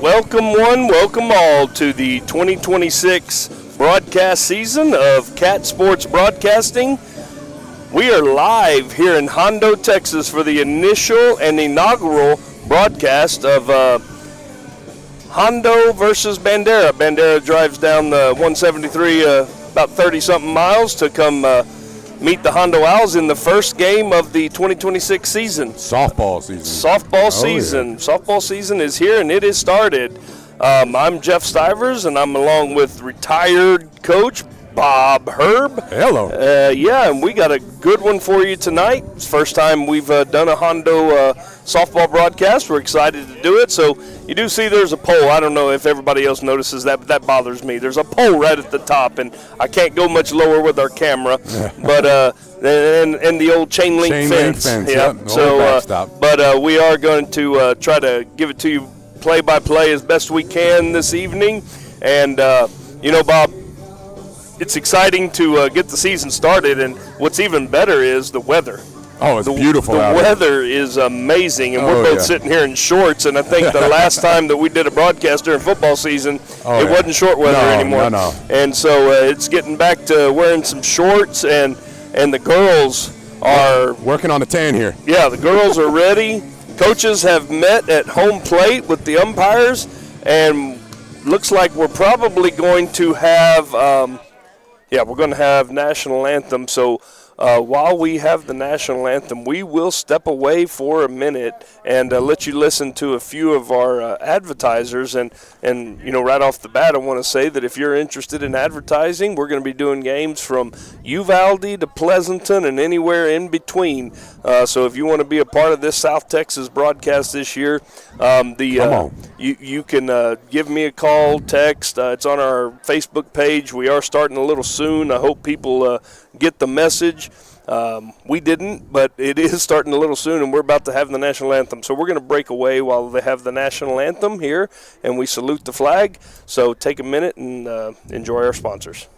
Welcome all to the 2026 broadcast season of Cat Sports Broadcasting. We are live here in Hondo, Texas for the initial and inaugural broadcast of Hondo versus Bandera. Bandera drives down the 173 about 30-something miles to come meet the Hondo Owls in the first game of the 2026 season. Softball season. Softball season is here, and it has started. I'm Jeff Stivers, and I'm along with retired coach Bob Herb. Hello. And we got a good one for you tonight. It's the first time we've done a Hondo softball broadcast. We're excited to do it. So you do see there's a pole. I don't know if everybody else notices that, but that bothers me. There's a pole right at the top, and I can't go much lower with our camera. But and the old chain link fence. Yeah. So, but we are going to try to give it to you play-by-play as best we can this evening. And, Bob, it's exciting to get the season started, and what's even better is the weather. Oh, it's beautiful out here. The weather here is amazing, and we're both sitting here in shorts, and I think the last time that we did a broadcast during football season, it wasn't short weather anymore. No. And so it's getting back to wearing some shorts, and the girls are working on the tan here. Yeah, the girls are ready. Coaches have met at home plate with the umpires, and looks like we're probably going to have we're going to have national anthem. So while we have the national anthem, we will step away for a minute and let you listen to a few of our advertisers. And right off the bat, I want to say that if you're interested in advertising, we're going to be doing games from Uvalde to Pleasanton and anywhere in between. So if you want to be a part of this South Texas broadcast this year, you can give me a call, text. It's on our Facebook page. We are starting a little soon. I hope people get the message. We didn't, but it is starting a little soon, and we're about to have the national anthem. So we're going to break away while they have the national anthem here, and we salute the flag. So take a minute and enjoy our sponsors.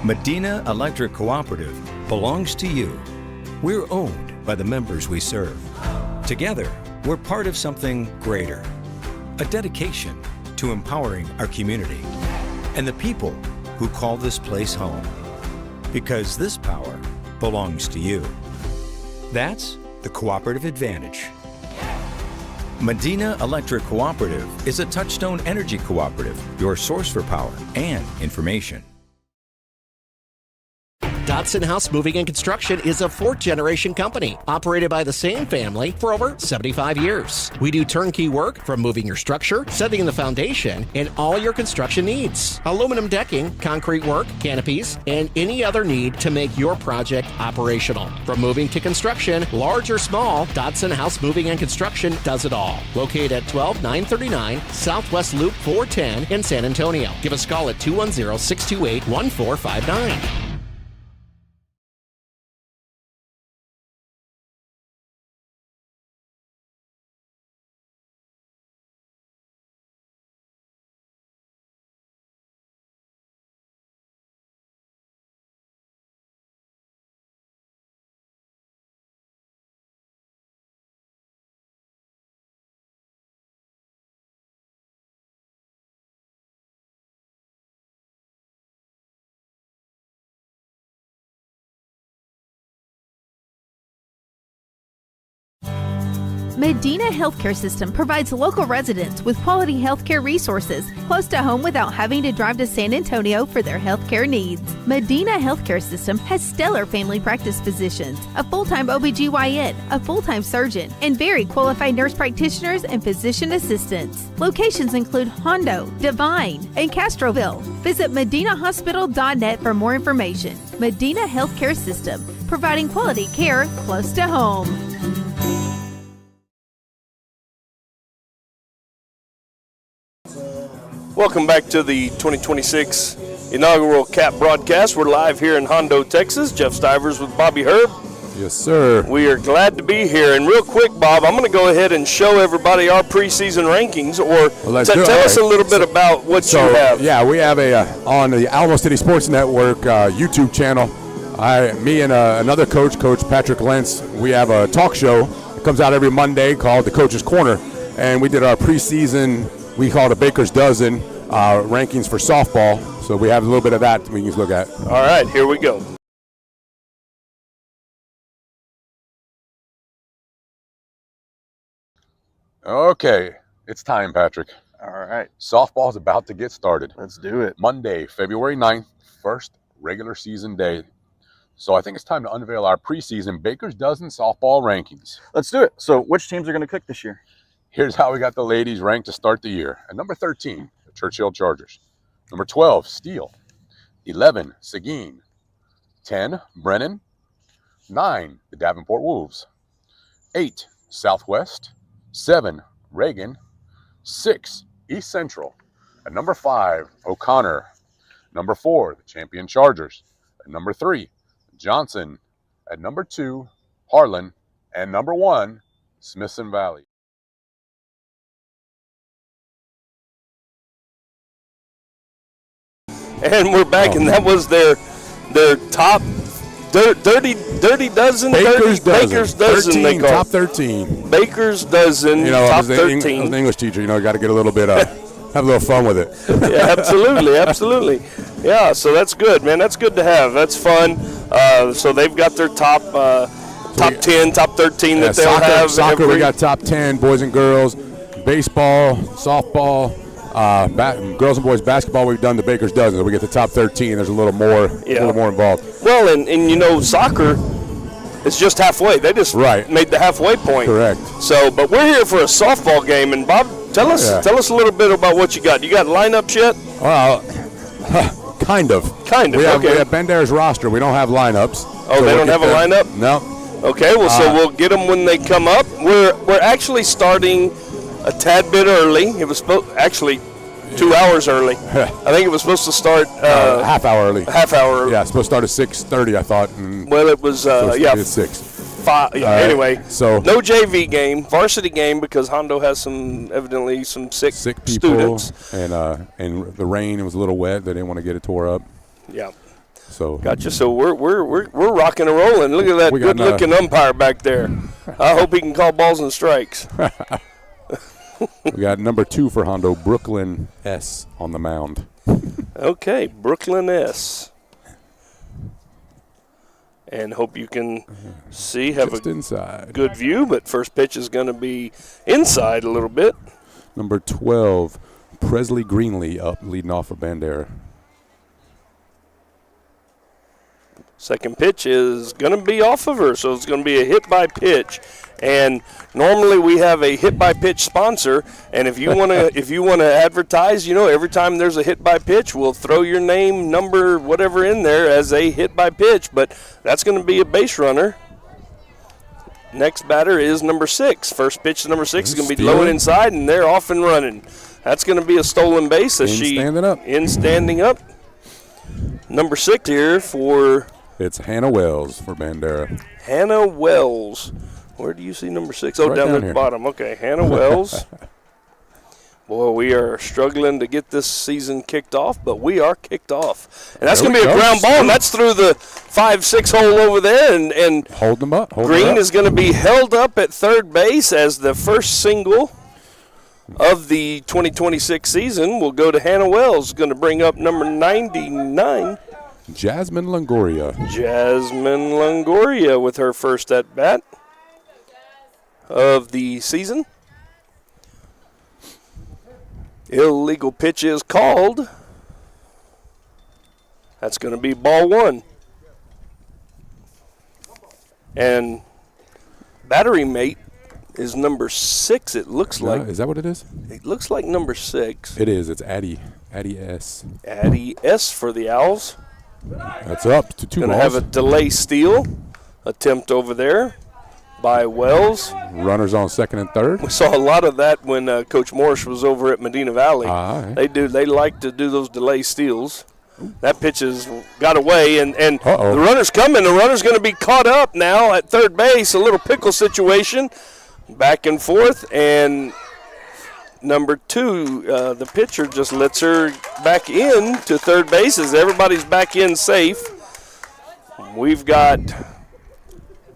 Medina Electric Cooperative belongs to you. We're owned by the members we serve. Together, we're part of something greater, a dedication to empowering our community and the people who call this place home. Because this power belongs to you. That's the cooperative advantage. Medina Electric Cooperative is a Touchstone Energy Cooperative, your source for power and information. Dodson House Moving and Construction is a fourth-generation company operated by the same family for over 75 years. We do turnkey work from moving your structure, setting the foundation, and all your construction needs. Aluminum decking, concrete work, canopies, and any other need to make your project operational. From moving to construction, large or small, Dodson House Moving and Construction does it all. Located at 12939 Southwest Loop 410 in San Antonio. Give us a call at 210-628-1459. Medina Healthcare System provides local residents with quality healthcare resources close to home without having to drive to San Antonio for their healthcare needs. Medina Healthcare System has stellar family practice physicians, a full-time OBGYN, a full-time surgeon, and very qualified nurse practitioners and physician assistants. Locations include Hondo, Devine, and Castroville. Visit medinahospital.net for more information. Medina Healthcare System, providing quality care close to home. Welcome back to the 2026 inaugural CAP broadcast. We're live here in Hondo, Texas. Jeff Stivers with Bobby Herb. Yes, sir. We are glad to be here. And real quick, Bob, I'm going to go ahead and show everybody our preseason rankings, or tell us a little bit about what you have. Yeah, we have on the Alamo City Sports Network YouTube channel. Me and another coach, Coach Patrick Lentz, we have a talk show that comes out every Monday called The Coach's Corner. And we did our preseason, we call it a Baker's Dozen, rankings for softball. So we have a little bit of that we can look at. All right, here we go. Okay, it's time, Patrick. All right. Softball's about to get started. Let's do it. Monday, February 9th, first regular season day. So I think it's time to unveil our preseason Baker's Dozen softball rankings. Let's do it. So which teams are going to cook this year? Here's how we got the ladies ranked to start the year. At number 13, the Churchill Chargers. Number 12, Steele. 11, Seguin. 10, Brennan. 9, the Davenport Wolves. 8, Southwest. 7, Reagan. 6, East Central. At number 5, O'Connor. Number 4, the Champion Chargers. At number 3, Johnson. At number 2, Harlan. And number 1, Smithson Valley. And we're back, and that was their top dirty dozen. Baker's Dozen. Baker's Dozen, 13, they call top it. 13. Baker's Dozen, top 13. I was an English teacher, got to get a little bit, have a little fun with it. Yeah, absolutely. Yeah, so that's good, man. That's good to have. That's fun. So they've got their top 10, top 13 that they'll have. Soccer, we got top 10, boys and girls. Baseball, softball. Girls and boys basketball, we've done the Baker's Dozen. We get the top 13. There's a little more involved. Well, and soccer is just halfway. They just made the halfway point. Correct. So, but we're here for a softball game, and Bob, tell us a little bit about what you got. You got lineups yet? Well, kind of. We have Bandera's roster. We don't have lineups. Oh, so they don't have a lineup? No. Okay, well, so we'll get them when they come up. We're actually starting a tad bit early. It was actually 2 hours early. I think it was supposed to start half hour early. Yeah, it's supposed to start at 6:30, I thought. Well, it was it's 6. 5. Yeah, anyway, so no JV game, varsity game because Hondo has evidently some sick people, students. And the rain, it was a little wet. They didn't want to get it tore up. Yeah. So gotcha. So we're rocking and rolling. Look at that good-looking umpire back there. I hope he can call balls and strikes. We got number 2 for Hondo, Brooklyn S. on the mound. Okay, Brooklyn S. And hope you can have just inside. Good view, but first pitch is going to be inside a little bit. Number 12, Presley Greenlee up, leading off for Bandera. Second pitch is going to be off of her, so it's going to be a hit by pitch. And normally we have a hit by pitch sponsor, and if you want to advertise, every time there's a hit by pitch, we'll throw your name, number, whatever in there as a hit by pitch. But that's going to be a base runner. Next batter is number 6. First pitch to number 6 is going to be low and inside, and they're off and running. That's going to be a stolen base as standing up. Number 6 here for. It's Hannah Wells for Bandera. Hannah Wells. Where do you see number 6? Oh, down at the bottom. Okay, Hannah Wells. Boy, we are struggling to get this season kicked off, but we are kicked off. And that's going to be a ground ball, and that's through the 5-6 hole over there. And hold them up. Green is going to be held up at third base as the first single of the 2026 season will go to Hannah Wells. Going to bring up number 99. Jasmine Longoria. Jasmine Longoria with her first at-bat of the season. Illegal pitch is called. That's going to be ball 1. And battery mate is number 6, it looks like. Is that what it is? It looks like number 6. It is. It's Addie S. Addie S for the Owls. That's up to 2 balls. Going to have a delay steal attempt over there by Wells. Runners on second and third. We saw a lot of that when Coach Morris was over at Medina Valley. Right. They like to do those delay steals. That pitch has got away, and the Uh-oh. runner's coming. The runner's going to be caught up now at third base. A little pickle situation, back and forth, and number 2, the pitcher just lets her back in to third base as everybody's back in safe. We've got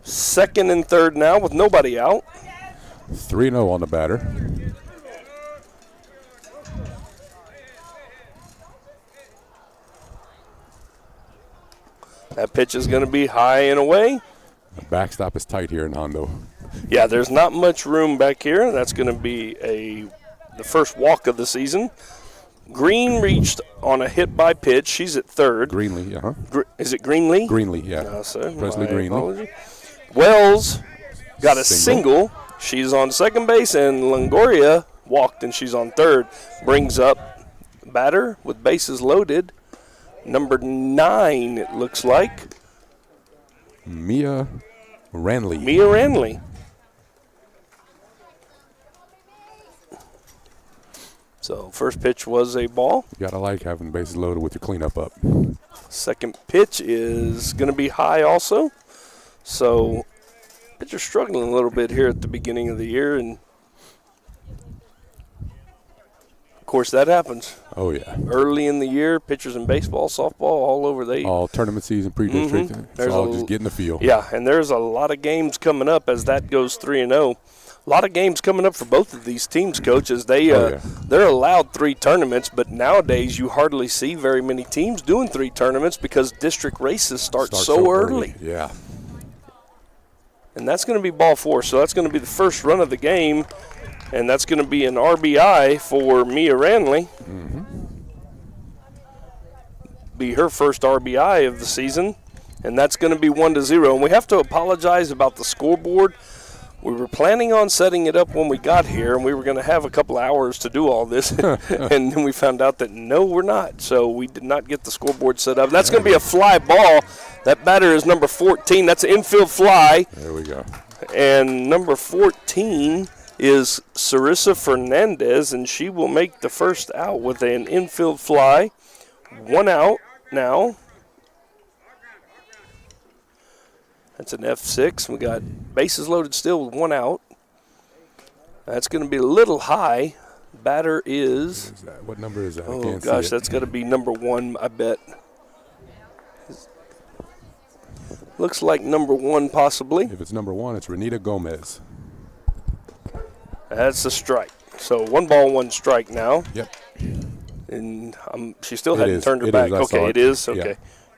second and third now with nobody out. 3-0 on the batter. That pitch is going to be high and away. The backstop is tight here in Hondo. Yeah, there's not much room back here. That's going to be the first walk of the season. Green reached on a hit by pitch. She's at third. Greenlee, Is it Greenlee? Greenlee, yeah. No, sir. Presley My Greenlee. apology. Wells got a single. She's on second base, and Longoria walked, and she's on third. Brings up batter with bases loaded. Number 9, it looks like. Mia Ranley. Mia Ranley. So first pitch was a ball. You gotta like having bases loaded with your cleanup up. Second pitch is going to be high also. So pitcher's struggling a little bit here at the beginning of the year, and of course that happens Oh yeah. early in the year. Pitchers in baseball, softball, all over. All tournament season, pre-district. It's There's all just getting the feel. Yeah, and there's a lot of games coming up as that goes 3-0. A lot of games coming up for both of these teams, Coach, as they're allowed 3 tournaments, but nowadays you hardly see very many teams doing 3 tournaments because district races start so early. Yeah. And that's going to be ball 4, so that's going to be the first run of the game, and that's going to be an RBI for Mia Ranley. Be her first RBI of the season, and that's going to be 1-0. And we have to apologize about the scoreboard. We were planning on setting it up when we got here, and we were going to have a couple hours to do all this, and then we found out that no, we're not. So we did not get the scoreboard set up. That's going to be a fly ball. That batter is number 14. That's an infield fly. There we go. And number 14 is Sarissa Fernandez, and she will make the first out with an infield fly. 1 out now. That's an F6. We got bases loaded still with 1 out. That's going to be a little high. Batter is. What number is that? I Oh, can't gosh, see it. that's got to be number 1, I bet. Looks like number 1 possibly. If it's number 1, it's Renita Gomez. That's a strike. So 1 ball, 1 strike now. Yep. And she still It hadn't is. turned her It back. is. I saw Okay, it. it is. Yeah. Okay.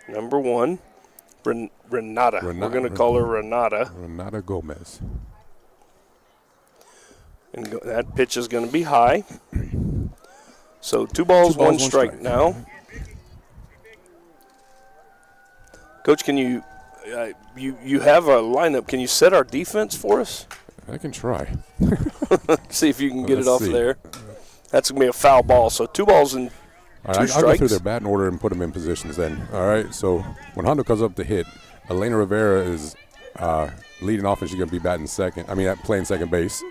Number 1, Renata. We're going to call her Renata. Renata Gomez. And that pitch is going to be high. So 2 balls, 1 strike now. Coach, can you you have a lineup? Can you set our defense for us? I can try. See if you can get Let's it off see. there. That's going to be a foul ball. So 2 balls and 2 All right, strikes. I'll go through their batting order and put them in positions then. All right, so when Hondo comes up to hit, Elena Rivera is leading off and she's going to be batting second. Playing second base.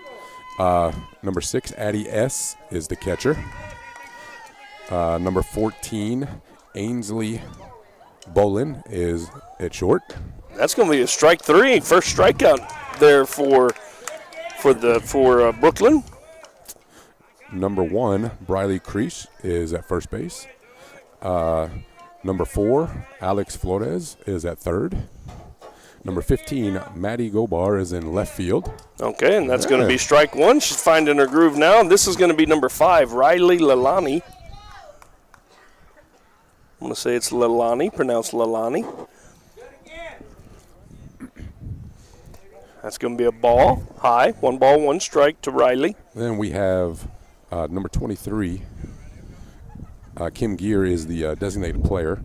Number 6, Addie S. is the catcher. Number 14, Ainsley Bolin is at short. That's going to be a strike 3. First strikeout there for Brooklyn. Number 1, Briley Creech is at first base. Number 4, Alex Flores is at third. Number 15, Maddie Gobar is in left field. Okay, and that's going to be strike 1. She's finding her groove now. And this is going to be number 5, Riley Lalani. I'm going to say it's Lalani, pronounced Lalani. That's going to be a ball, high. 1 ball, 1 strike to Riley. Then we have number 23, Kim Gear is the designated player.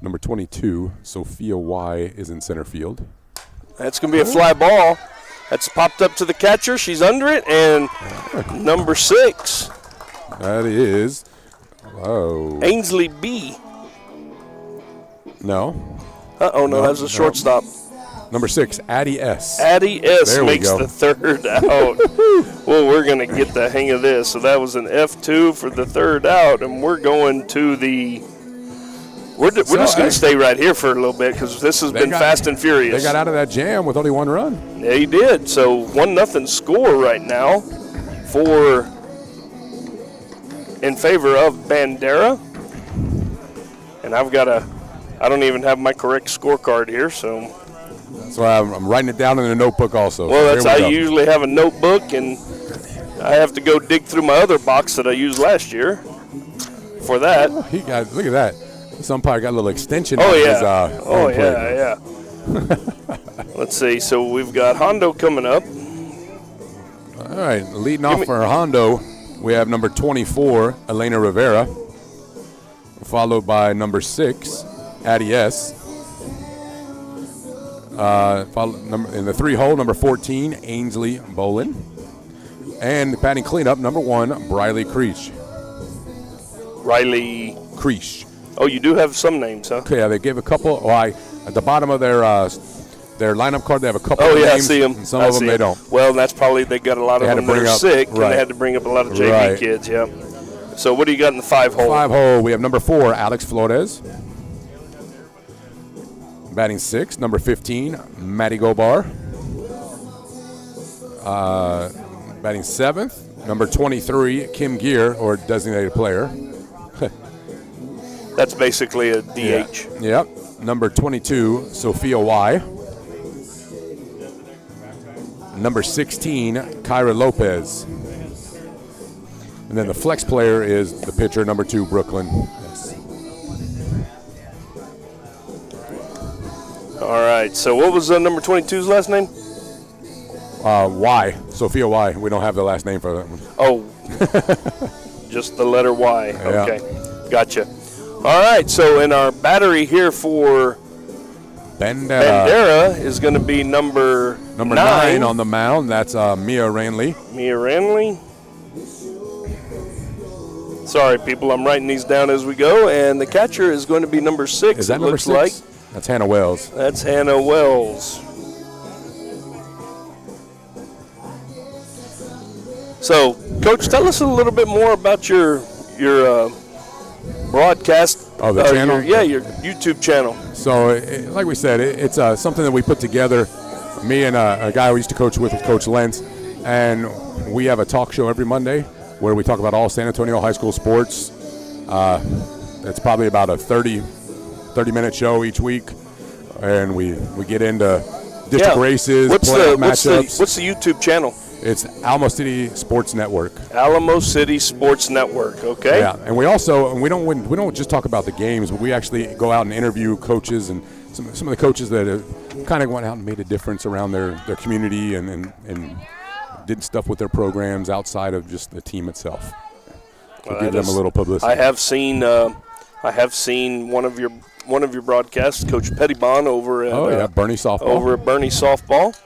Number 22, Sophia Y is in center field. That's going to be a fly ball. That's popped up to the catcher. She's under it. And number 6, That is, Ainsley B. No. Uh-oh, no, that's a shortstop. Number 6, Addie S. Addie S. There we makes go. the third out. Well, we're going to get the hang of this. So that was an F2 for the third out, and we're going to the We're just going to stay right here for a little bit because this has been fast and furious. They got out of that jam with only one run. Yeah, he did. So 1-0 score right now in favor of Bandera. And I don't even have my correct scorecard here, so. So I'm writing it down in a notebook also. Well, I usually have a notebook, and I have to go dig through my other box that I used last year for that. Look at that. This umpire got a little extension. Oh, yeah. Yeah. Let's see. So we've got Hondo coming up. All right, leading off for Hondo, we have number 24, Elena Rivera, followed by number 6, Addie S. In the 3-hole, number 14, Ainsley Bolin. And batting cleanup, number 1, Briley Creech. Riley Creech. Oh, you do have some names, huh? Okay, yeah, they gave a couple. At the bottom of their lineup card, they have a couple of names. I see them. And some of them they don't. Well, that's probably they got a lot of them that are sick, and they had to bring up a lot of JV kids, yeah. So what do you got in the 5-hole? 5-hole, we have number 4, Alex Flores. Batting 6, number 15, Maddie Gobar. Batting 7th, number 23, Kim Gear, or designated player. That's basically a DH. Yep. Number 22, Sophia Y. Number 16, Kyra Lopez. And then the flex player is the pitcher, number 2, Brooklyn. Yes. All right. So what was number 22's last name? Y. Sophia Y. We don't have the last name for that one. Oh. Just the letter Y. Yeah. Okay. Gotcha. All right. So in our battery here for Bandera is going to be number 9 on the mound. That's Mia Ranley. Mia Ranley. Sorry, people. I'm writing these down as we go. And the catcher is going to be number 6. Is that number 6? That's Hannah Wells. That's Hannah Wells. So, Coach, tell us a little bit more about your broadcast. Oh, the channel? Your YouTube channel. So, like we said, it's something that we put together, me and a guy we used to coach with Coach Lentz, and we have a talk show every Monday where we talk about all San Antonio high school sports. It's probably about a 30-minute show each week, and we get into district races, playoff matchups. What's the YouTube channel? It's Alamo City Sports Network. Alamo City Sports Network. Okay. Yeah, and we don't just talk about the games, but we actually go out and interview coaches and some of the coaches that have kind of went out and made a difference around their community and did stuff with their programs outside of just the team itself. To give them a little publicity. I have seen one of your broadcasts, Coach Pettibon over at Bernie softball. Over at Bernie softball.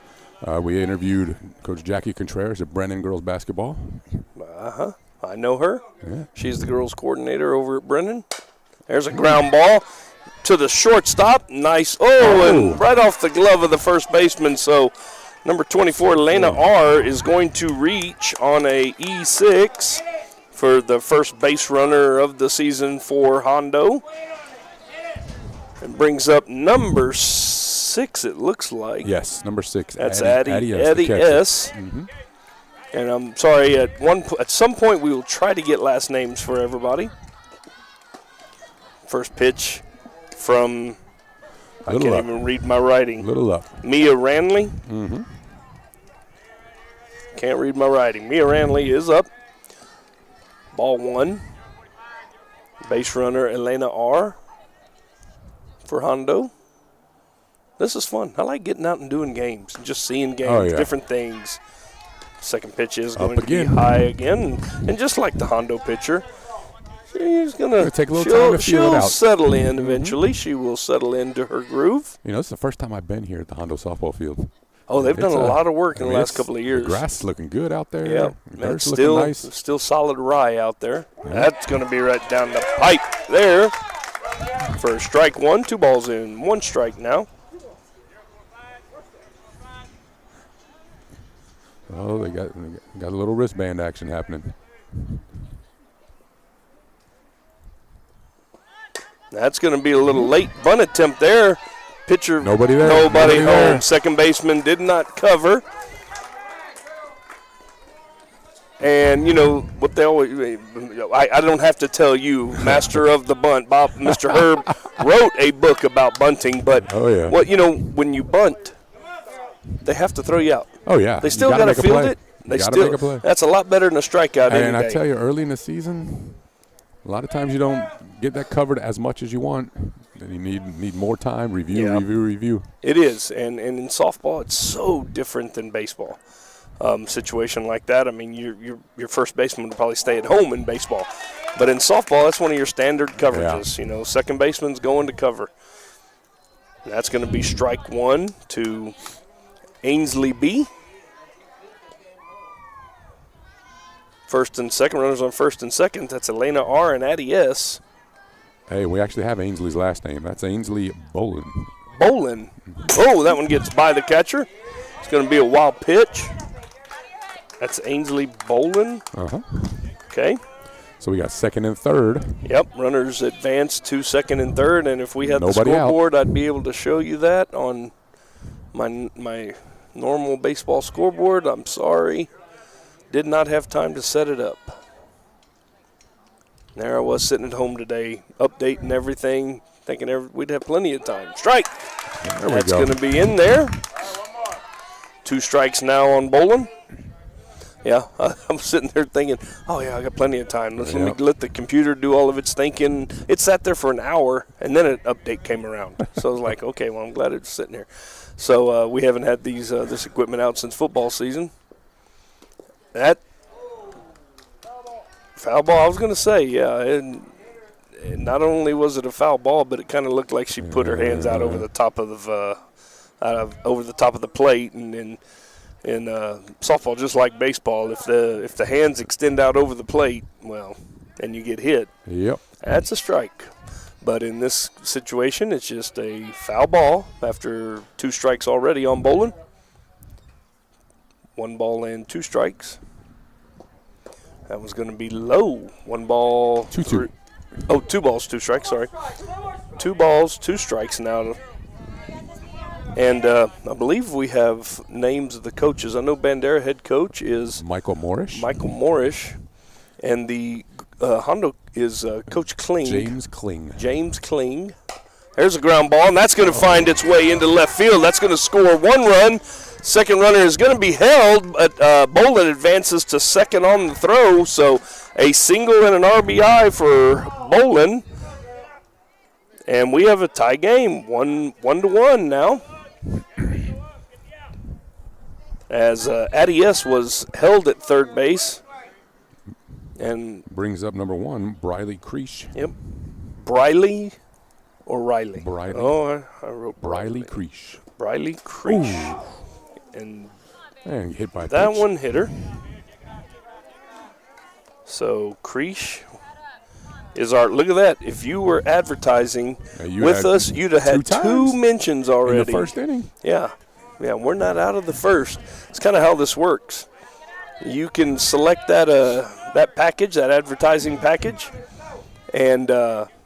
We interviewed Coach Jackie Contreras at Brennan girls basketball. I know her. Yeah. She's the girls coordinator over at Brennan. There's a ground ball to the shortstop. Nice. And right off the glove of the first baseman. So number 24, Lena R., is going to reach on a E6 for the first base runner of the season for Hondo. And brings up number 6, it looks like. Yes, number 6. That's Addie S. Mm-hmm. And I'm sorry, at some point we will try to get last names for everybody. First pitch from, I can't even read my writing. Little up. Mia Ranley. Mm-hmm. Can't read my writing. Mia Ranley is up. Ball 1. Base runner Elena R. for Hondo. This is fun. I like getting out and doing games, and just seeing games, different things. Second pitch is going to be high again, and just like the Hondo pitcher, she's gonna take a little time to feel it out. She'll settle in eventually. She will settle into her groove. You know, it's the first time I've been here at the Hondo softball field. Oh, they've done a lot of work in the last couple of years. The grass is looking good out there. Yeah, it's still solid rye out there. Yeah. That's going to be right down the pipe there for strike 1. 2 balls in, 1 strike now. Oh, they got a little wristband action happening. That's going to be a little late bunt attempt there. Pitcher, Nobody there. Nobody home. There. Second baseman did not cover. And, you know, what they always – I don't have to tell you, master of the bunt, Mr. Herb wrote a book about bunting. But, when you bunt, they have to throw you out. Oh, yeah. They still got to field it. They got to make a play. That's a lot better than a strikeout any And I day. tell you, early in the season, a lot of times you don't get that covered as much as you want. And you need more time, review. It is, and in softball, it's so different than baseball. Situation like that, I mean, your first baseman would probably stay at home in baseball. But in softball, that's one of your standard coverages. Yeah. You know, second baseman's going to cover. That's going to be strike one to Ainsley B. First and second, runners on first and second. That's Elena R. and Addie S. Hey, we actually have Ainsley's last name. That's Ainsley Bolin. Bolin. Oh, that one gets by the catcher. It's going to be a wild pitch. That's Ainsley Bolin. Uh-huh. Okay. So we got second and third. Yep, runners advance to second and third, and if we had the Nobody scoreboard, I'd be able to show you that on my normal baseball scoreboard. I'm sorry. Did not have time to set it up. There I was sitting at home today, updating everything, thinking we'd have plenty of time. Strike. There we That's go. going to be in there. 2 strikes now on Bolin. Yeah, I'm sitting there thinking, oh, yeah, I got plenty of time. Let me let the computer do all of its thinking. It sat there for an hour, and then an update came around. So I was like, okay, well, I'm glad it's sitting here. So we haven't had this equipment out since football season. That foul ball, I was going to say, yeah. And not only was it a foul ball, but it kind of looked like she put her hands out over the top of the plate, and in softball, just like baseball, if the hands extend out over the plate, well, and you get hit, that's a strike. But in this situation, it's just a foul ball after 2 strikes already on Bolin. 1 ball and 2 strikes. That was going to be low. 1 ball. 2-2. Oh, 2 balls, 2 strikes. Sorry. 2 balls, 2 strikes now. And I believe we have names of the coaches. I know Bandera head coach is Michael Morrish. And the Hondo is Coach Kling. James Kling. There's a ground ball, and that's going to find its way into left field. That's going to score 1 run. Second runner is going to be held, but Bolin advances to second on the throw. So a single and an RBI for Bolin. And we have a tie game, 1-1 now. As Addie S. was held at third base. And brings up number 1, Briley Creesh. Yep. Briley or Riley? Briley. Oh, I wrote Briley Creesh. Briley Creesh. And hit by that pitch. one hit her. So Creesh is our – look at that. If you were advertising with us, you'd have had 2 mentions already. In the first inning. Yeah. Yeah, we're not out of the first. It's kind of how this works. You can select that package, that advertising package, and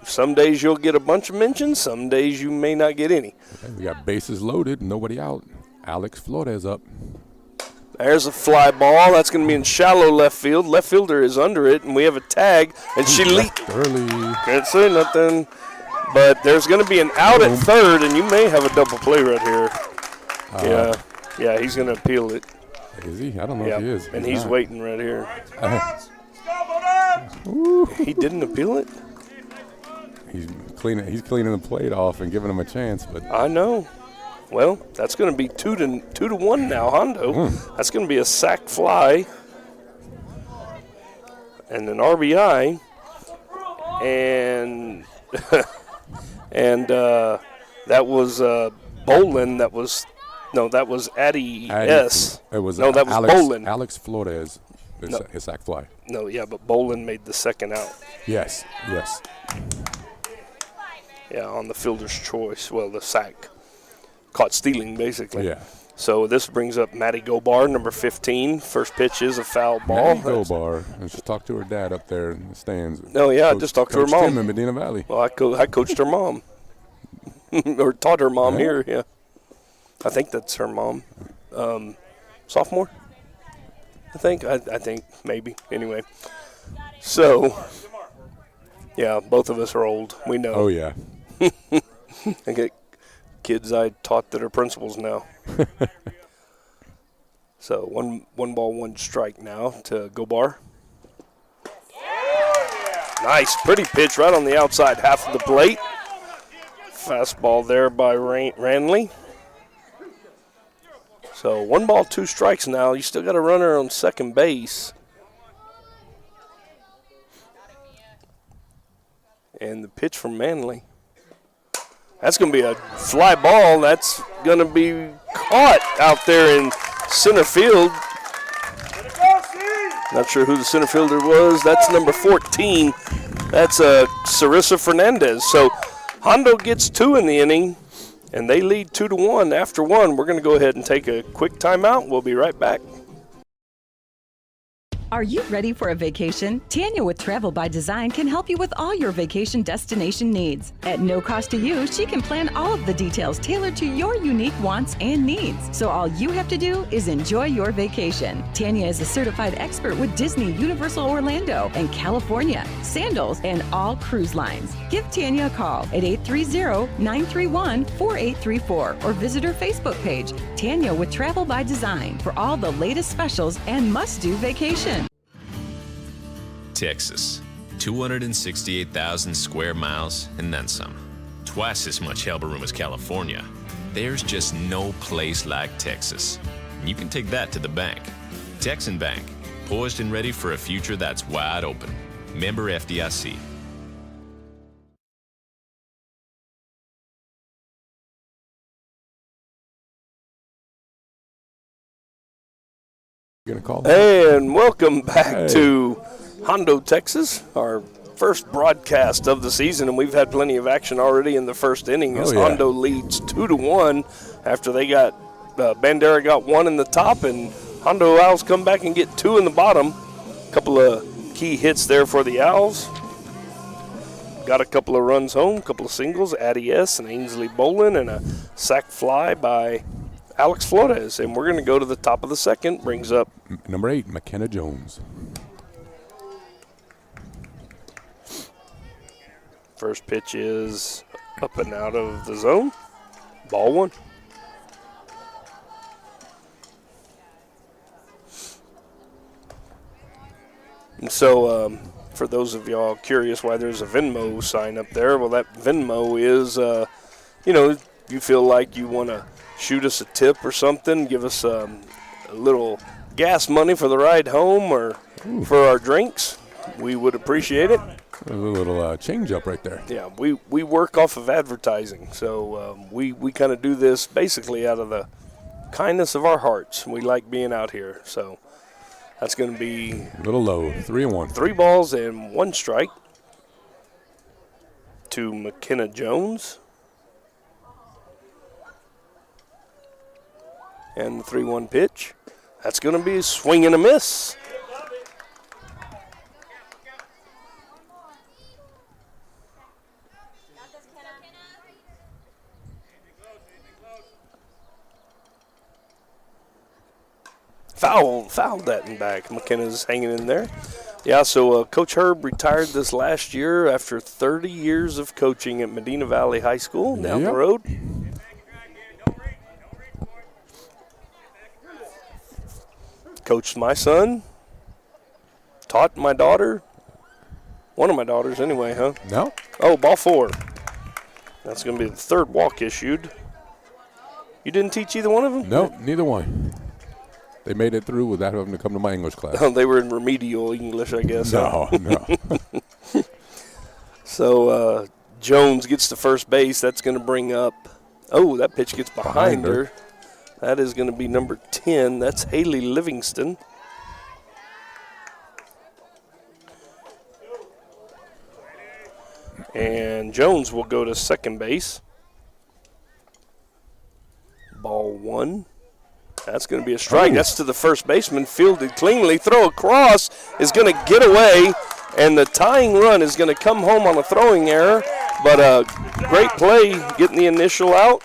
some days you'll get a bunch of mentions. Some days you may not get any. Okay, we got bases loaded, nobody out. Alex Flores up. There's a fly ball. That's going to be in shallow left field. Left fielder is under it, and we have a tag. And she leaped. Early. Can't say nothing. But there's going to be an out at third, and you may have a double play right here. Yeah, he's going to appeal it. Is he? I don't know if he is. And he's waiting right here. He didn't appeal it? He's cleaning the plate off and giving him a chance. But I know. Well, that's going to be 2-1 now, Hondo. That's going to be a sac fly and an RBI, and that was Bolin. That was Addie S. That was Bolin. Alex Flores. His sac fly. No, yeah, but Bolin made the second out. Yes. Yeah, on the fielder's choice. Well, the sac. Caught stealing, basically. Yeah. So this brings up Maddie Gobar, number 15. First pitch is a foul ball. Maddie Gobar. I just talked to her dad up there in the stands. Oh, yeah, I just talked to her Coach Tim mom. in Medina Valley. Well, I coached her mom. Or taught her mom here, yeah. I think that's her mom. Sophomore, I think. I think, maybe. Anyway. So, yeah, both of us are old. We know. Oh, yeah. I get kids I taught that are principals now. So, one ball, one strike now to Gobar. Nice, pretty pitch right on the outside half of the plate. Fastball there by Ranley. So 1 ball, 2 strikes now. You still got a runner on second base. And the pitch from Manley. That's going to be a fly ball. That's going to be caught out there in center field. Not sure who the center fielder was. That's number 14. That's Sarissa Fernandez. So Hondo gets 2 in the inning, and they lead 2-1. After 1, we're going to go ahead and take a quick timeout. We'll be right back. Are you ready for a vacation? Tanya with Travel by Design can help you with all your vacation destination needs. At no cost to you, she can plan all of the details tailored to your unique wants and needs. So all you have to do is enjoy your vacation. Tanya is a certified expert with Disney, Universal Orlando, and California, Sandals, and all cruise lines. Give Tanya a call at 830-931-4834 or visit her Facebook page, Tanya with Travel by Design, for all the latest specials and must-do vacation. Texas, 268,000 square miles and then some. Twice as much helper room as California. There's just no place like Texas. You can take that to the bank. Texan Bank, poised and ready for a future that's wide open. Member FDIC. And welcome back to Hondo, Texas, our first broadcast of the season, and we've had plenty of action already in the first inning as Hondo leads 2-1 after they got Bandera got 1 in the top, and Hondo Owls come back and get 2 in the bottom. A couple of key hits there for the Owls. Got a couple of runs home, a couple of singles, Addie S. and Ainsley Bolin, and a sac fly by Alex Flores. And we're going to go to the top of the second. Brings up number 8, McKenna Jones. First pitch is up and out of the zone. Ball 1. And so for those of y'all curious why there's a Venmo sign up there, well, that Venmo is, you feel like you want to shoot us a tip or something, give us a little gas money for the ride home or for our drinks, we would appreciate it. A little change up right there. Yeah, we work off of advertising, so we kind of do this basically out of the kindness of our hearts. We like being out here, so that's going to be a little low. 3-1. 3 balls and 1 strike to McKenna Jones. And the 3-1 pitch. That's going to be a swing and a miss. Fouled that in back. McKenna's hanging in there. Yeah, so Coach Herb retired this last year after 30 years of coaching at Medina Valley High School down the road. Coached my son. Taught my daughter. One of my daughters anyway, huh? No. Oh, ball 4. That's going to be the 3rd walk issued. You didn't teach either one of them? No, neither one. They made it through without having to come to my English class. Oh, they were in remedial English, I guess. No. So Jones gets to first base. That's going to bring up – that pitch gets behind her. That is going to be number 10. That's Haley Livingston. And Jones will go to second base. Ball 1. That's going to be a strike. That's to the first baseman, fielded cleanly. Throw across is going to get away, and the tying run is going to come home on a throwing error. But a great play getting the initial out.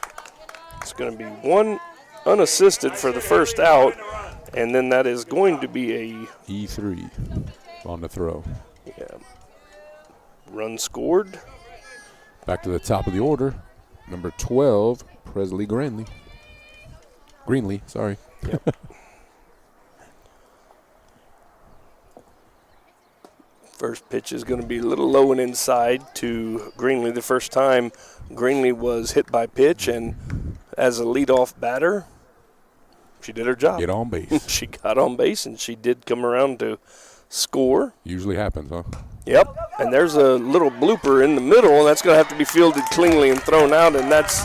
It's going to be one unassisted for the first out, and then that is going to be a E3 on the throw. Yeah. Run scored. Back to the top of the order. Number 12, Presley Greenlee. Sorry. Yep. First pitch is going to be a little low and inside to Greenlee. The first time Greenlee was hit by pitch, and as a leadoff batter, she did her job. Get on base. She got on base, and she did come around to score. Usually happens, huh? Yep, and there's a little blooper in the middle, and that's going to have to be fielded cleanly and thrown out, and that's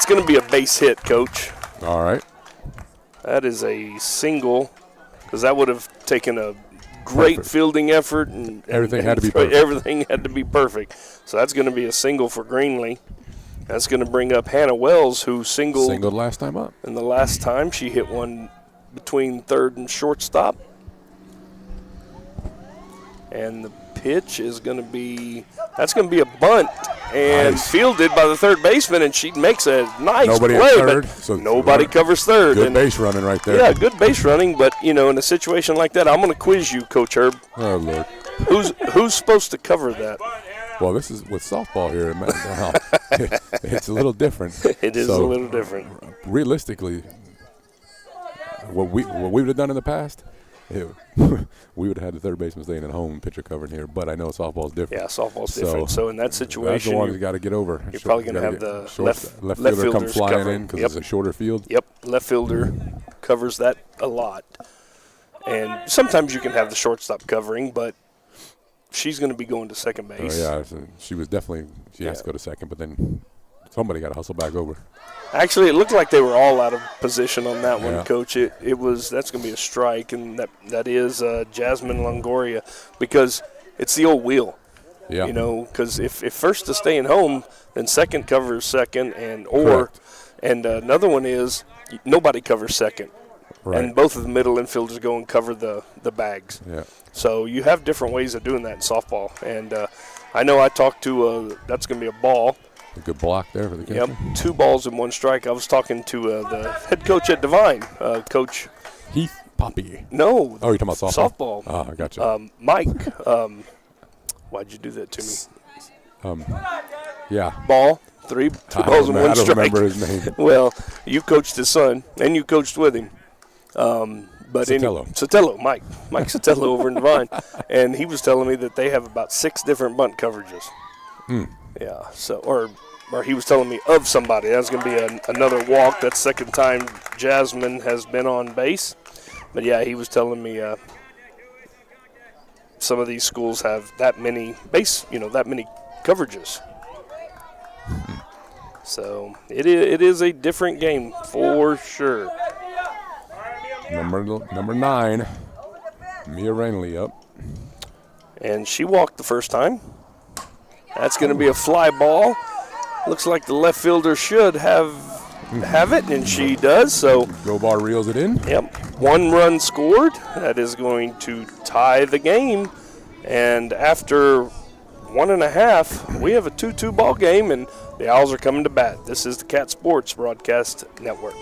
going to be a base hit, Coach. All right. That is a single, because that would have taken a great fielding effort. And everything had to be perfect. Everything had to be perfect. So that's going to be a single for Greenlee. That's going to bring up Hannah Wells, who singled last time up. And the last time she hit one between third and shortstop. And the pitch is going to be – that's going to be a bunt and fielded by the third baseman, and she makes a nice play. Nobody at third. So nobody covers third. Good base running right there. Yeah, good base running, but, in a situation like that, I'm going to quiz you, Coach Herb. Oh, Lord. Who's supposed to cover that? Well, this is with softball here. It's a little different. It is a little different. Realistically, what we would have done in the past – we would have had the third baseman staying at home, pitcher covering here. But I know softball's different. Yeah, softball's different. So in that situation, that's the one you got to get over. You're probably going to have the left fielder come flying covering. in because it's a shorter field. Yep, left fielder covers that a lot. And sometimes you can have the shortstop covering, but she's going to be going to second base. Yeah, so she was definitely – she has to go to second, but then somebody got to hustle back over. Actually, it looked like they were all out of position on that one, Coach. It was that's going to be a strike, and that is Jasmine Longoria, because it's the old wheel. Yeah. Because if first is staying home, then second covers second, and another one is nobody covers second, and both of the middle infielders go and cover the bags. Yeah. So you have different ways of doing that in softball, and I know I talked to that's going to be a ball. A good block there for the catcher. Yep, 2 balls and 1 strike. I was talking to the head coach at Divine, Coach Heath Poppy. No. Oh, you're talking about softball? Softball. Oh, I gotcha. Mike. Why'd you do that to me? Yeah. Ball. 2 balls and 1 strike. I don't remember his name. Well, you coached his son, and you coached with him. But Sotelo, Mike Sotelo over in Divine, and he was telling me that they have about 6 different bunt coverages. Yeah, so or he was telling me of somebody. That's going to be another walk. That's second time Jasmine has been on base. But yeah, he was telling me some of these schools have that many that many coverages. So it is a different game for sure. Number 9, Mia Rainley up. And she walked the first time. That's going to be a fly ball. Looks like the left fielder should have it, and she does. So Gobar reels it in. Yep. 1 run scored. That is going to tie the game. And after 1.5, we have a 2-2 ball game, and the Owls are coming to bat. This is the Cat Sports Broadcast Network.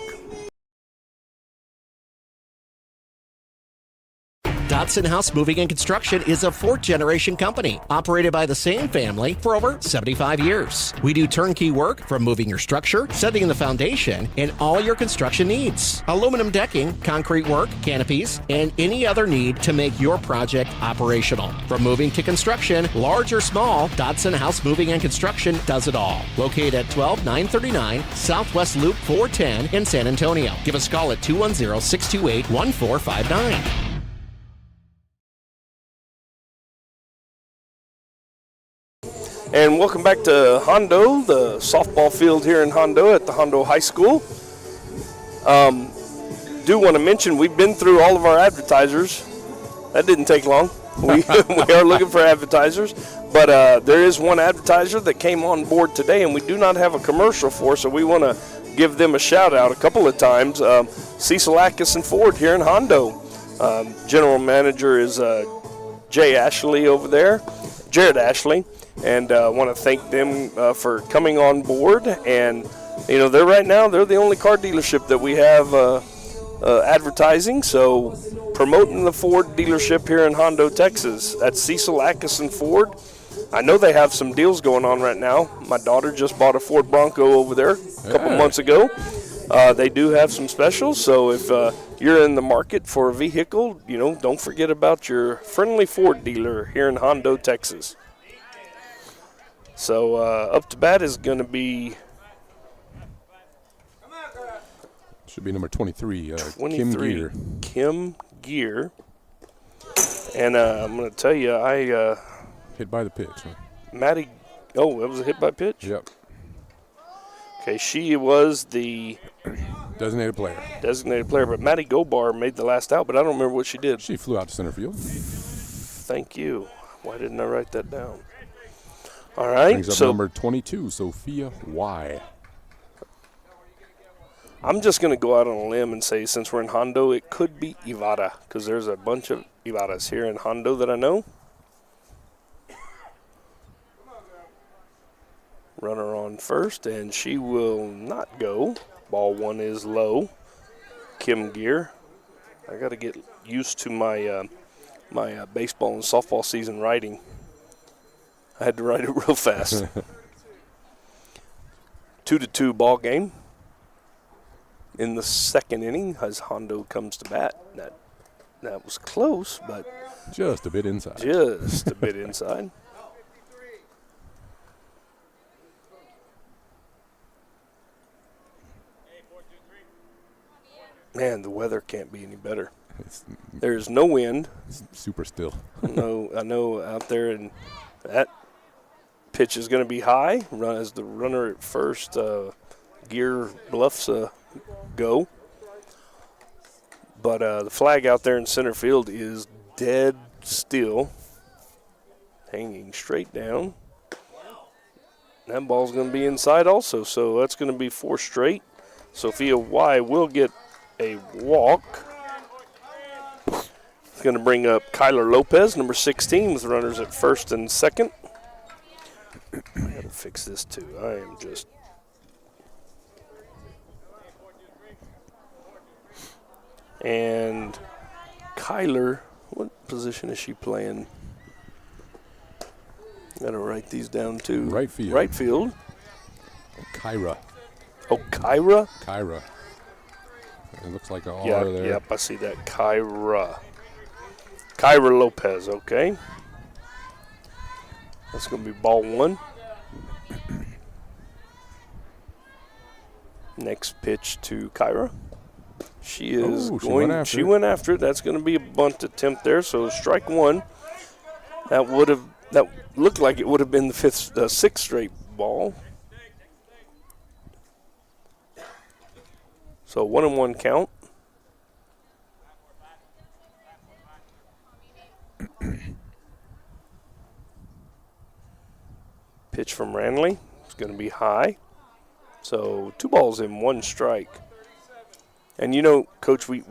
Dodson House Moving and Construction is a 4th-generation company operated by the same family for over 75 years. We do turnkey work from moving your structure, setting the foundation, and all your construction needs. Aluminum decking, concrete work, canopies, and any other need to make your project operational. From moving to construction, large or small, Dodson House Moving and Construction does it all. Located at 12939 Southwest Loop 410 in San Antonio. Give us a call at 210-628-1459. And welcome back to Hondo, the softball field here in Hondo at the Hondo High School. Do want to mention we've been through all of our advertisers. That didn't take long. We are looking for advertisers, but there is one advertiser that came on board today, and we do not have a commercial for, so we want to give them a shout out a couple of times. Cecil Atkinson Ford here in Hondo. General manager is Jay Ashley over there, Jared Ashley, and I want to thank them for coming on board. And they're the only car dealership that we have advertising, so promoting the Ford dealership here in Hondo, Texas. That's Cecil Atkinson Ford. I know they have some deals going on right now. My daughter just bought a Ford Bronco over there a couple months ago. They do have some specials, so if you're in the market for a vehicle, don't forget about your friendly Ford dealer here in Hondo, Texas. So up to bat is going to be... Should be number 23, Kim Gear. Kim Gear. And I'm going to tell you, hit by the pitch. Huh? Maddie, that was a hit by pitch? Yep. Okay, she was the designated player, but Maddie Gobar made the last out, but I don't remember what she did. She flew out to center field. Thank you. Why didn't I write that down? All right. Brings up number 22, Sophia Y. I'm just going to go out on a limb and say, since we're in Hondo, it could be Ivada, because there's a bunch of Ivadas here in Hondo that I know. Runner on first, and she will not go. Ball one is low. Kim Gear. I got to get used to my my baseball and softball season writing. I had to write it real fast. 2-2 ball game. In the second inning, as Hondo comes to bat. That was close, but just a bit inside. Just a bit inside. Man, the weather can't be any better. There's no wind. It's super still. I know out there, and that pitch is going to be high. Run as the runner at first. Gear bluffs go. But the flag out there in center field is dead still, hanging straight down. That ball's going to be inside also, so that's going to be 4 straight. Sophia Y will get a walk. It's going to bring up Kyler Lopez, number 16, with runners at first and second. I got to fix this too. I am just... And Kyler, what position is she playing? Got to write these down too. Right field. Right field. Kyra. Oh, Kyra? Kyra. It looks like an Yeah, R there. yep, I see that. Kyra. Kyra Lopez, okay. That's going to be ball one. Next pitch to Kyra. She is she went after it. That's going to be a bunt attempt there. So strike one. That looked like it would have been the sixth straight ball. So 1-1 count. Pitch from Ranley. It's going to be high. So 2 balls in 1 strike. And Coach, we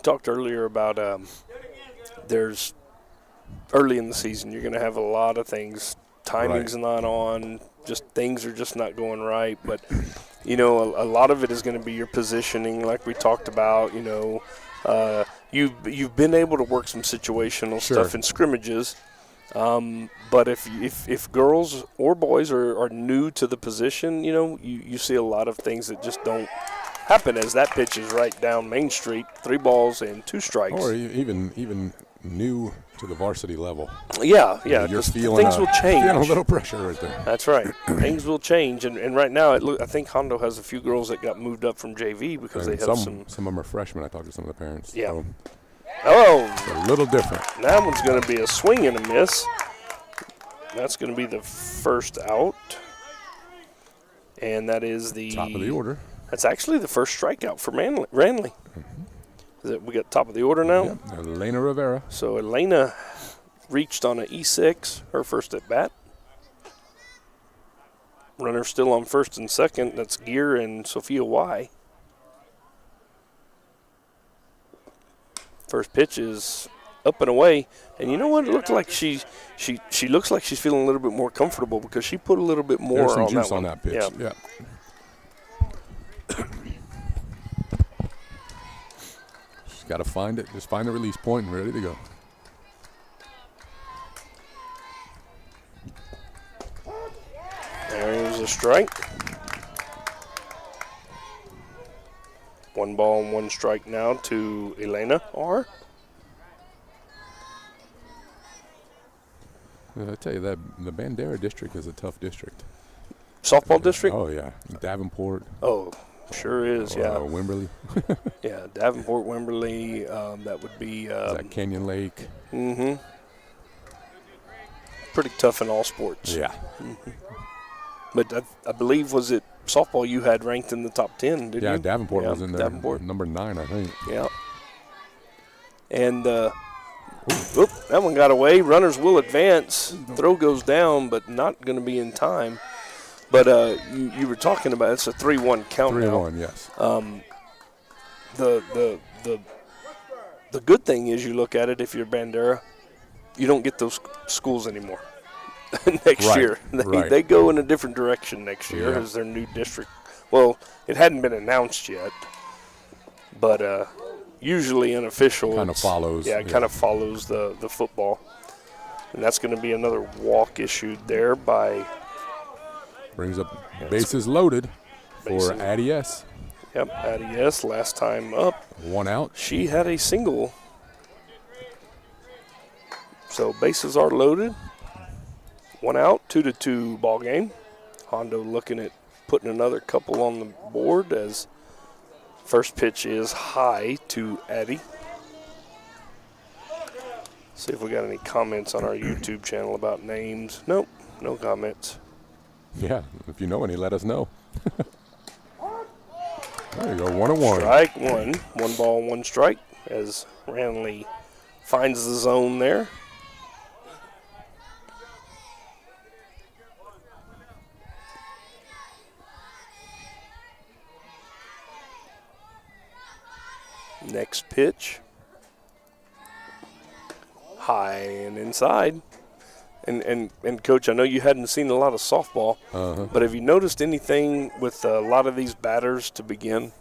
talked earlier about there's early in the season you're going to have a lot of things. Timing's not on. Just things are just not going right. But a lot of it is going to be your positioning, like we talked about. You've been able to work some situational stuff in scrimmages. But if girls or boys are new to the position, you see a lot of things that just don't happen as that pitch is right down Main Street, 3 balls and 2 strikes. Or even new to the varsity level. Yeah. You're feeling things will change. Feeling a little pressure right there. That's right. Things will change, and right now I think Hondo has a few girls that got moved up from JV because they have some of them are freshmen. I talked to some of the parents. Yeah. So it's a little different. That one's going to be a swing and a miss. That's going to be the first out, and that is the top of the order. That's actually the first strikeout for Ranley. Mm-hmm. We got top of the order now? Yep. Elena Rivera. So Elena reached on an E6, her first at bat. Runner still on first and second. That's Gear and Sophia Y. First pitch is up and away. And you know what? It looked like she looks like she's feeling a little bit more comfortable because she put a little bit more There's some on juice that on one. that pitch. Yeah. She's got to find it. Just find the release point and ready to go. There's a strike. 1 ball and 1 strike now to Elena R. I tell you that the Bandera district is a tough district. Softball district? Oh yeah, Davenport. Oh, sure is. Yeah. Wimberley. Yeah, Davenport, Wimberley. That would be. Is that Canyon Lake? Mm-hmm. Pretty tough in all sports. Yeah. Mm-hmm. But I believe, was it softball you had ranked in the top 10, didn't you? Yeah, Davenport was in there. Davenport. Number 9, I think. Yeah. And that one got away. Runners will advance. Throw goes down, but not going to be in time. But you were talking about it's a 3-1 count now. 3-1, yes. The good thing is you look at it, if you're Bandera, you don't get those schools anymore next year. They go in a different direction next year as their new district. Well, it hadn't been announced yet, but usually unofficial. Kind of follows. Yeah, it kind of follows the football. And that's going to be another walk issued there by. Brings up bases loaded for Addie S. Yep, Addie S. Last time up. 1 out. She had a single. So bases are loaded. 1 out, 2-2 ball game. Hondo looking at putting another couple on the board as first pitch is high to Addie. See if we got any comments on our YouTube channel about names. Nope, no comments. Yeah, if you know any, let us know. There you go, 1-1. Strike 1. 1 ball, 1 strike as Ranley finds the zone there. Next pitch. High and inside. And Coach, I know you hadn't seen a lot of softball, but have you noticed anything with a lot of these batters to begin?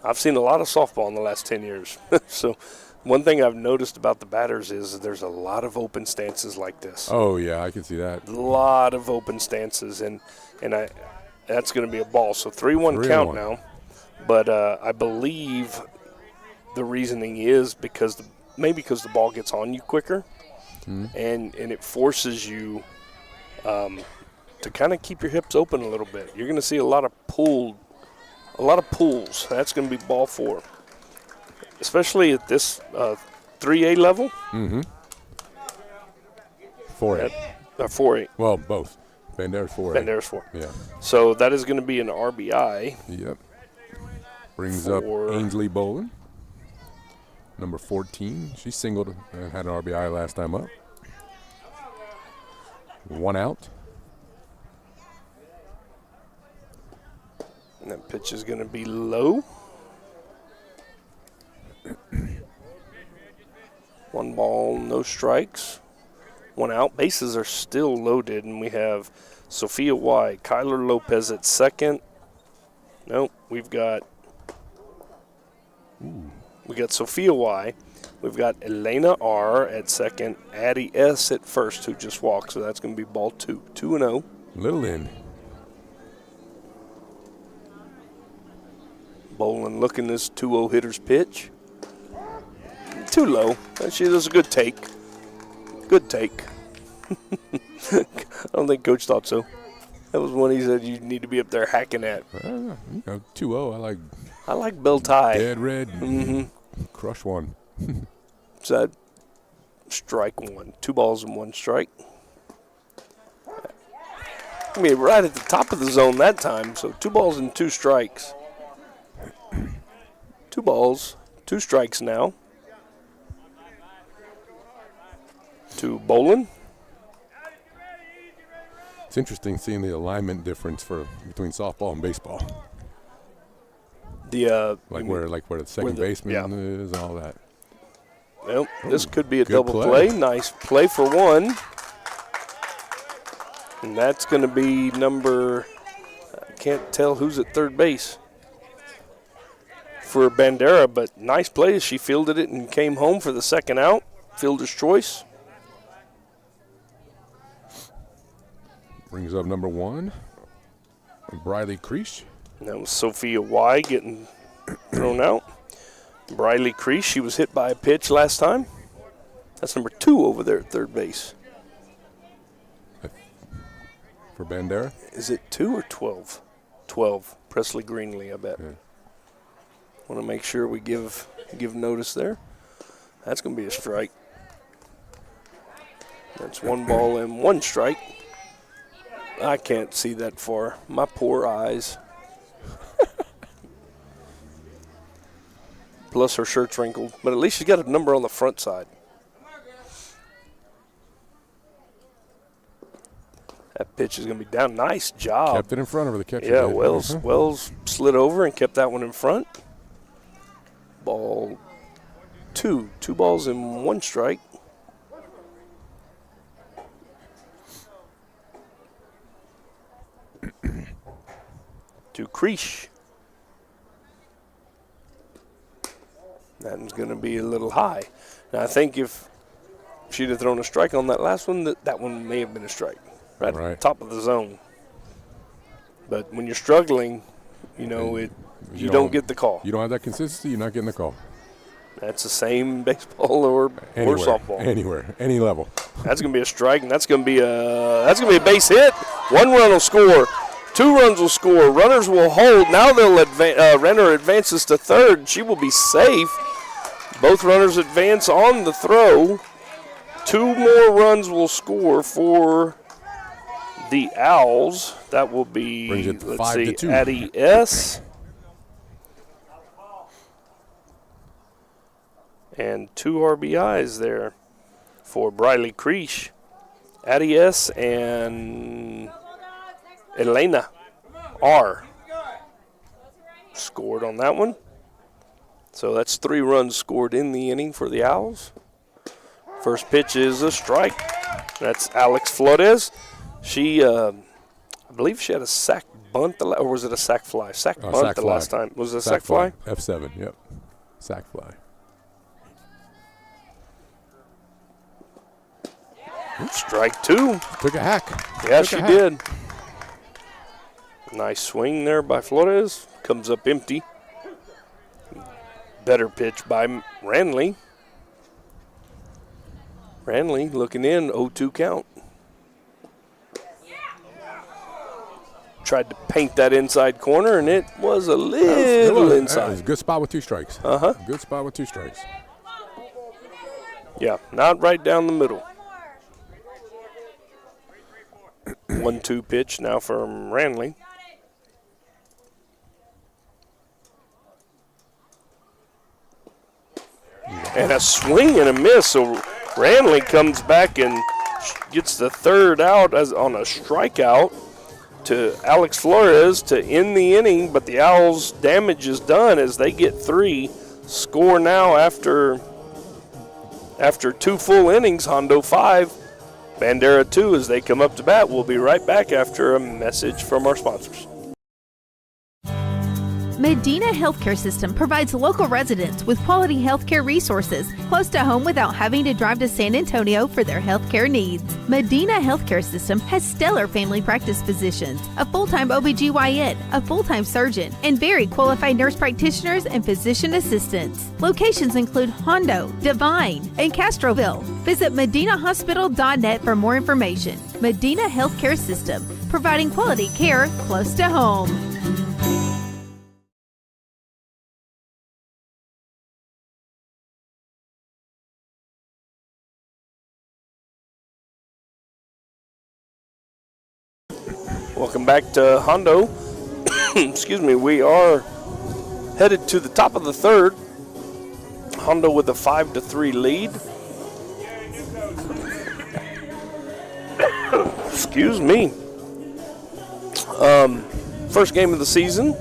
I've seen a lot of softball in the last 10 years. So one thing I've noticed about the batters is there's a lot of open stances like this. Oh, yeah, I can see that. A lot of open stances, and that's going to be a ball. So 3-1 count now. But I believe the reasoning is because the ball gets on you quicker. And it forces you to kind of keep your hips open a little bit. You're going to see a lot of pulls. That's going to be ball 4, especially at this 3A level. 4A. 4A. Well, both. Bandera's 4A. Bandera's 4. Yeah. So that is going to be an RBI. Yep. Brings up Ainsley Bolin. Number 14. She singled and had an RBI last time up. 1 out. And that pitch is going to be low. 1 ball, no strikes. 1 out. Bases are still loaded, and we have Sophia Y, Kyler Lopez at second. Nope, we've got Sophia Y. We've got Elena R at second, Addie S at first, who just walked, so that's going to be ball 2. 2-0. Little in. Bolin looking this 2-0 hitter's pitch. Too low. She does a good take. Good take. I don't think Coach thought so. That was one he said you need to be up there hacking at. 2-0. I like Bill Ty. Dead red. Crush one. So that strike 1. 2 balls and 1 strike. I mean, right at the top of the zone that time. So 2 balls and 2 strikes. 2 balls, 2 strikes now. To Bolin. It's interesting seeing the alignment difference between softball and baseball. The where the second baseman is, all that. Well, this could be a good double play. Nice play for one. And that's going to be number, I can't tell who's at third base for Bandera, but nice play. She fielded it and came home for the second out. Fielder's choice. Brings up number 1, Briley Creech. That was Sophia Y getting thrown out. Briley Creech, she was hit by a pitch last time. That's number 2 over there at third base. For Bandera? Is it 2 or 12? 12. Presley Greenlee, I bet. Yeah. Want to make sure we give notice there. That's going to be a strike. That's 1 ball and 1 strike. I can't see that far. My poor eyes. Plus her shirt's wrinkled. But at least she's got a number on the front side. That pitch is going to be down. Nice job. Kept it in front of her, the catcher. Yeah, did. Wells slid over and kept that one in front. Ball 2. 2 balls and 1 strike. To Creech. That one's going to be a little high. Now, I think if she'd have thrown a strike on that last one, that one may have been a strike. Right at the top of the zone. But when you're struggling, you know, you don't get the call. You don't have that consistency, you're not getting the call. That's the same baseball or softball. Anywhere, any level. That's going to be a strike, and that's going to be a base hit. 1 run will score. 2 runs will score. Runners will hold. Now they'll Renner advances to third. She will be safe. Both runners advance on the throw. 2 more runs will score for the Owls. That will be, let's see, Addie S. And 2 RBIs there for Briley Creech. Addie S. and Elena R. scored on that one. So that's 3 runs scored in the inning for the Owls. First pitch is a strike. That's Alex Flores. She, I believe she had a sack bunt, or was it a sack fly? Sack bunt sack the fly. last time. Was it a sack fly? F7, yep. Sack fly. Strike 2. Took a hack. Yeah, she did. Nice swing there by Flores. Comes up empty. Better pitch by Ranley. Ranley looking in, 0-2 count. Tried to paint that inside corner, and it was a little inside. It was a good spot with 2 strikes. Good spot with 2 strikes. Yeah, not right down the middle. 1-2 pitch now from Ranley. And a swing and a miss. So Ranley comes back and gets the third out on a strikeout to Alex Flores to end the inning. But the Owls' damage is done as they get 3. Score now after 2 full innings. Hondo 5, Bandera 2 as they come up to bat. We'll be right back after a message from our sponsors. Medina Healthcare System provides local residents with quality healthcare resources close to home without having to drive to San Antonio for their healthcare needs. Medina Healthcare System has stellar family practice physicians, a full-time OBGYN, a full-time surgeon, and very qualified nurse practitioners and physician assistants. Locations include Hondo, Divine, and Castroville. Visit medinahospital.net for more information. Medina Healthcare System, providing quality care close to home. Welcome back to Hondo. Excuse me, we are headed to the top of the third. Hondo with a 5-3 lead. Excuse me. First game of the season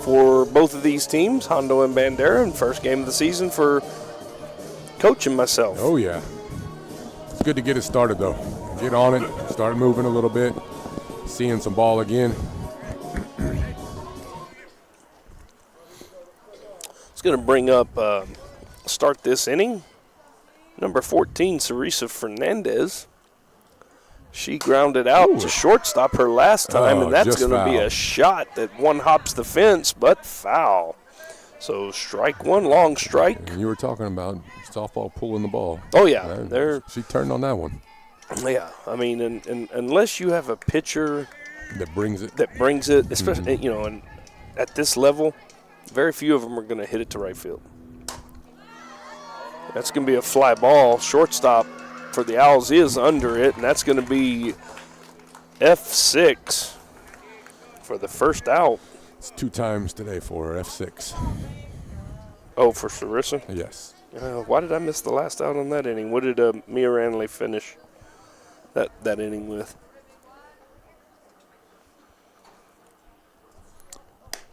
for both of these teams, Hondo and Bandera, and first game of the season for coaching myself. Oh, yeah. It's good to get it started, though. Get on it, start moving a little bit, seeing some ball again. It's going to bring up, start this inning, number 14, Sarisa Fernandez. She grounded out to shortstop her last time, and that's going to be a shot that one hops the fence, but foul. So strike one, long strike. And you were talking about softball pulling the ball. Oh, yeah. She turned on that one. Yeah. I mean, and unless you have a pitcher that brings it, especially, you know, and at this level, very few of them are going to hit it to right field. That's going to be a fly ball. Shortstop for the Owls is under it, and that's going to be F6 for the first out. It's 2 times today for her, F6. Oh, for Sarissa? Yes. Why did I miss the last out on that inning? What did Mia Ranley finish that inning with?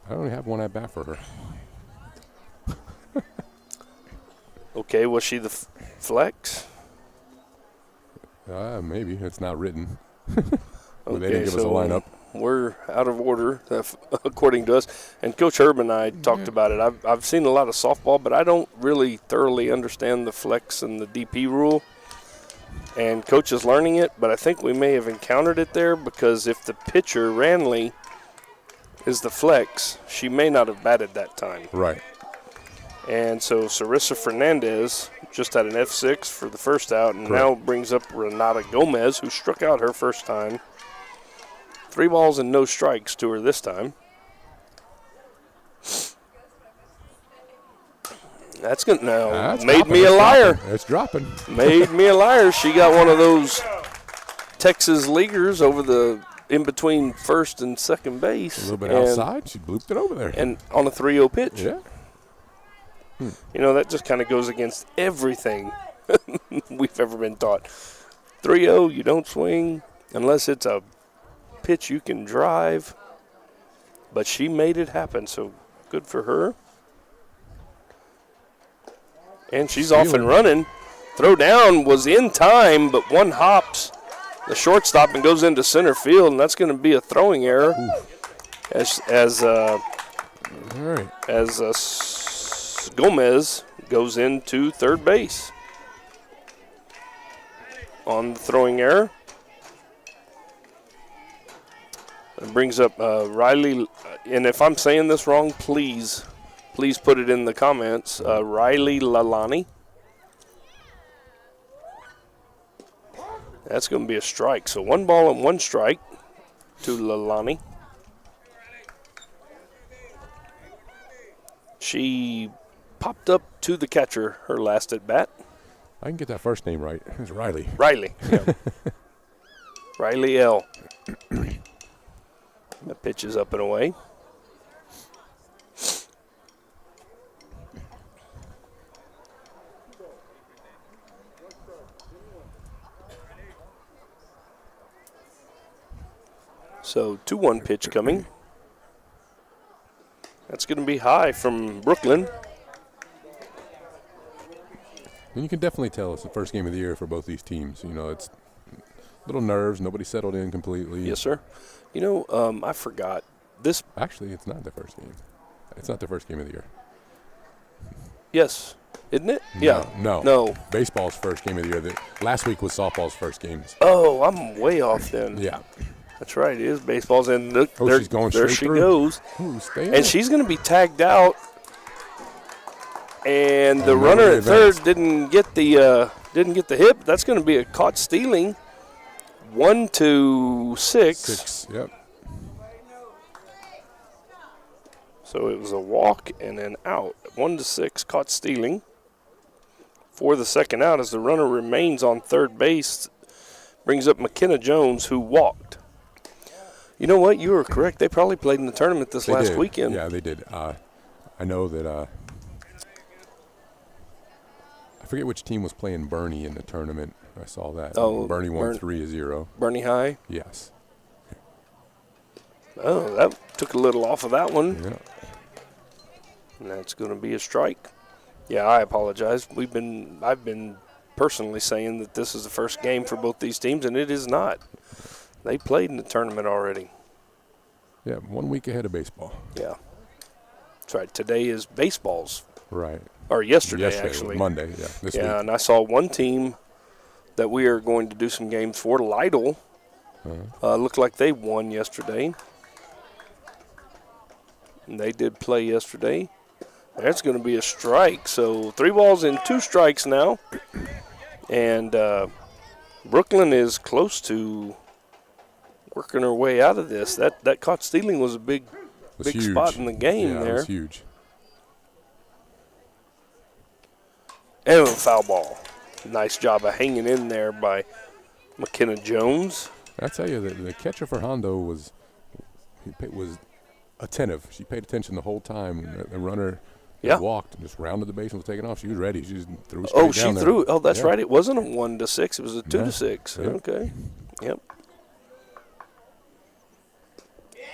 I only have one at bat for her. Okay, was she the flex? Maybe. It's not written. Okay, they didn't give us a lineup. We're out of order, according to us. And Coach Herb and I talked about it. I've seen a lot of softball, but I don't really thoroughly understand the flex and the DP rule. And Coach is learning it, but I think we may have encountered it there because if the pitcher, Ranley, is the flex, she may not have batted that time. Right. And so Sarissa Fernandez just had an F6 for the first out and now brings up Renata Gomez, who struck out her first time. 3 balls and no strikes to her this time. That's good. Now, made me a liar. It's dropping. Made me a liar. She got one of those Texas leaguers over the in between first and second base. A little bit outside. She blooped it over there. And on a 3-0 pitch. Yeah. You know, that just kind of goes against everything we've ever been taught. 3-0, you don't swing unless it's a pitch you can drive. But she made it happen, so good for her. And she's off and running. Throw down was in time, but one hops the shortstop and goes into center field, and that's going to be a throwing error. As Gomez goes into third base on the throwing error. It brings up Riley, and if I'm saying this wrong, please put it in the comments. Riley Lalani. That's going to be a strike. So 1 ball and 1 strike to Lalani. She popped up to the catcher her last at bat. I can get that first name right. It's Riley. Riley. Yeah. Riley L. The pitch is up and away. So 2-1 pitch coming. That's going to be high from Brooklyn. And you can definitely tell it's the first game of the year for both these teams. You know, it's little nerves. Nobody settled in completely. Yes, sir. You know, I forgot. This actually, it's not the first game. It's not the first game of the year. Yes, isn't it? No, yeah. No. Baseball's first game of the year. Last week was softball's first game. Oh, I'm way off then. Yeah. That's right. It is baseball's, and look, she's going there straight she through. goes. Ooh, and she's going to be tagged out. And the runner at third didn't get the hit. That's going to be a caught stealing. 1-6. 6. Yep. So it was a walk and an out. 1-6, caught stealing. For the second out, as the runner remains on third base, brings up McKenna Jones, who walked. You know what? You were correct. They probably played in the tournament this last weekend. Yeah, they did. I know that I forget which team was playing Bernie in the tournament. I saw that. Oh, Bernie won 3-0. Bernie High? Yes. Oh, that took a little off of that one. Yeah. And that's going to be a strike. Yeah, I apologize. I've been personally saying that this is the first game for both these teams, and it is not. They played in the tournament already. Yeah, 1 week ahead of baseball. Yeah. That's right. Today is baseball's. Right. Or yesterday actually. Monday, yeah. This week. And I saw one team that we are going to do some games for, Lytle. Looked like they won yesterday. And they did play yesterday. That's going to be a strike. So 3 balls and 2 strikes now. And Brooklyn is close to working her way out of this. That caught stealing was a big spot in the game there. It was huge. And a foul ball. Nice job of hanging in there by McKenna Jones. I tell you, the catcher for Hondo was attentive. She paid attention the whole time. The runner walked and just rounded the base and was taking off. She was ready. She just threw it straight down there. Oh, that's right. It wasn't a 1-6. It was a 2-6. Yeah. Okay. Yep.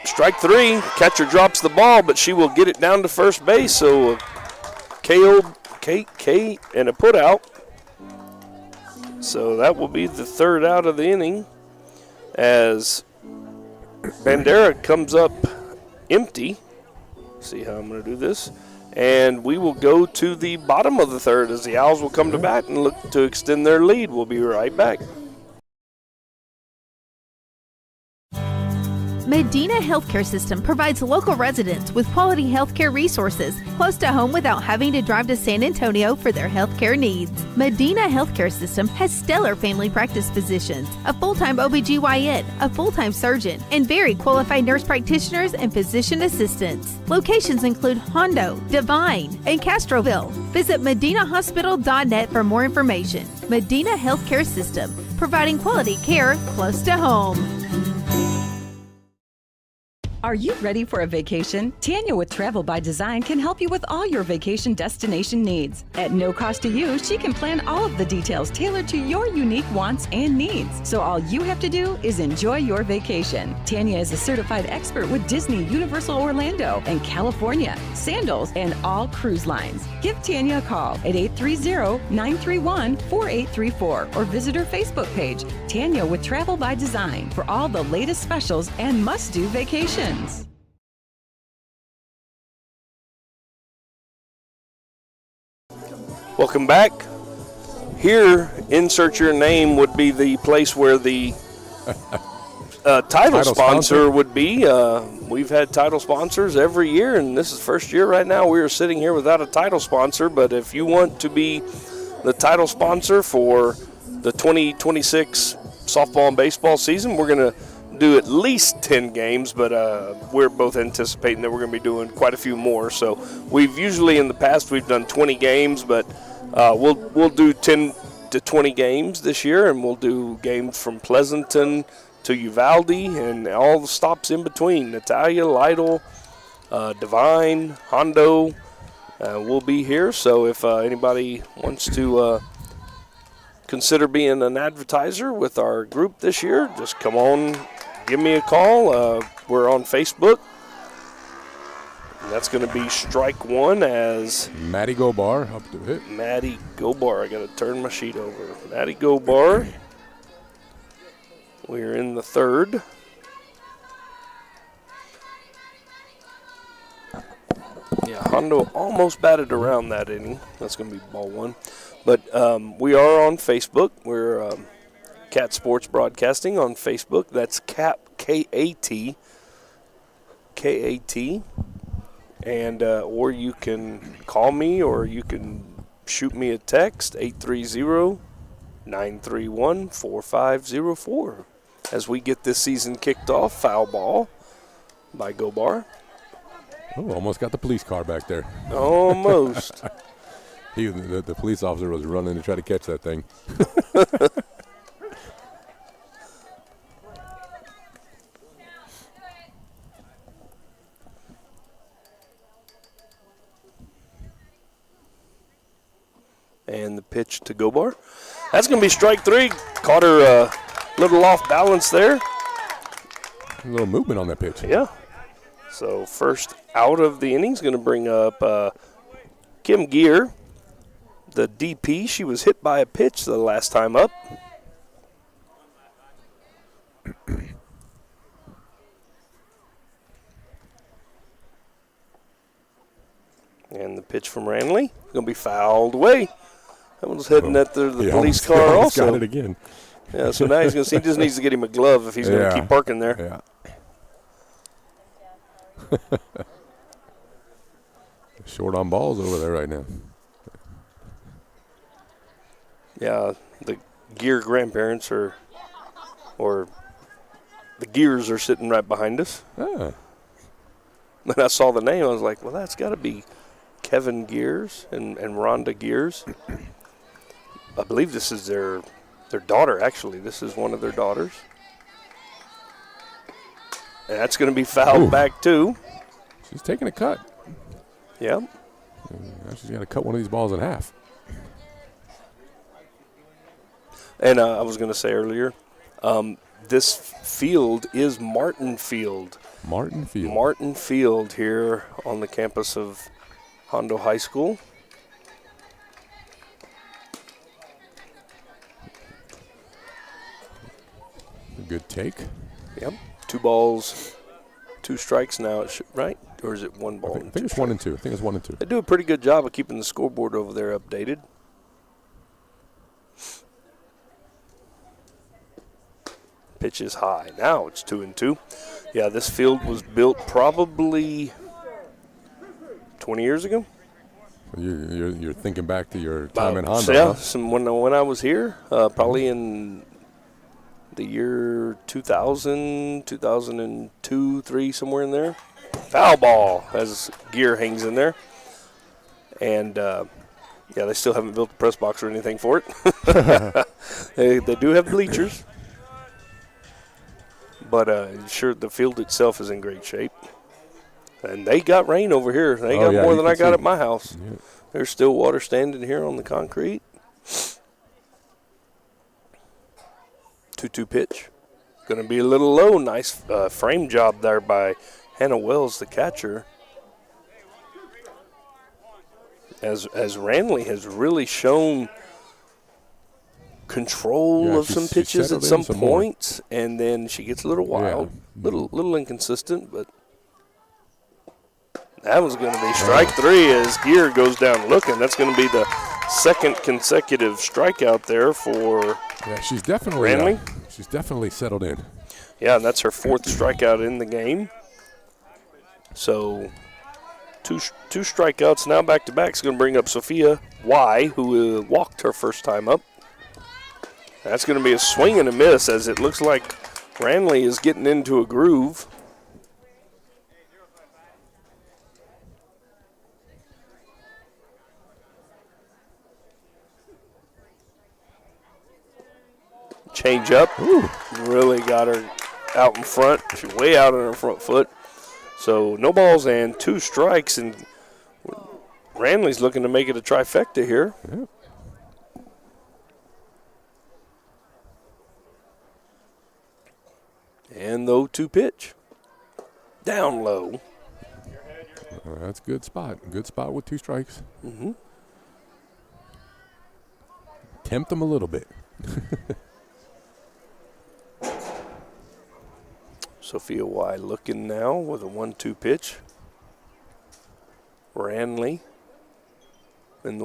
Strike 3. Catcher drops the ball, but she will get it down to first base. So K and a put out. So that will be the 3rd out of the inning as Bandera comes up empty. See how I'm going to do this. And we will go to the bottom of the 3rd as the Owls will come to bat and look to extend their lead. We'll be right back. Medina Healthcare System provides local residents with quality healthcare resources close to home without having to drive to San Antonio for their healthcare needs. Medina Healthcare System has stellar family practice physicians, a full-time OBGYN, a full-time surgeon, and very qualified nurse practitioners and physician assistants. Locations include Hondo, Divine, and Castroville. Visit medinahospital.net for more information. Medina Healthcare System, providing quality care close to home. Are you ready for a vacation? Tanya with Travel by Design can help you with all your vacation destination needs. At no cost to you, she can plan all of the details tailored to your unique wants and needs. So all you have to do is enjoy your vacation. Tanya is a certified expert with Disney, Universal Orlando, and California, Sandals, and all cruise lines. Give Tanya a call at 830-931-4834 or visit her Facebook page, Tanya with Travel by Design, for all the latest specials and must-do vacations. Welcome back. Here, insert your name would be the place where the title sponsor would be. We've had title sponsors every year, and this is the first year right now we are sitting here without a title sponsor. But if you want to be the title sponsor for the 2026 softball and baseball season, we're going to do at least 10 games, but we're both anticipating that we're going to be doing quite a few more. So we've usually in the past we've done 20 games, but we'll do 10 to 20 games this year, and we'll do games from Pleasanton to Uvalde and all the stops in between. Natalia, Lytle, Divine, Hondo will be here. So if anybody wants to consider being an advertiser with our group this year, just come on. Give me a call. We're on Facebook. And that's going to be strike 1 as Maddie Gobar up to hit. Maddie Gobar. I got to turn my sheet over. Maddie Gobar. We're in the 3rd. Yeah, Hondo almost batted around that inning. That's going to be ball 1. But we are on Facebook. We're Cat Sports Broadcasting on Facebook. That's K-A-T. And or you can call me or you can shoot me a text, 830-931-4504. As we get this season kicked off, foul ball by Gobar. Oh, almost got the police car back there. Almost. The police officer was running to try to catch that thing. And the pitch to Gobar. That's going to be strike 3. Caught her a little off balance there. A little movement on that pitch. Yeah. So first out of the inning is going to bring up Kim Gear. the DP. She was hit by a pitch the last time up. And the pitch from Ranley is going to be fouled away. That one's heading at the police car also. Got it again. Yeah, so now he just needs to get him a glove if he's going to keep parking there. Yeah. Short on balls over there right now. Yeah, the Gear grandparents or the Gears are sitting right behind us. Ah. When I saw the name, I was like, well, that's got to be Kevin Gears and Rhonda Gears. I believe this is their daughter, actually. This is one of their daughters. And that's going to be fouled back, too. She's taking a cut. Yeah. Now she's got to cut one of these balls in half. And I was going to say earlier, this field is Martin Field. Martin Field. Martin Field here on the campus of Hondo High School. A good take. Yep. 2 balls, 2 strikes now, right? Or is it 1 ball? I think it's 1 and 2. I think it's 1 and 2. They do a pretty good job of keeping the scoreboard over there updated. Pitch is high. Now it's 2 and 2. Yeah, this field was built probably 20 years ago. You're thinking back to your time in Hondo. Yeah, huh? when I was here, probably in the year 2000, 2002, 3, somewhere in there. Foul ball as Gear hangs in there. And, they still haven't built the press box or anything for it. They do have bleachers. But, sure, the field itself is in great shape. And they got rain over here. They got more than I got at my house. Yeah. There's still water standing here on the concrete. 2-2 pitch. Going to be a little low. Nice frame job there by Hannah Wells, the catcher. As Ranley has really shown control of some pitches at some points, and then she gets a little wild, little inconsistent, but that was going to be strike 3 as Gear goes down looking. That's going to be the second consecutive strikeout there for she's definitely Ranley. She's definitely settled in. Yeah, and that's her 4th strikeout in the game. So two strikeouts now back to back is going to bring up Sophia Y, who walked her first time up. That's going to be a swing and a miss as it looks like Ranley is getting into a groove. Change up. Ooh, really got her out in front. She's way out on her front foot. So no balls and 2 strikes, and Ranley's looking to make it a trifecta here. Yep. And the 0-2 pitch. Down low. That's a good spot. Good spot with 2 strikes. Mm-hmm. Tempt them a little bit. Sophia Y looking now with a 1-2 pitch. Ranley in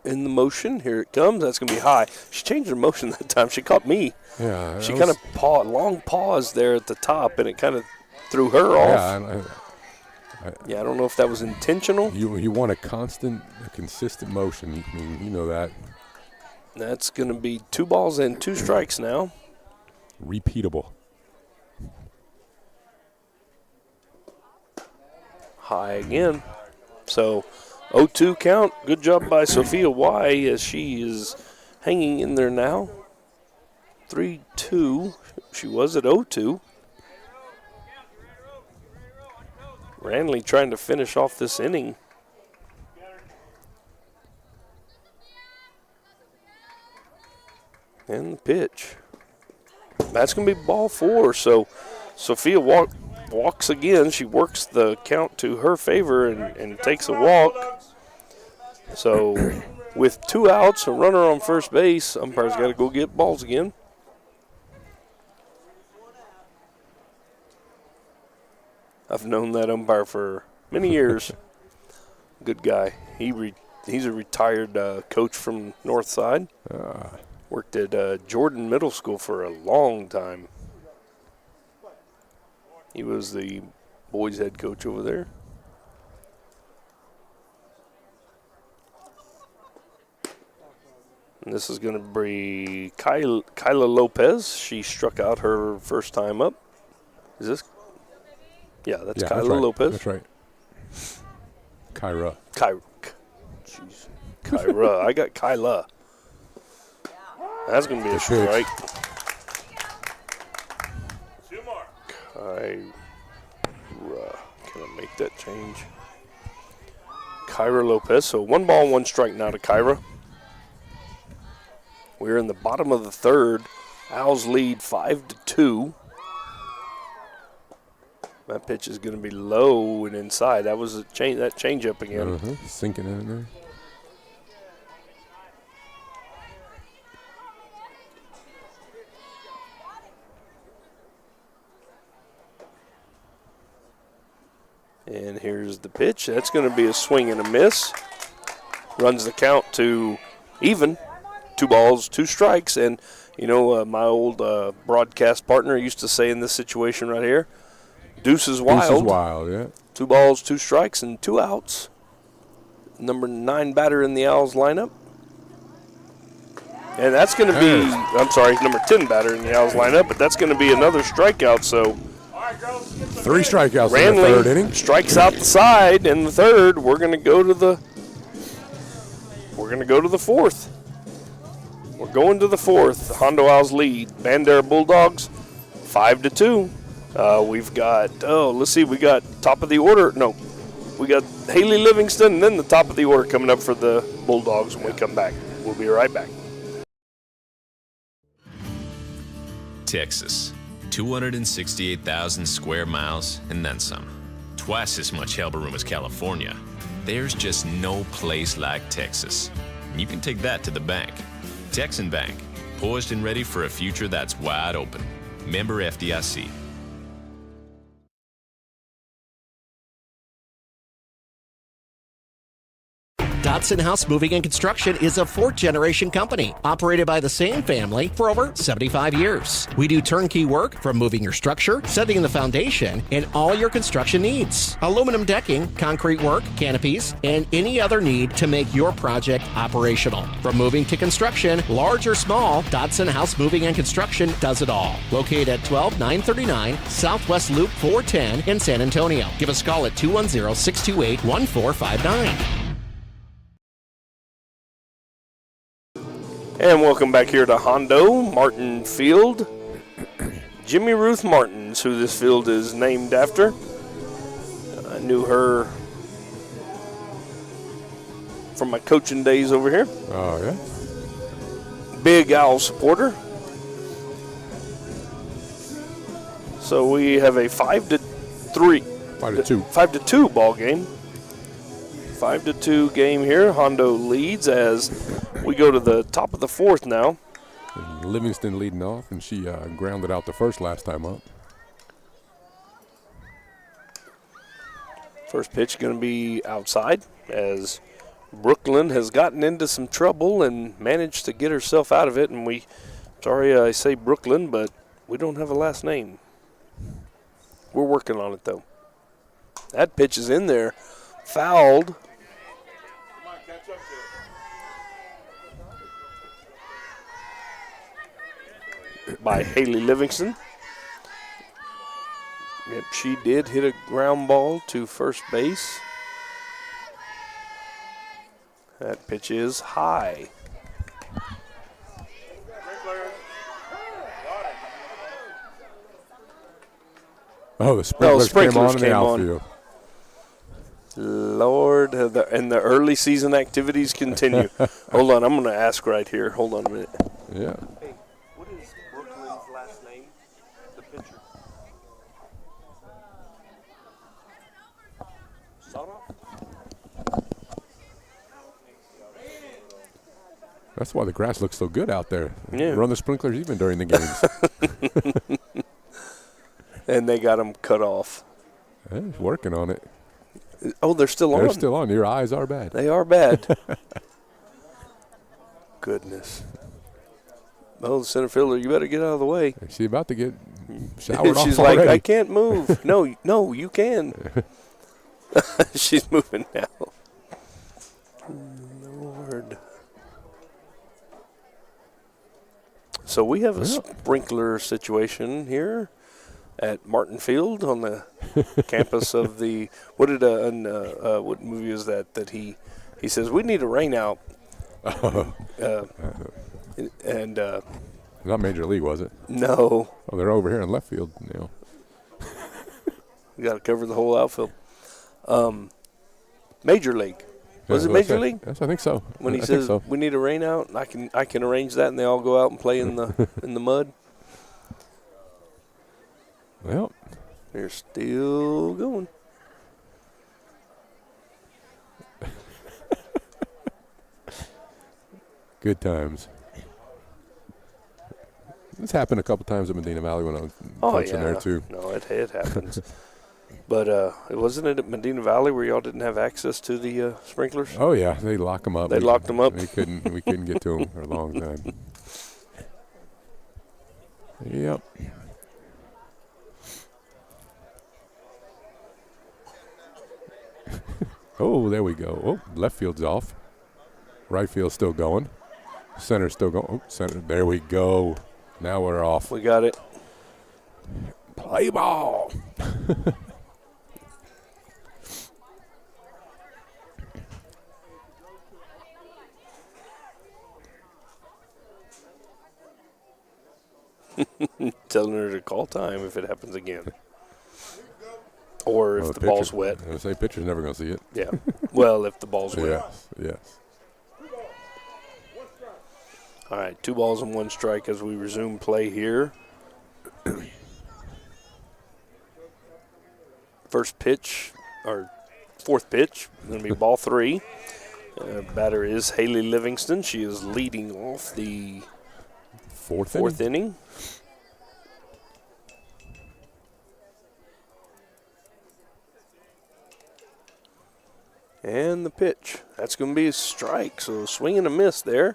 the motion. Here it comes. That's going to be high. She changed her motion that time. She caught me. Yeah. She kind of long pause there at the top, and it kind of threw her off. I don't know if that was intentional. You want a consistent motion. I mean, you know that. That's going to be 2 balls and 2 strikes now. Repeatable. High again. So 0-2 count. Good job by Sophia Y as she is hanging in there now. 3-2. She was at 0-2. Ranley trying to finish off this inning. And the pitch. That's going to be ball 4. So Sophia walks again. She works the count to her favor and takes a walk. So with 2 outs, a runner on first base, umpire's got to go get balls again. I've known that umpire for many years. Good guy. He's a retired coach from Northside. Worked at Jordan Middle School for a long time. He was the boys' head coach over there. And this is going to be Kyla Lopez. She struck out her first time up. Is this? Yeah, that's Kyla that's right. Lopez. That's right. Kyra. Jeez. Kyra. I got Kyla. That's going to be a strike. Kyra. Can I make that change? Kyra Lopez. So 1 ball, 1 strike now to Kyra. We're in the bottom of the third. Owls lead 5-2. That pitch is going to be low and inside. That was that changeup again. Sinking in there. And here's the pitch. That's going to be a swing and a miss. Runs the count to even. 2 balls, 2 strikes. And, you know, my old broadcast partner used to say in this situation right here, deuce is wild. Deuce is wild, yeah. 2 balls, 2 strikes, and 2 outs. Number 9 batter in the Owls lineup. And that's going to be, number 10 batter in the Owls lineup, but that's going to be another strikeout. So 3 strikeouts in the third inning. Strikes out the side in the third. We're going to go to the fourth. We're going to the fourth. The Hondo Owls lead. Bandera Bulldogs 5-2. We've got, let's see, we got top of the order. No, we got Haley Livingston and then the top of the order coming up for the Bulldogs when we come back. We'll be right back. Texas, 268,000 square miles and then some. Twice as much elbow room as California. There's just no place like Texas. And you can take that to the bank. Texan Bank, poised and ready for a future that's wide open. Member FDIC. Dodson House Moving and Construction is a 4th-generation company operated by the same family for over 75 years. We do turnkey work from moving your structure, setting the foundation, and all your construction needs. Aluminum decking, concrete work, canopies, and any other need to make your project operational. From moving to construction, large or small, Dodson House Moving and Construction does it all. Located at 12939 Southwest Loop 410 in San Antonio. Give us a call at 210-628-1459. And welcome back here to Hondo Martin Field. Jimmy Ruth Martins, who this field is named after. I knew her from my coaching days over here. Oh, yeah? Big Owl supporter. So we have a 5-2 ball game. 5-2 game here. Hondo leads as we go to the top of the fourth now. And Livingston leading off, and she grounded out the first last time up. First pitch going to be outside as Brooklyn has gotten into some trouble and managed to get herself out of it. And sorry I say Brooklyn, but we don't have a last name. We're working on it, though. That pitch is in there. Fouled. By Haley Livingston. Yep, she did hit a ground ball to first base. That pitch is high. Oh, the sprinklers came on in the outfield. Lord, and the early season activities continue. Hold on, I'm going to ask right here. Hold on a minute. Yeah. Hey, what is Brooklyn's last name? The pitcher. That's why the grass looks so good out there. Yeah. Run the sprinklers even during the games. And they got them cut off. He's working on it. Oh, they're still on? They're still on. Your eyes are bad. They are bad. Goodness. Oh, the center fielder, you better get out of the way. She's about to get showered off She's already. like, I can't move. No, you can. She's moving now. Lord. So we have a sprinkler situation here at Martin Field on the campus of the what movie was that he says we need a rain out. And not Major League, was it? No. Oh, they're over here in left field. You got to cover the whole outfield. Major League. Was it Major League? Yes, I think so. When he I says think so. we need a rain out, I can arrange that, and they all go out and play in the mud. Well, they're still going. Good times. This happened a couple times at Medina Valley when I was coaching there too. No, it happens. But wasn't it at Medina Valley where y'all didn't have access to the sprinklers? Oh yeah, they lock them up. They locked them up. We couldn't get to them for a long time. Yep. Oh, there we go. Oh, left field's off. Right field's still going. Center's still going. Oh, center. There we go. Now we're off. We got it. Play ball. Telling her to call time if it happens again. Or if the ball's wet. I say pitcher's never going to see it. Yeah. Well, if the ball's wet. Yes. All right, 2 balls and 1 strike as we resume play here. First pitch, or 4th pitch, going to be ball 3. Batter is Haley Livingston. She is leading off the 4th inning. And the pitch. That's going to be a strike. So swing and a miss there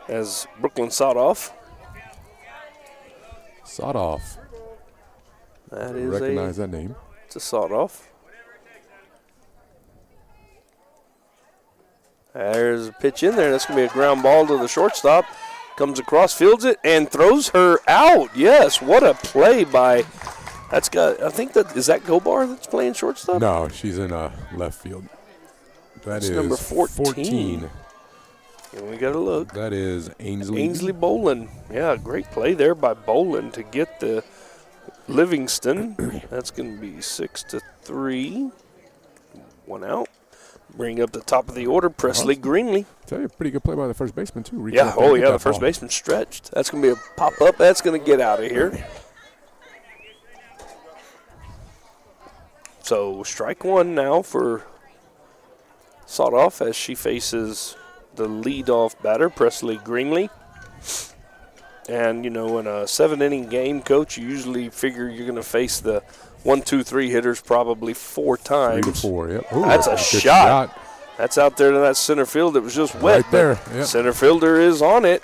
as Brooklyn Sotoff. Sotoff. That is recognize that name. It's a Sotoff. There's a pitch in there. That's going to be a ground ball to the shortstop. Comes across, fields it, and throws her out. Yes, what a play by. That's got. I think that is that Gobar that's playing shortstop. No, she's in left field. That's number 14. And we got to look. That is Ainsley. Ainsley Bolin. Yeah, great play there by Bolin to get the Livingston. That's going to be 6-3. 1 out. Bring up the top of the order, Presley Greenlee. Tell you, a pretty good play by the first baseman, too. Yeah, the first baseman stretched. That's going to be a pop-up. That's going to get out of here. So strike 1 now for Sotoff as she faces the leadoff batter, Presley Greenlee. And, in a 7-inning game, Coach, you usually figure you're going to face the 1, 2, 3 hitters probably 4 times. 3 to 4, yep. Ooh, that's a shot. That's out there to that center field. It was just wet. Right there. Yep. Center fielder is on it.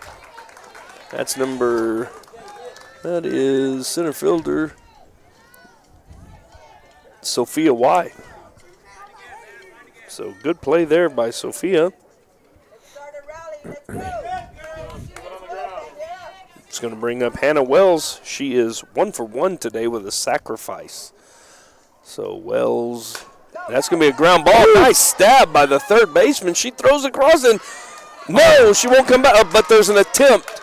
That is center fielder Sophia Y. So good play there by Sophia. It's going to bring up Hannah Wells. She is 1 for 1 today with a sacrifice. So Wells, that's going to be a ground ball. Nice stab by the third baseman. She throws across and no, she won't come back, but there's an attempt.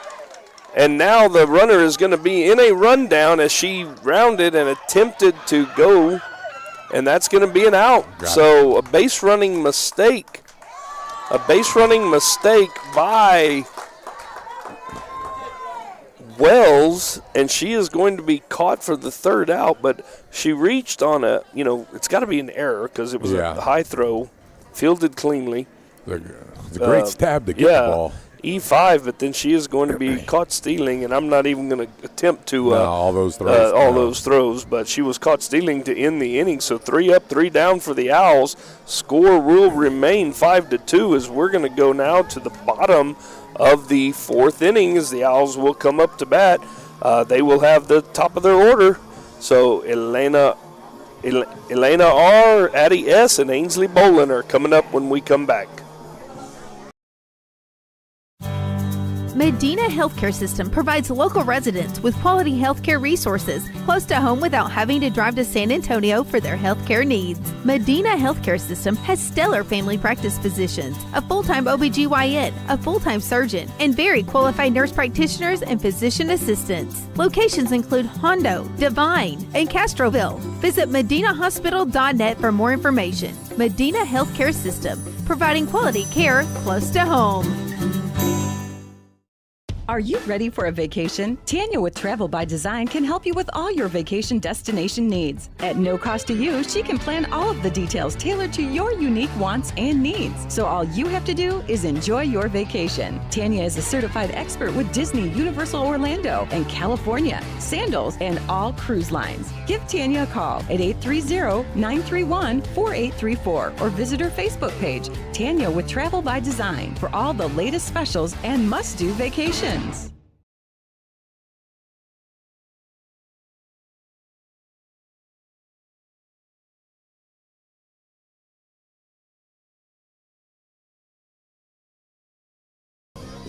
And now the runner is going to be in a rundown as she rounded and attempted to go. And that's going to be an out. So a base running mistake. A base running mistake by Wells, and she is going to be caught for the 3rd out. But she reached on it's got to be an error because it was a high throw, fielded cleanly. It's a great stab to get the ball. E5, but then she is going to be caught stealing, and I'm not even going to attempt to all those throws. Those throws, but she was caught stealing to end the inning. So 3 up, 3 down for the Owls. Score will remain 5-2 as we're going to go now to the bottom of the 4th inning as the Owls will come up to bat. They will have the top of their order. So Elena R., Addie S., and Ainsley Bolin are coming up when we come back. Medina Healthcare System provides local residents with quality healthcare resources close to home without having to drive to San Antonio for their healthcare needs. Medina Healthcare System has stellar family practice physicians, a full-time OBGYN, a full-time surgeon, and very qualified nurse practitioners and physician assistants. Locations include Hondo, Divine, and Castroville. Visit medinahospital.net for more information. Medina Healthcare System, providing quality care close to home. Are you ready for a vacation? Tanya with Travel by Design can help you with all your vacation destination needs. At no cost to you, she can plan all of the details tailored to your unique wants and needs. So all you have to do is enjoy your vacation. Tanya is a certified expert with Disney, Universal Orlando, and California, Sandals, and all cruise lines. Give Tanya a call at 830-931-4834 or visit her Facebook page, Tanya with Travel by Design, for all the latest specials and must-do vacations.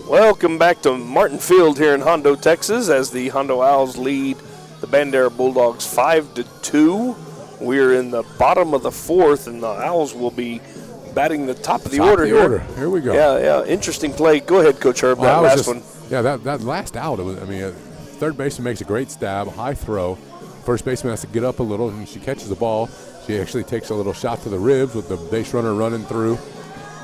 Welcome back to Martin Field here in Hondo, Texas, as the Hondo Owls lead the Bandera Bulldogs 5-2. We're in the bottom of the 4th, and the Owls will be batting the top of the order here. Here we go. Yeah, interesting play. Go ahead, Coach Herb, that last one. Yeah, that last out, third baseman makes a great stab, high throw. First baseman has to get up a little, and she catches the ball. She actually takes a little shot to the ribs with the base runner running through.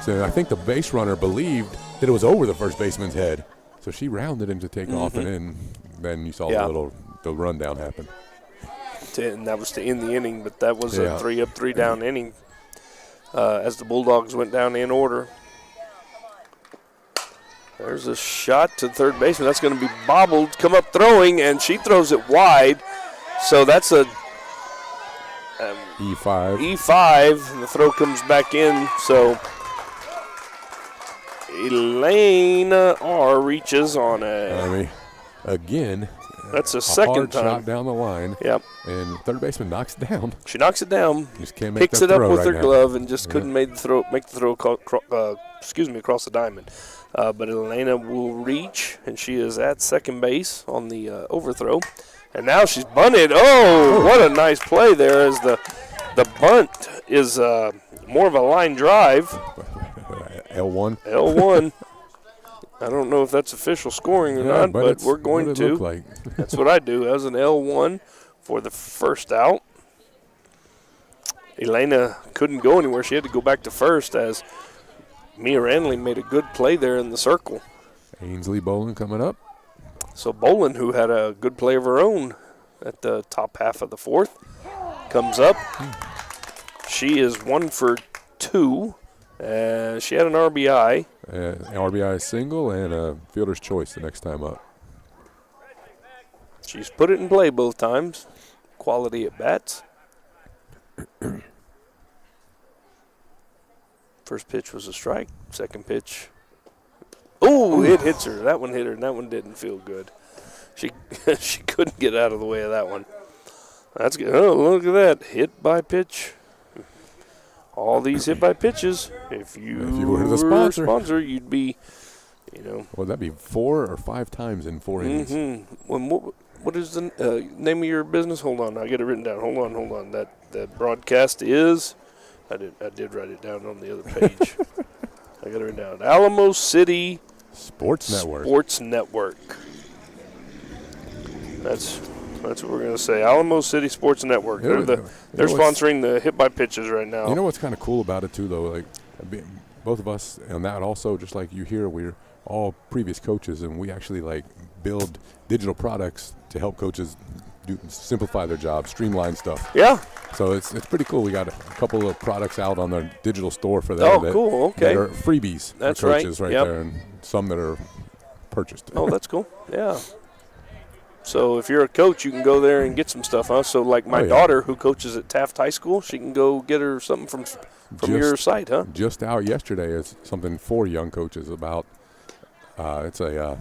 So I think the base runner believed that it was over the first baseman's head. So she rounded him to take off, and then you saw the rundown happen. And that was to end the inning, but that was a 3 up, 3 down inning as the Bulldogs went down in order. There's a shot to third baseman. That's going to be bobbled, come up throwing, and she throws it wide. So that's a E5, and the throw comes back in. So Elena R. reaches on again. That's a second hard time. Shot down the line. Yep. And third baseman knocks it down. She knocks it down. Just can't make picks it up with right her now. glove and just couldn't make the throw across the diamond. But Elena will reach, and she is at second base on the overthrow. And now she's bunted. Oh, what a nice play there, as the bunt is more of a line drive. L1. I don't know if that's official scoring or not, but we're going to. Look like. That's what I do. That was an L1 for the first out. Elena couldn't go anywhere. She had to go back to first, as Mia Ranley made a good play there in the circle. Ainsley Bolin coming up. So Bolin, who had a good play of her own at the top half of the 4th, comes up. She is 1 for 2. She had an RBI. An RBI single and a fielder's choice the next time up. She's put it in play both times. Quality at bats. First pitch was a strike. Second pitch. Oh, it hits her. That one hit her, and that one didn't feel good. She couldn't get out of the way of that one. That's good. Oh, look at that. Hit by pitch. All these hit by pitches. If you were the sponsor, you'd be, Well, that'd be 4 or 5 times in 4 innings. What is the name of your business? Hold on, I get it written down. Hold on. That broadcast is. I did write it down on the other page. I got it written down. Alamo City Sports Network. That's what we're going to say. Alamo City Sports Network. They're sponsoring the hit by pitches right now. You know what's kind of cool about it too, though? Like both of us, and that also, just like you here, we're all previous coaches, and we actually build digital products to help coaches simplify their job, streamline stuff. Yeah. So it's pretty cool. We got a couple of products out on their digital store for that. Oh, cool. Okay. That are freebies That's for coaches right there. And some that are purchased. Oh, that's cool. Yeah. So if you're a coach, you can go there and get some stuff, huh? So like my daughter who coaches at Taft High School, she can go get her something from your site, huh? Just out yesterday is something for young coaches about. It's a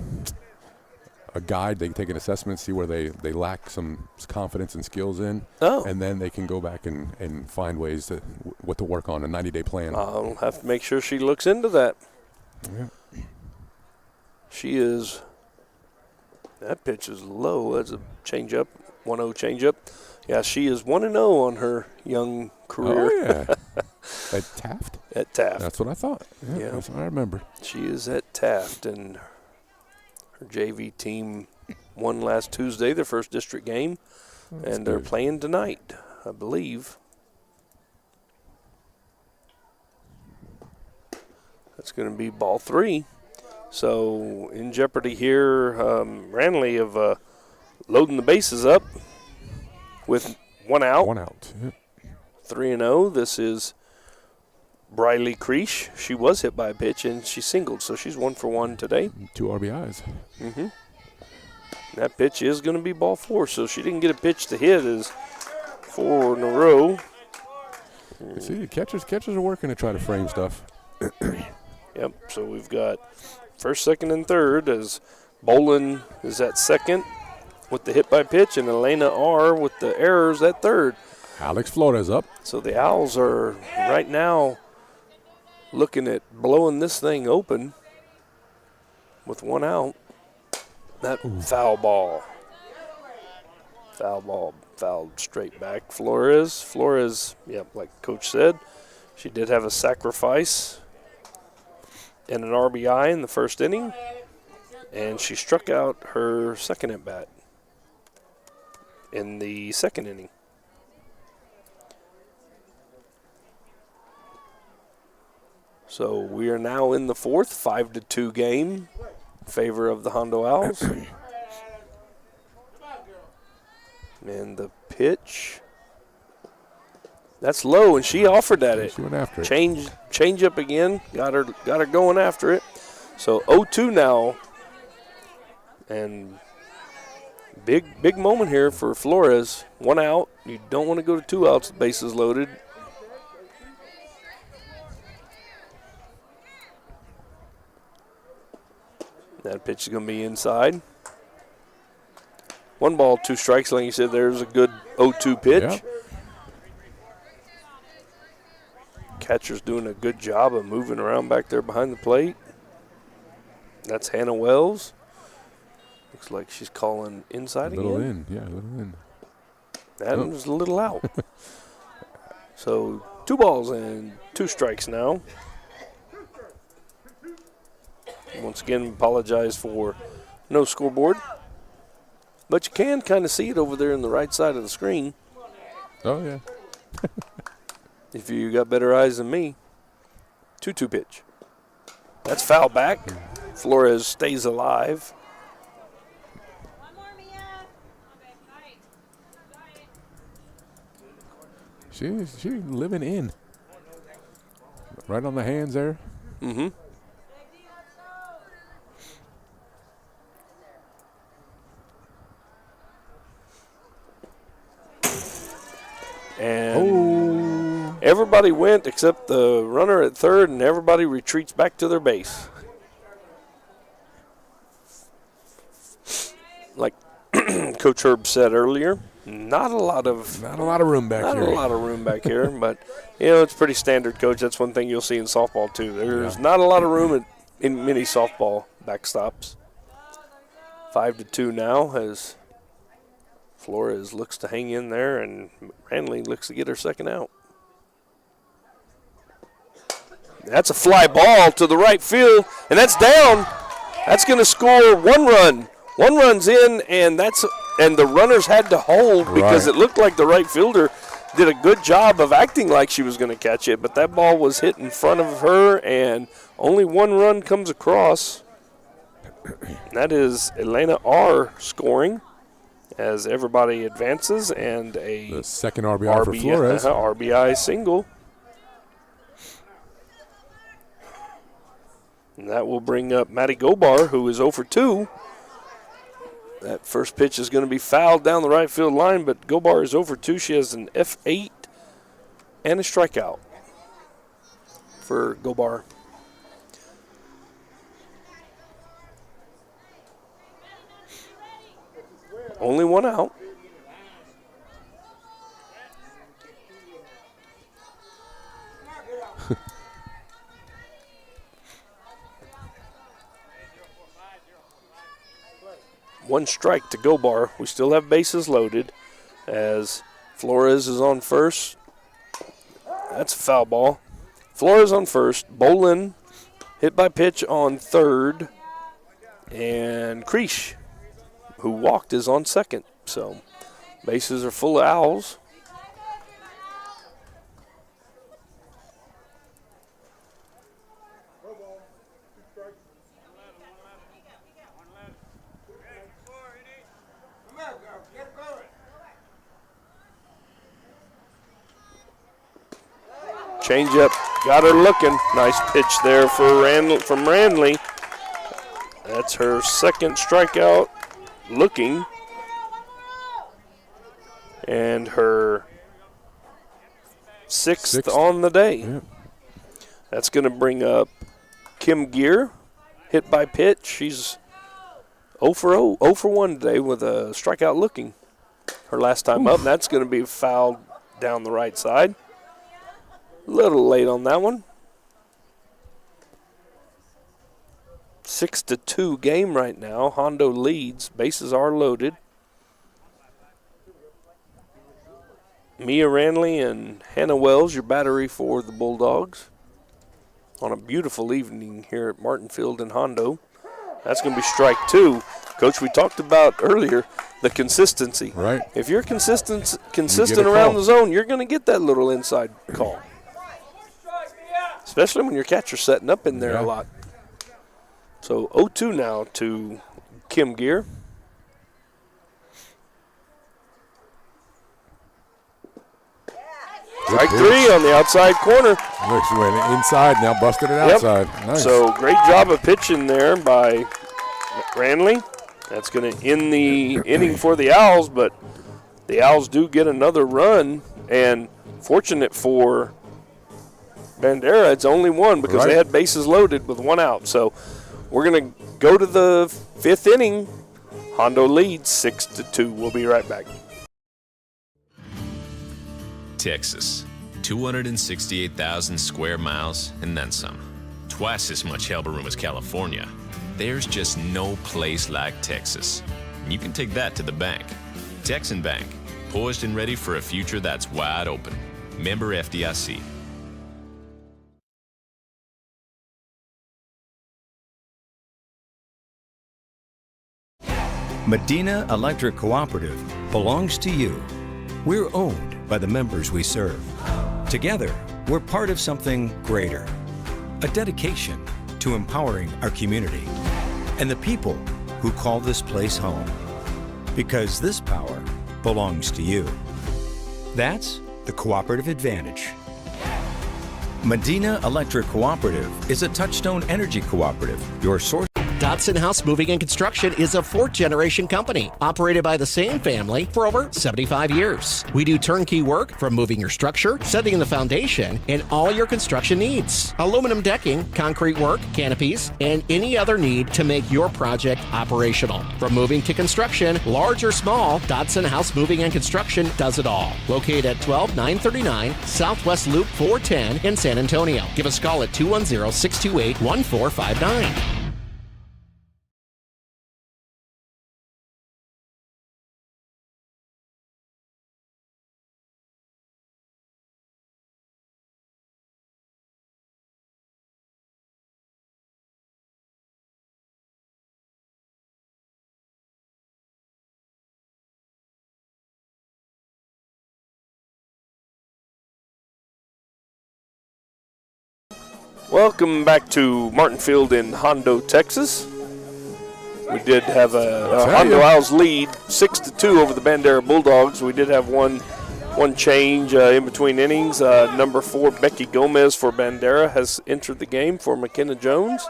guide. They can take an assessment, see where they lack some confidence and skills in, and then they can go back and find ways what to work on, a 90-day plan. I'll have to make sure she looks into that. Yeah. She is. That pitch is low. That's a changeup, 1-0 changeup. Yeah, she is 1-0 on her young career. Oh, yeah. At Taft? At Taft. That's what I thought. Yeah, that's what I remember. She is at Taft, and her JV team won last Tuesday, their first district game, and they're playing tonight, I believe. That's going to be ball 3. So in jeopardy here, Ranley of loading the bases up with 1 out. 1 out. Yep. 3-0. This is Briley Creesh. She was hit by a pitch and she singled, so she's 1 for 1 today. 2 RBIs. Mm-hmm. That pitch is going to be ball 4, so she didn't get a pitch to hit as 4 in a row. See, the catchers are working to try to frame stuff. Yep. So we've got first, second, and third as Bolin is at second with the hit by pitch, and Elena R. with the errors at third. Alex Flores up. So the Owls are right now looking at blowing this thing open with 1 out. That foul ball. Foul ball fouled straight back. Flores, yep, like Coach said, she did have a sacrifice and an RBI in the first inning, and she struck out her second at bat in the second inning. So we are now in the 4th, 5-2 game in favor of the Hondo Owls. And the pitch, that's low, and she offered at it. She went after it. Change up again, got her going after it. So 0-2 now, and big moment here for Flores. 1 out. You don't want to go to 2 outs. The bases loaded. That pitch is going to be inside. 1 ball, 2 strikes. Like you said, there's a good 0-2 pitch. Yep. Catcher's doing a good job of moving around back there behind the plate. That's Hannah Wells. Looks like she's calling inside again. A little in. That was a little out. So 2 balls and 2 strikes now. Once again, apologize for no scoreboard. But you can kind of see it over there on the right side of the screen. Oh, yeah. If you got better eyes than me. 2-2 pitch. That's foul back. Flores stays alive. She's living in. Right on the hands there. Mm-hmm. And everybody went except the runner at third, and everybody retreats back to their base. Like Coach Herb said earlier, not a lot of room back here. Not a lot of room back here, but it's pretty standard, Coach. That's one thing you'll see in softball too. There's not a lot of room in many softball backstops. 5-2 now as Flores looks to hang in there, and Ranley looks to get her second out. That's a fly ball to the right field, and that's down. That's going to score 1 run. 1 run's in, and the runners had to hold because it looked like the right fielder did a good job of acting like she was going to catch it, but that ball was hit in front of her, and only 1 run comes across. That is Elena R. scoring as everybody advances, and the second RBI for Flores. RBI single. And that will bring up Maddie Gobar, who is 0 for 2. That first pitch is going to be fouled down the right field line, but Gobar is 0 for 2. She has an F8 and a strikeout for Gobar. Only one out. One strike to Gobar. We still have bases loaded as Flores is on first. That's a foul ball. Flores on first. Bolin hit by pitch on third. And Creesh, who walked, is on second. So bases are full of Owls. Changeup, got her looking. Nice pitch there for from Ranley. That's her second strikeout looking. And her sixth on the day. Yeah. That's going to bring up Kim Gear, hit by pitch. She's 0 for 1 today with a strikeout looking. Her last time up, and that's going to be fouled down the right side. A little late on that one. 6-2 game right now. Hondo leads. Bases are loaded. Mia Ranley and Hannah Wells, your battery for the Bulldogs. On a beautiful evening here at Martin Field in Hondo. That's going to be strike 2. Coach, we talked about earlier the consistency. Right. If you're consistent around the zone, you're going to get that little inside call. Especially when your catcher's setting up in there a lot. So 0-2 now to Kim Gear. Strike 3 on the outside corner. Look, she went inside, now busted it outside. Nice. So great job of pitching there by Ranley. That's going to end the inning for the Owls, but the Owls do get another run, and fortunate for Bandera, it's only one because they had bases loaded with one out. So we're going to go to the 5th inning. Hondo leads 6-2. We'll be right back. Texas, 268,000 square miles and then some. Twice as much elbow room as California. There's just no place like Texas. And you can take that to the bank. Texan Bank, poised and ready for a future that's wide open. Member FDIC. Medina Electric Cooperative belongs to you. We're owned by the members we serve. Together, we're part of something greater. A dedication to empowering our community and the people who call this place home. Because this power belongs to you. That's the cooperative advantage. Medina Electric Cooperative is a Touchstone Energy Cooperative, your source. Dodson House Moving and Construction is a 4th-generation company operated by the same family for over 75 years. We do turnkey work from moving your structure, setting the foundation, and all your construction needs. Aluminum decking, concrete work, canopies, and any other need to make your project operational. From moving to construction, large or small, Dodson House Moving and Construction does it all. Located at 12939 Southwest Loop 410 in San Antonio. Give us a call at 210-628-1459. Welcome back to Martin Field in Hondo, Texas. We did have a Hondo Owls lead 6-2 over the Bandera Bulldogs. We did have one change in between innings. Number 4, Becky Gomez for Bandera has entered the game for McKenna Jones.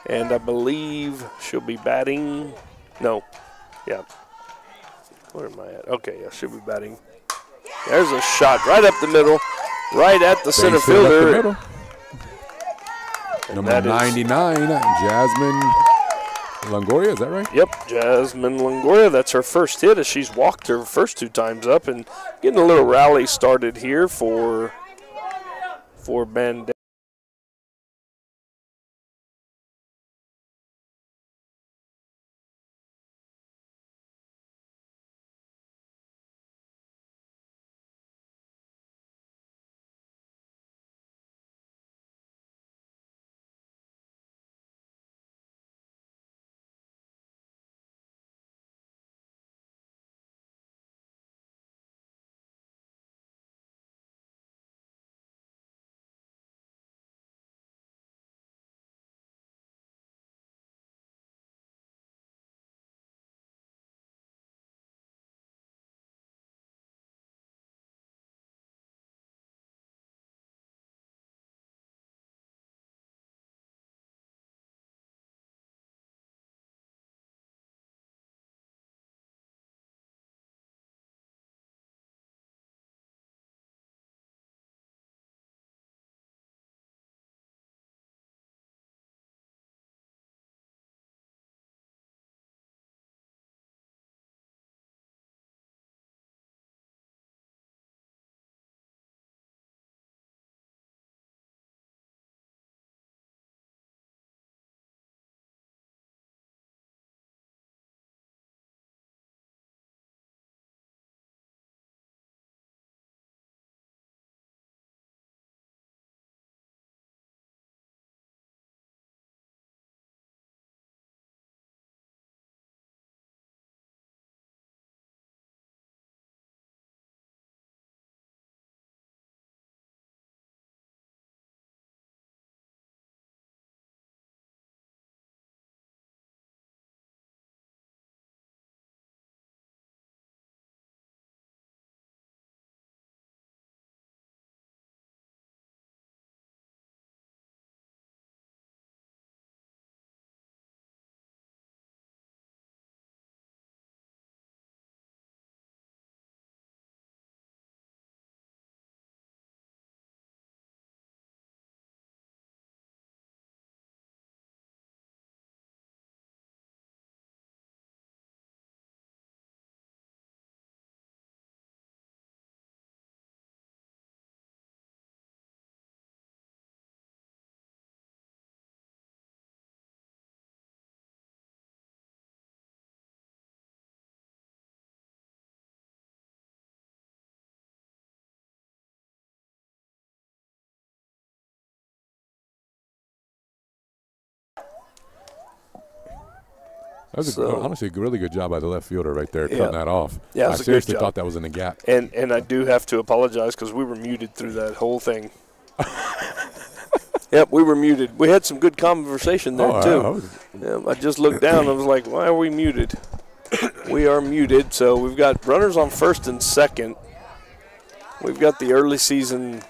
And I believe she'll be batting. No. Yeah. Where am I at? Okay, yeah, she'll be batting. There's a shot right up the middle, right at the center Base hit up the fielder. middle. Number 99, Jasmine Longoria, is that right? Yep, Jasmine Longoria. That's her first hit as she's walked her first 2 times up and getting a little rally started here for Bandera. That was honestly a really good job by the left fielder right there, cutting that off. Yeah, I seriously thought that was in the gap. And I do have to apologize because we were muted through that whole thing. Yep, we were muted. We had some good conversation there, too. I just looked down and I was like, why are we muted? We are muted, so we've got runners on first and second. We've got the early season.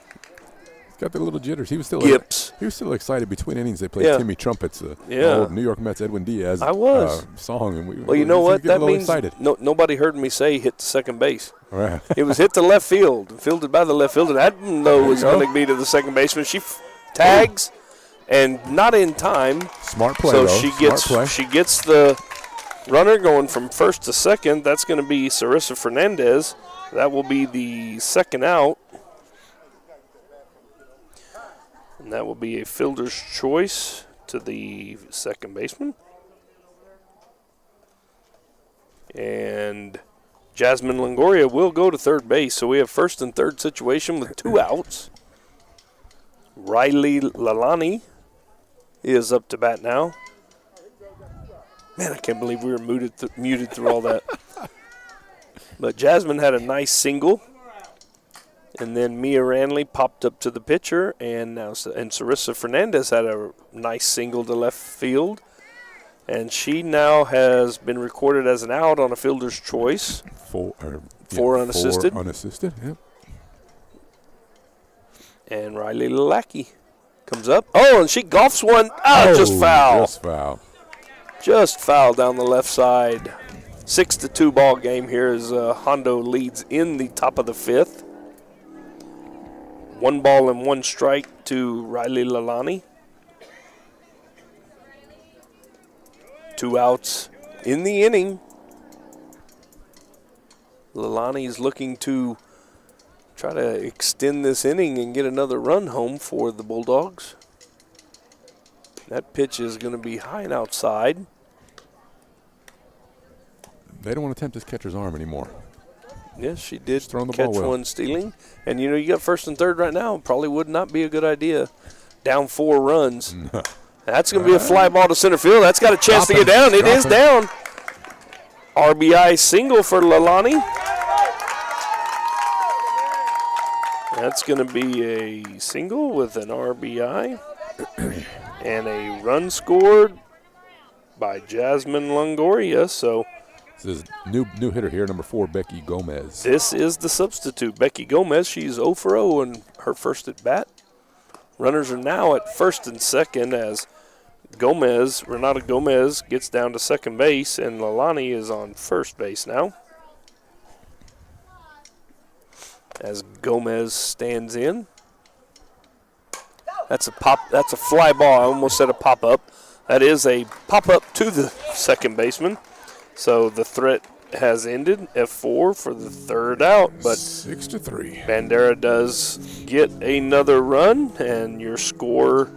Got the little jitters. He was still he was still excited between innings. They played Timmy Trumpets, the old New York Mets Edwin Diaz song. And well, you know what? That means excited. Nobody heard me say hit to second base. Right. It was hit to left field, fielded by the left fielder. I didn't know it was going to be to the second baseman. She tags and not in time. Smart play, so though. she gets the runner going from first to second. That's going to be Sarissa Fernandez. That will be the second out. And that will be a fielder's choice to the second baseman. And Jasmine Longoria will go to third base. So we have first and third situation with 2 outs. Riley Lalani is up to bat now. Man, I can't believe we were muted through all that. But Jasmine had a nice single. And then Mia Ranley popped up to the pitcher, and Sarissa Fernandez had a nice single to left field. And she now has been recorded as an out on a fielder's choice. Four unassisted. Four unassisted, yep. And Riley Lalaki Comes up. Oh, and she golfs one. Oh, just foul. Just foul. Just foul down the left side. 6-2 ball game here as Hondo leads in the top of the 5th. 1 ball and 1 strike to Riley Lalani. 2 outs in the inning. Lalani is looking to try to extend this inning and get another run home for the Bulldogs. That pitch is going to be high and outside. They don't want to tempt this catcher's arm anymore. Yes, she did throwing the catch ball well. one stealing. And, you know, you got first and third right now. Probably would not be a good idea. Down 4 runs. That's going to be a fly ball to center field. That's got a chance to get down. It is down. RBI single for Lalani. That's going to be a single with an RBI. And a run scored by Jasmine Longoria. So this is new hitter here, number 4, Becky Gomez. this is the substitute, Becky Gomez. She's 0 for 0 in her first at bat. Runners are now at first and second as Renata Gomez gets down to second base, and Lalani is on first base now. As Gomez stands in. That's a fly ball. I almost said a pop-up. That is a pop-up to the second baseman. So the threat has ended. F4 for the third out, but 6-3. Bandera does get another run, and your score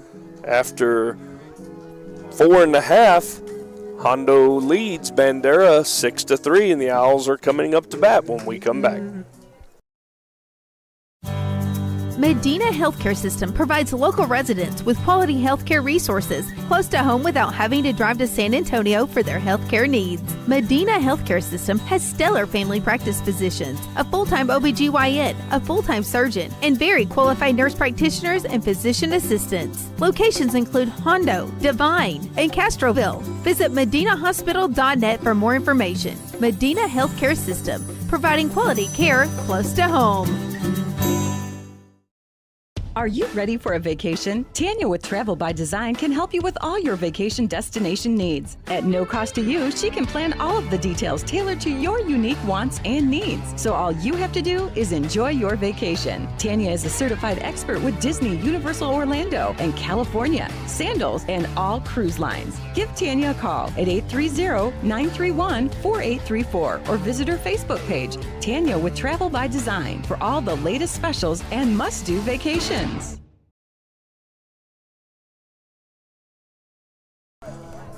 after 4.5, Hondo leads Bandera 6-3, and the Owls are coming up to bat when we come back. Medina Healthcare System provides local residents with quality healthcare resources close to home without having to drive to San Antonio for their healthcare needs. Medina Healthcare System has stellar family practice physicians, a full-time OBGYN, a full-time surgeon, and very qualified nurse practitioners and physician assistants. Locations include Hondo, Devine, and Castroville. Visit medinahospital.net for more information. Medina Healthcare System, providing quality care close to home. Are you ready for a vacation? Tanya with Travel by Design can help you with all your vacation destination needs. At no cost to you, she can plan all of the details tailored to your unique wants and needs. So all you have to do is enjoy your vacation. Tanya is a certified expert with Disney, Universal Orlando, and California, Sandals, and all cruise lines. Give Tanya a call at 830-931-4834 or visit her Facebook page, Tanya with Travel by Design, for all the latest specials and must-do vacations.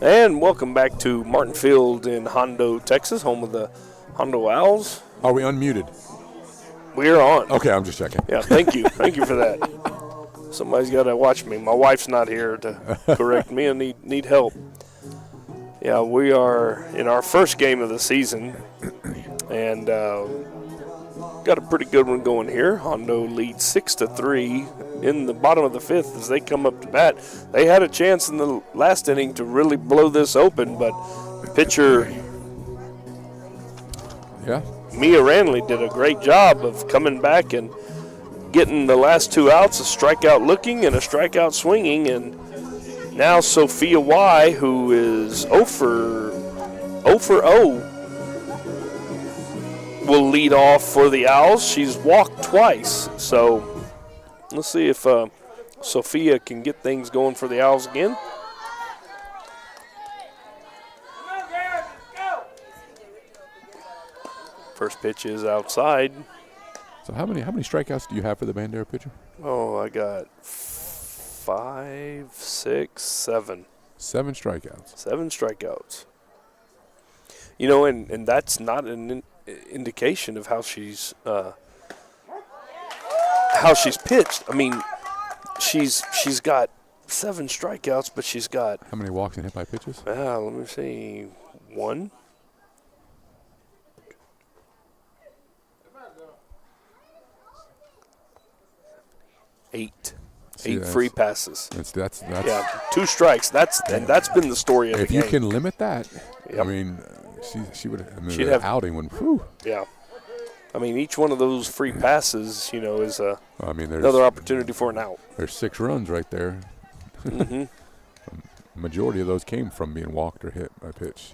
And welcome back to Martin Field in Hondo, Texas, home of the Hondo Owls. Are we unmuted? We're on. Okay, I'm just checking. Yeah, thank you. Thank you for that. Somebody's got to watch me. My wife's not here to correct me. I need help. Yeah, we are in our first game of the season, and got a pretty good one going here. Hondo leads 6-3 in the bottom of the 5th as they come up to bat. They had a chance in the last inning to really blow this open, but pitcher Mia Ranley did a great job of coming back and getting the last 2 outs, a strikeout looking and a strikeout swinging, and now Sophia Y, who is 0 for 0, will lead off for the Owls. She's walked twice, so let's see if Sophia can get things going for the Owls again. First pitch is outside. So how many strikeouts do you have for the Bandera pitcher? Oh, I got 5, 6, 7. 7 strikeouts. 7 strikeouts. You know, and that's not an indication of how she's pitched. I mean, she's got 7 strikeouts, but she's got how many walks and hit by pitches? Let me see, 1. Eight free passes. That's yeah, 2 strikes. That's been the story of the game. If you can limit that, yep. I mean, she would. I mean, she'd have outing when. Whew. Yeah. I mean, each one of those free passes, is there's another opportunity for an out. There's 6 runs right there. Mm-hmm. Majority of those came from being walked or hit by pitch.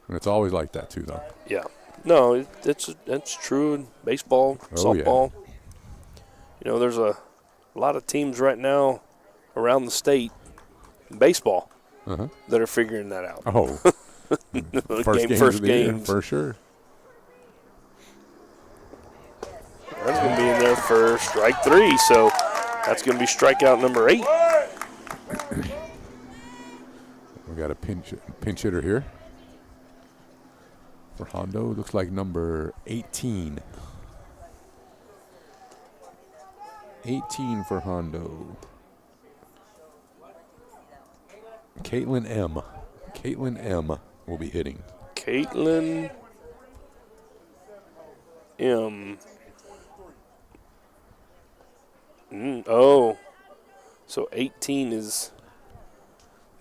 And it's always like that, too, though. Yeah. No, that's true in baseball, softball. Yeah. There's a lot of teams right now around the state in baseball that are figuring that out. Oh. First games. For sure. That's going to be in there for strike 3, so that's going to be strikeout number 8. We got a pinch hitter here for Hondo. Looks like number 18. 18 for Hondo. Caitlin M. Caitlin M. will be hitting. Caitlin M. So 18 is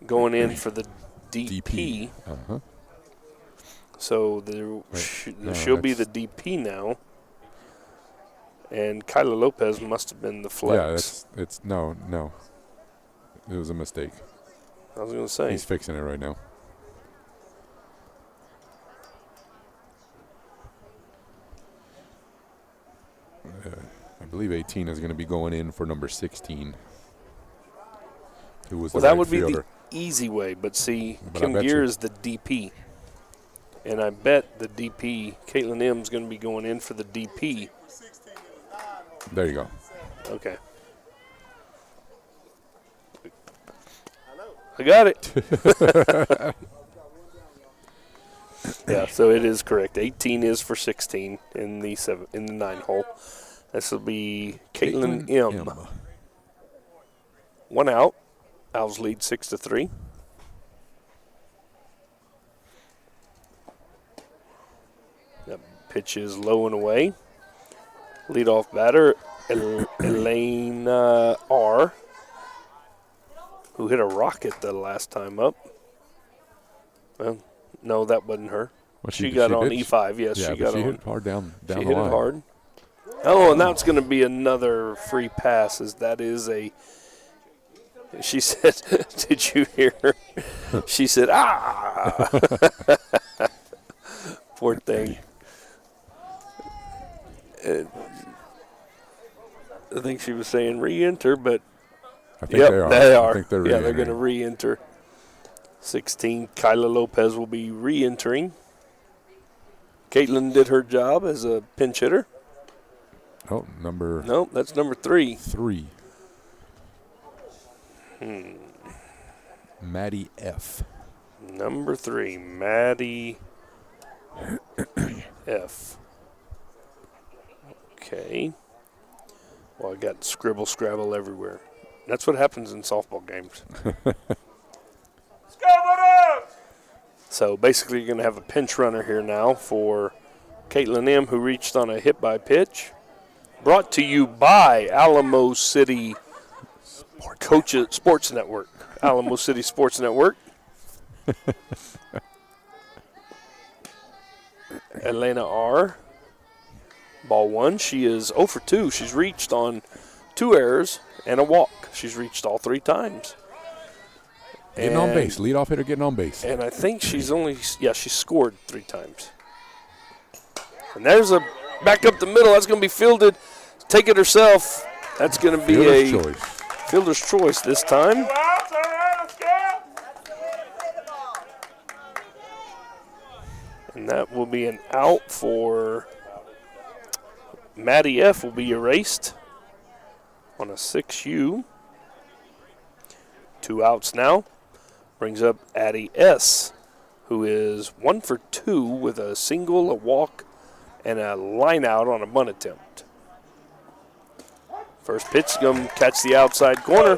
going in for the DP. Uh-huh. So she'll be the DP now. And Kyla Lopez must have been the flex. Yeah, no. It was a mistake. I was going to say. He's fixing it right now. I believe 18 is going to be going in for number 16. Who was that would be the easy way, but see, Kim Gear is the DP. And I bet the DP, Caitlin M, is going to be going in for the DP. There you go. Okay. I got it. Yeah, so it is correct. 18 is for 16 in the 9 hole. This will be Caitlin M. 1 out. Owls lead 6-3. That pitch is low and away. Leadoff batter, Elena R., who hit a rocket the last time up. Well, no, that wasn't her. She got on E5. Yes, yeah, she got on. She hit hard down the line. She hit it hard. Oh, and that's going to be another free pass. That is a. She said, "Did you hear her?" She said, "Ah." Poor thing. I think she was saying re-enter, but I think they are. I think they're going to re-enter. 16, Kyla Lopez will be re-entering. Caitlin did her job as a pinch hitter. Oh, No, that's number 3. 3. Maddie F. Number 3, Maddie F. Okay. Well, I got scribble scrabble everywhere. That's what happens in softball games. So basically, you're going to have a pinch runner here now for Caitlin M., who reached on a hit by pitch. Brought to you by Alamo City Sports Network. Alamo City Sports Network. Elena R. Ball 1. She is 0 for 2. She's reached on 2 errors and a walk. She's reached all 3 times. Getting on base. Leadoff hitter getting on base. And I think she's she scored 3 times. And there's a back up the middle. That's going to be fielded. Take it herself. That's going to be fielder's choice this time. And that will be an out for Maddie F. will be erased on a 6U. 2 outs now. Brings up Addie S., who is 1 for 2 with a single, a walk, and a line out on a bunt attempt. First pitch is going to catch the outside corner.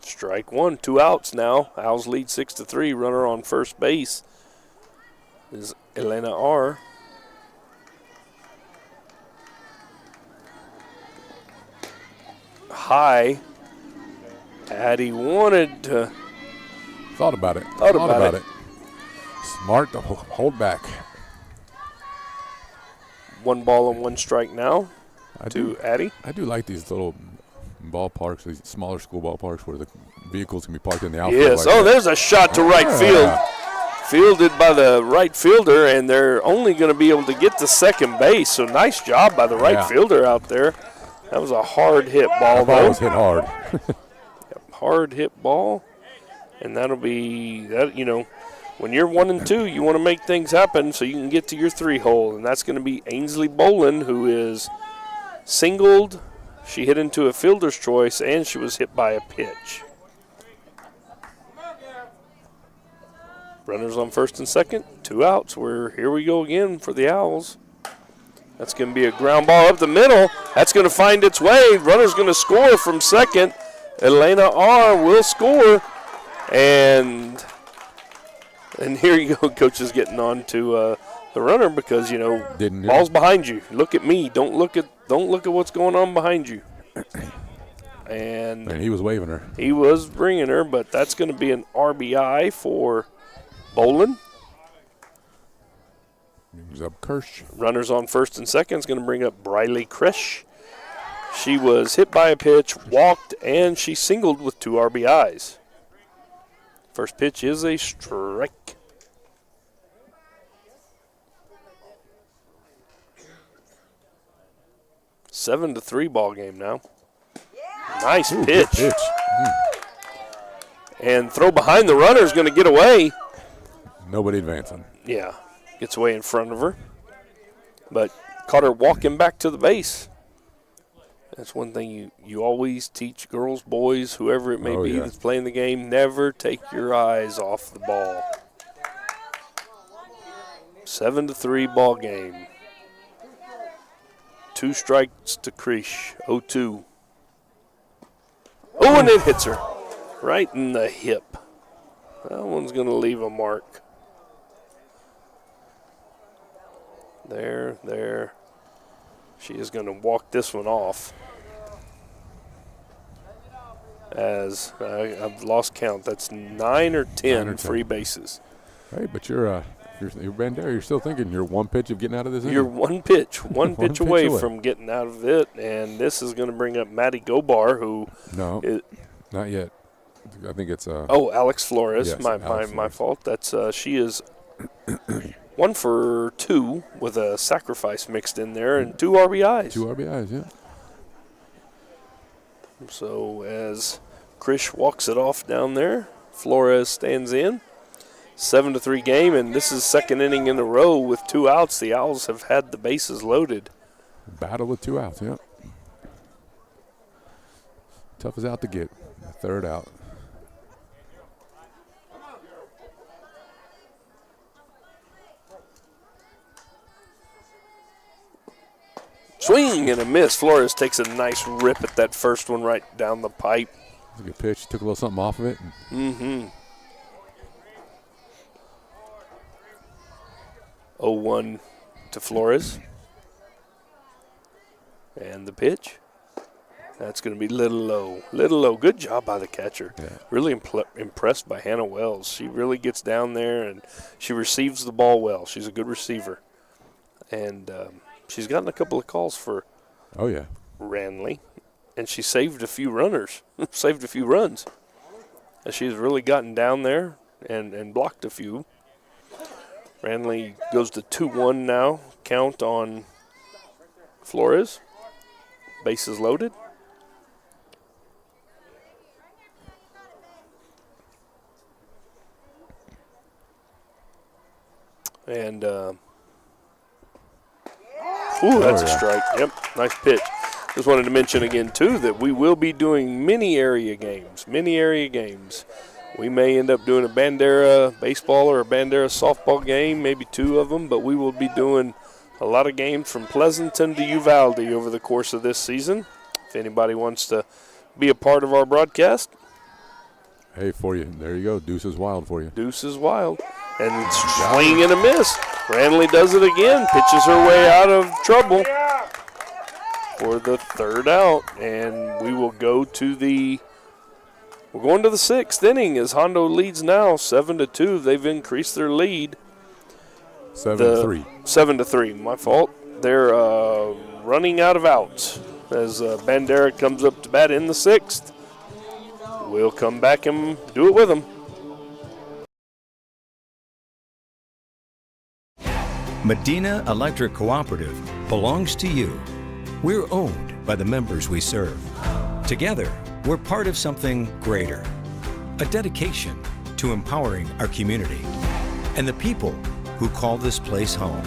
Strike 1, 2 outs now. Owls lead 6-3. Runner on first base is Elena R. High. Addie wanted to. Thought about it. Smart to hold back. 1 ball and 1 strike now to Addie. I do like these little ballparks, these smaller school ballparks where the vehicles can be parked in the outfield. Yes. Like There's a shot to right field. Fielded by the right fielder, and they're only going to be able to get to second base. So nice job by the right fielder out there. That was a hard hit ball. That ball was hit hard. Hard hit ball, and that'll be that. When you're 1 and 2, you want to make things happen so you can get to your 3 hole, and that's going to be Ainsley Bolin, who is singled. She hit into a fielder's choice, and she was hit by a pitch. Runners on first and second, 2 outs. Here we go again for the Owls. That's going to be a ground ball up the middle. That's going to find its way. Runner's going to score from second. Elena R. will score. And here you go. Coach is getting on to the runner because, ball's behind you. Look at me. Don't look at what's going on behind you. And he was waving her. He was bringing her, but that's going to be an RBI for Bolin. Brings up Kirsch. Runners on first and second is going to bring up Briley Krish. She was hit by a pitch, walked, and she singled with 2 RBIs. First pitch is a strike. Yeah. 7-3 ball game now. Nice pitch. And throw behind the runner is going to get away. Nobody advancing. Yeah, gets away in front of her. But caught her walking back to the base. That's one thing you always teach girls, boys, whoever it may be that's playing the game, never take your eyes off the ball. 7-3 ball game. 2 strikes to Krish, 0-2. Oh, and it hits her right in the hip. That one's going to leave a mark. There. She is going to walk this one off. As I've lost count. That's 9 or 10 free bases. Hey, but you're Bandera. You're still thinking you're 1 pitch of getting out of this inning. You're 1 pitch, one pitch away from getting out of it, and this is going to bring up Maddie Gobar, who not yet. I think it's Alex Flores. Yes, my fault. That's she is 1 for 2 with a sacrifice mixed in there and 2 RBIs. 2 RBIs, yeah. So as Krish walks it off down there, Flores stands in. 7-3 game, and this is second inning in a row with 2 outs. The Owls have had the bases loaded. Battle with 2 outs, yeah. Tough as out to get. 3rd out. Swing and a miss. Flores takes a nice rip at that first one right down the pipe. That's a good pitch. Took a little something off of it. Mm-hmm. 0-1 to Flores. And the pitch. That's going to be little low. Little low. Good job by the catcher. Yeah. Really impressed by Hannah Wells. She really gets down there and she receives the ball well. She's a good receiver. And she's gotten a couple of calls for Ranley. And she saved a few runners. Saved a few runs. And she's really gotten down there and blocked a few. Ranley goes to 2-1 now. Count on Flores. Bases loaded. And, that's a strike. Yep, nice pitch. Just wanted to mention again, too, that we will be doing mini area games. We may end up doing a Bandera baseball or a Bandera softball game, maybe 2 of them, but we will be doing a lot of games from Pleasanton to Uvalde over the course of this season. If anybody wants to be a part of our broadcast. Hey, for you. There you go. Deuce is wild for you. Deuce is wild. And swing and a miss. Ranley does it again. Pitches her way out of trouble for the 3rd out. And we will go to the We're going to the 6th inning as Hondo leads now 7-2. They've increased their lead. 7-3. 7-3, my fault. They're running out of outs as Bandera comes up to bat in the 6th. We'll come back and do it with them. Medina Electric Cooperative belongs to you. We're owned by the members we serve. Together, we're part of something greater. A dedication to empowering our community and the people who call this place home.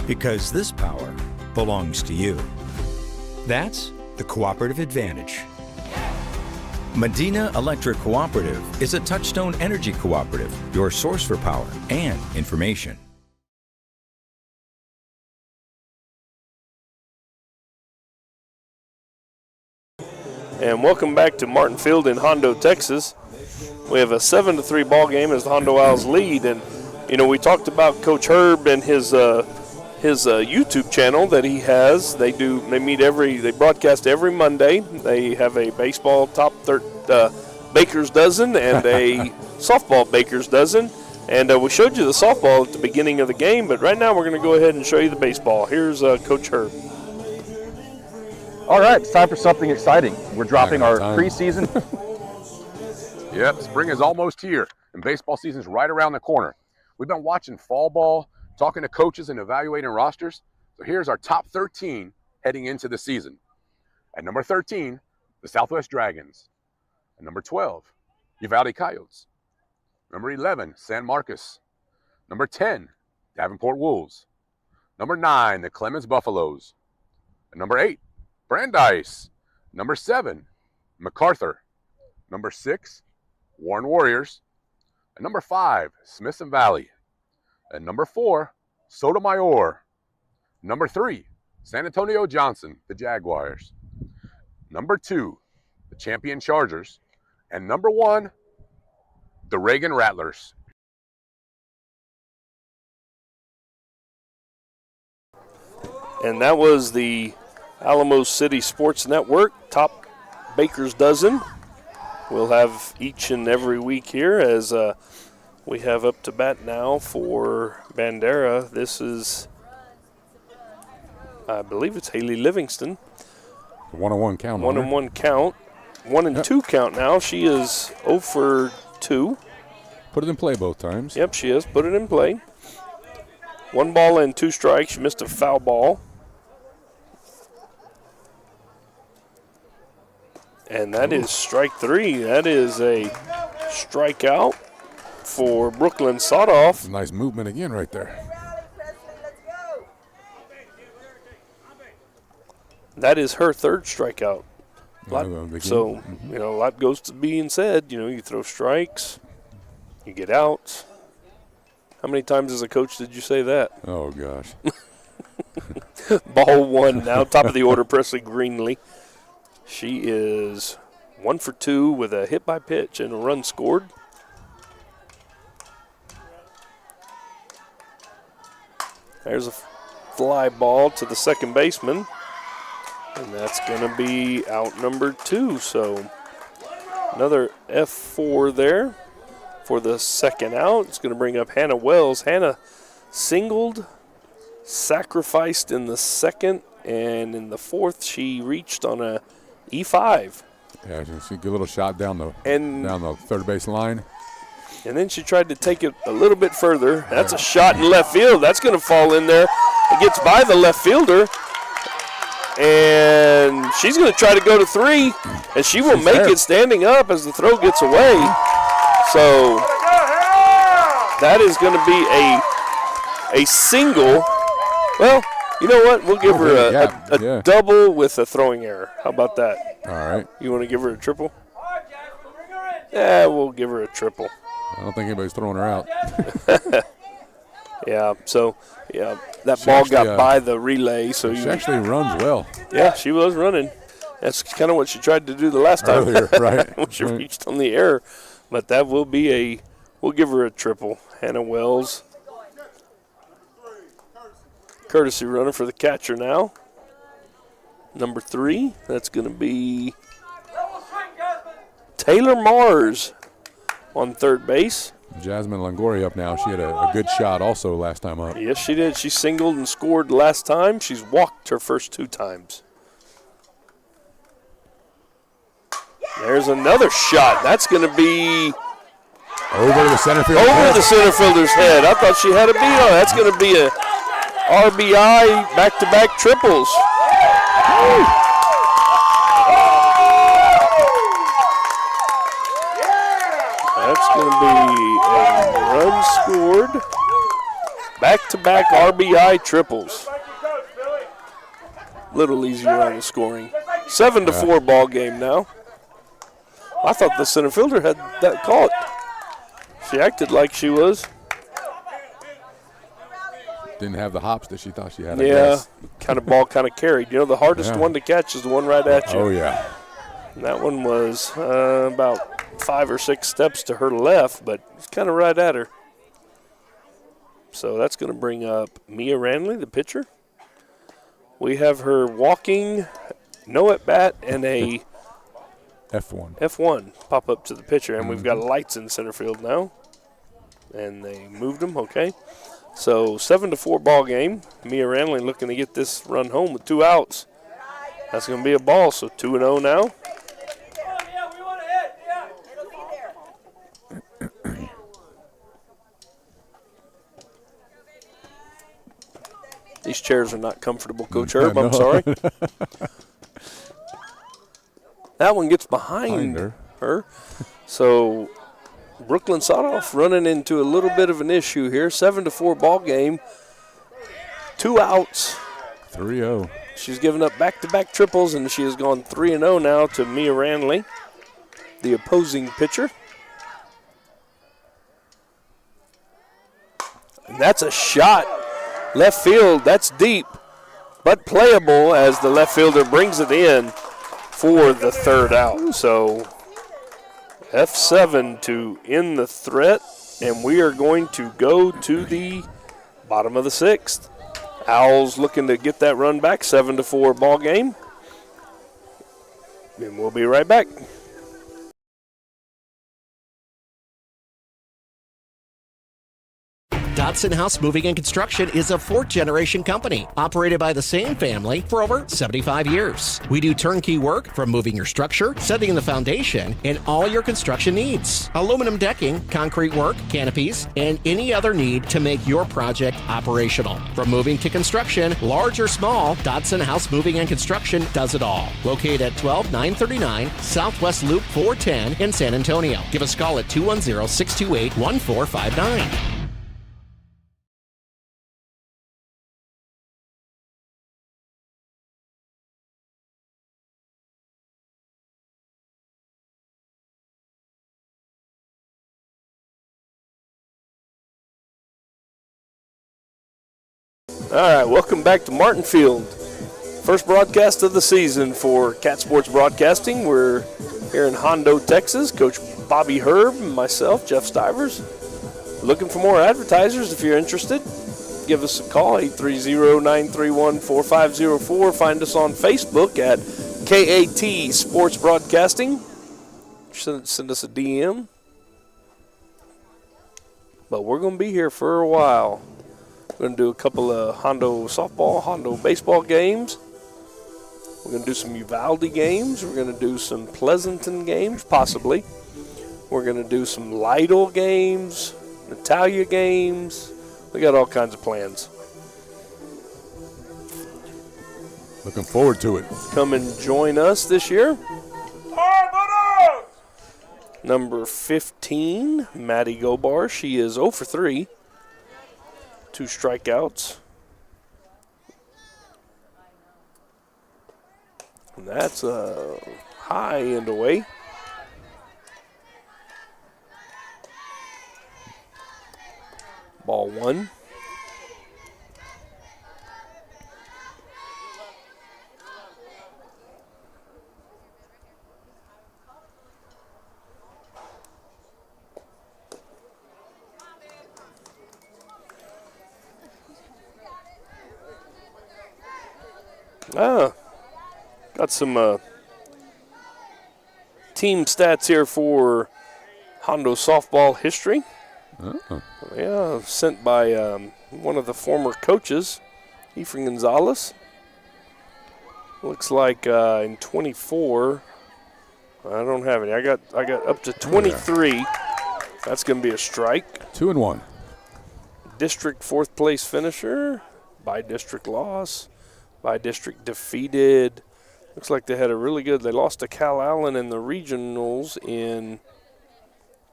Because this power belongs to you. That's the cooperative advantage. Medina Electric Cooperative is a Touchstone Energy Cooperative, your source for power and information. And welcome back to Martin Field in Hondo, Texas. We have a 7-3 ball game as the Hondo Owls lead. And, you know, we talked about Coach Herb and his YouTube channel that he has. They broadcast every Monday. They have a baseball Baker's Dozen and a softball Baker's Dozen. And we showed you the softball at the beginning of the game, but right now we're going to go ahead and show you the baseball. Here's Coach Herb. All right, it's time for something exciting. We're dropping our preseason. Yep, spring is almost here, and baseball season's right around the corner. We've been watching fall ball, talking to coaches and evaluating rosters. So here's our top 13 heading into the season. At number 13, the Southwest Dragons. At number 12, Uvalde Coyotes. Number 11, San Marcos. Number 10, Davenport Wolves. Number 9, the Clemens Buffaloes. At number 8, Brandeis. Number 7, MacArthur. Number 6, Warren Warriors. At number 5, Smithson Valley. At number 4, Sotomayor. Number 3, San Antonio Johnson, the Jaguars. Number 2, the Champion Chargers. And number 1, the Reagan Rattlers. And that was the Alamo City Sports Network top Baker's Dozen. We'll have each and every week here as we have up to bat now for Bandera. This is, I believe it's Haley Livingston. 1-1 count. 1-1 count. 1-2 count now. She is 0 for 2. Put it in play both times. Yep, she is. Put it in play. 1 ball and 2 strikes. She missed a foul ball. And that is strike 3. That is a strikeout for Brooklyn Sotoff. Nice movement again right there. That is her 3rd strikeout. So, Mm-hmm. you know, a lot goes to being said. You know, you throw strikes, you get outs. How many times as a coach did you say that? Oh, gosh. Ball 1 now, top of the order, Presley Greenlee. She is 1 for 2 with a hit by pitch and a run scored. There's a fly ball to the second baseman. And that's going to be out number 2. So another F4 there for the second out. It's going to bring up Hannah Wells. Hannah singled, sacrificed in the second, and in the 4th she reached on a E5. Yeah, she get a little shot down the third base line. And then she tried to take it a little bit further. That's a shot in left field. That's going to fall in there. It gets by the left fielder. And she's going to try to go to 3, and she will make it standing up as the throw gets away. So that is going to be a single. Well, you know what? We'll give her a double with a throwing error. How about that? All right. You want to give her a triple? Yeah, we'll give her a triple. I don't think anybody's throwing her out. Yeah, so, that ball got by the relay. So she actually runs well. Yeah, she was running. That's kind of what she tried to do the last time. Earlier, right. when she reached on the error. But that will be we'll give her a triple. Hannah Wells. Courtesy runner for the catcher now. Number 3, that's going to be Taylor Mars on third base. Jasmine Longoria up now. She had a good shot also last time up. Yes, she did. She singled and scored last time. She's walked her first 2 times. There's another shot. That's going to be over to the center field. Over the center fielder's head. I thought she had a beat on. That's going to be a RBI back-to-back triples. That's going to be a run scored. Back-to-back RBI triples. Little easier on the scoring. 7-4 ball game now. I thought the center fielder had that caught. She acted like she was. Didn't have the hops that she thought she had. Yeah, kind of ball kind of carried. You know, the hardest one to catch is the one right at you. Oh, yeah. And that one was about 5 or 6 steps to her left, but it's kind of right at her. So that's going to bring up Mia Ranley, the pitcher. We have her walking, no at bat, and a F1 pop up to the pitcher, and we've got lights in center field now. And they moved them, okay. So 7-4 ball game. Mia Ranley looking to get this run home with 2 outs. That's going to be a ball, so 2-0 now. These chairs are not comfortable, Coach Herb. I'm sorry. That one gets behind her. So Brooklyn Sotoff running into a little bit of an issue here. 7-4 ball game. 2 outs. 3-0. She's given up back-to-back triples, and she has gone 3-0 now to Mia Ranley, the opposing pitcher. And that's a shot. Left field, that's deep, but playable as the left fielder brings it in for the 3rd out. So F7 to end the threat, and we are going to go to the bottom of the 6th. Owls looking to get that run back, 7-4 ball game. And we'll be right back. Dodson House Moving and Construction is a 4th-generation company operated by the same family for over 75 years. We do turnkey work from moving your structure, setting the foundation, and all your construction needs. Aluminum decking, concrete work, canopies, and any other need to make your project operational. From moving to construction, large or small, Dodson House Moving and Construction does it all. Located at 12939 Southwest Loop 410 in San Antonio. Give us a call at 210-628-1459. All right, welcome back to Martin Field. First broadcast of the season for Cat Sports Broadcasting. We're here in Hondo, Texas. Coach Bobby Herb and myself, Jeff Stivers. Looking for more advertisers if you're interested. Give us a call, 830-931-4504. Find us on Facebook at KAT Sports Broadcasting. Send us a DM. But we're going to be here for a while. We're going to do a couple of Hondo softball, Hondo baseball games. We're going to do some Uvalde games. We're going to do some Pleasanton games, possibly. We're going to do some Lytle games, Natalia games. We got all kinds of plans. Looking forward to it. Come and join us this year. Number 15, Maddie Gobar. She is 0 for 3. 2 strikeouts. And that's a high and away. Ball 1. Got some team stats here for Hondo softball history. Oh. Yeah, sent by one of the former coaches, Efrain Gonzalez. Looks like in 24, I don't have any. I got up to 23. Oh, yeah. That's going to be a strike. 2-1. District fourth place finisher, by district loss, by district defeated. Looks like they had a really good. They lost to Cal Allen in the regionals in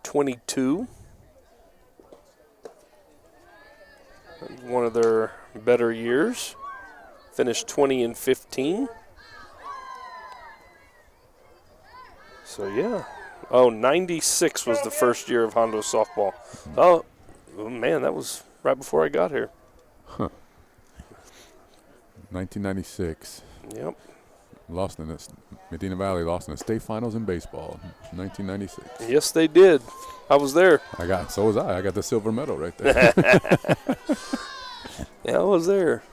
22. One of their better years. Finished 20-15. So, yeah. Oh, 96 was the first year of Hondo softball. Oh, man, that was right before I got here. Huh. 1996. Yep. Medina Valley lost in the state finals in baseball. 1996. Yes, they did. I was there. So was I. I got the silver medal right there. Yeah, I was there.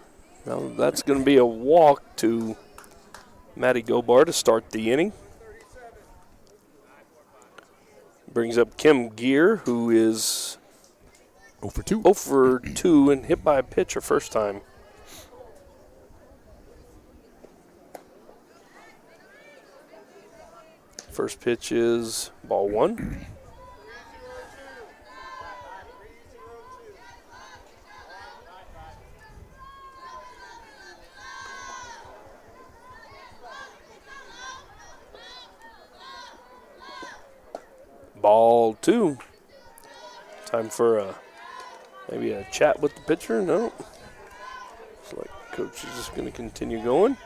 Now, that's going to be a walk to Matty Gobar to start the inning. Brings up Kim Gear, who is 0 for 2. 0 for 2 and hit by a pitch her first time. First pitch is ball 1. Ball 2. Time for maybe a chat with the pitcher. No. Looks like coach is just going to continue going.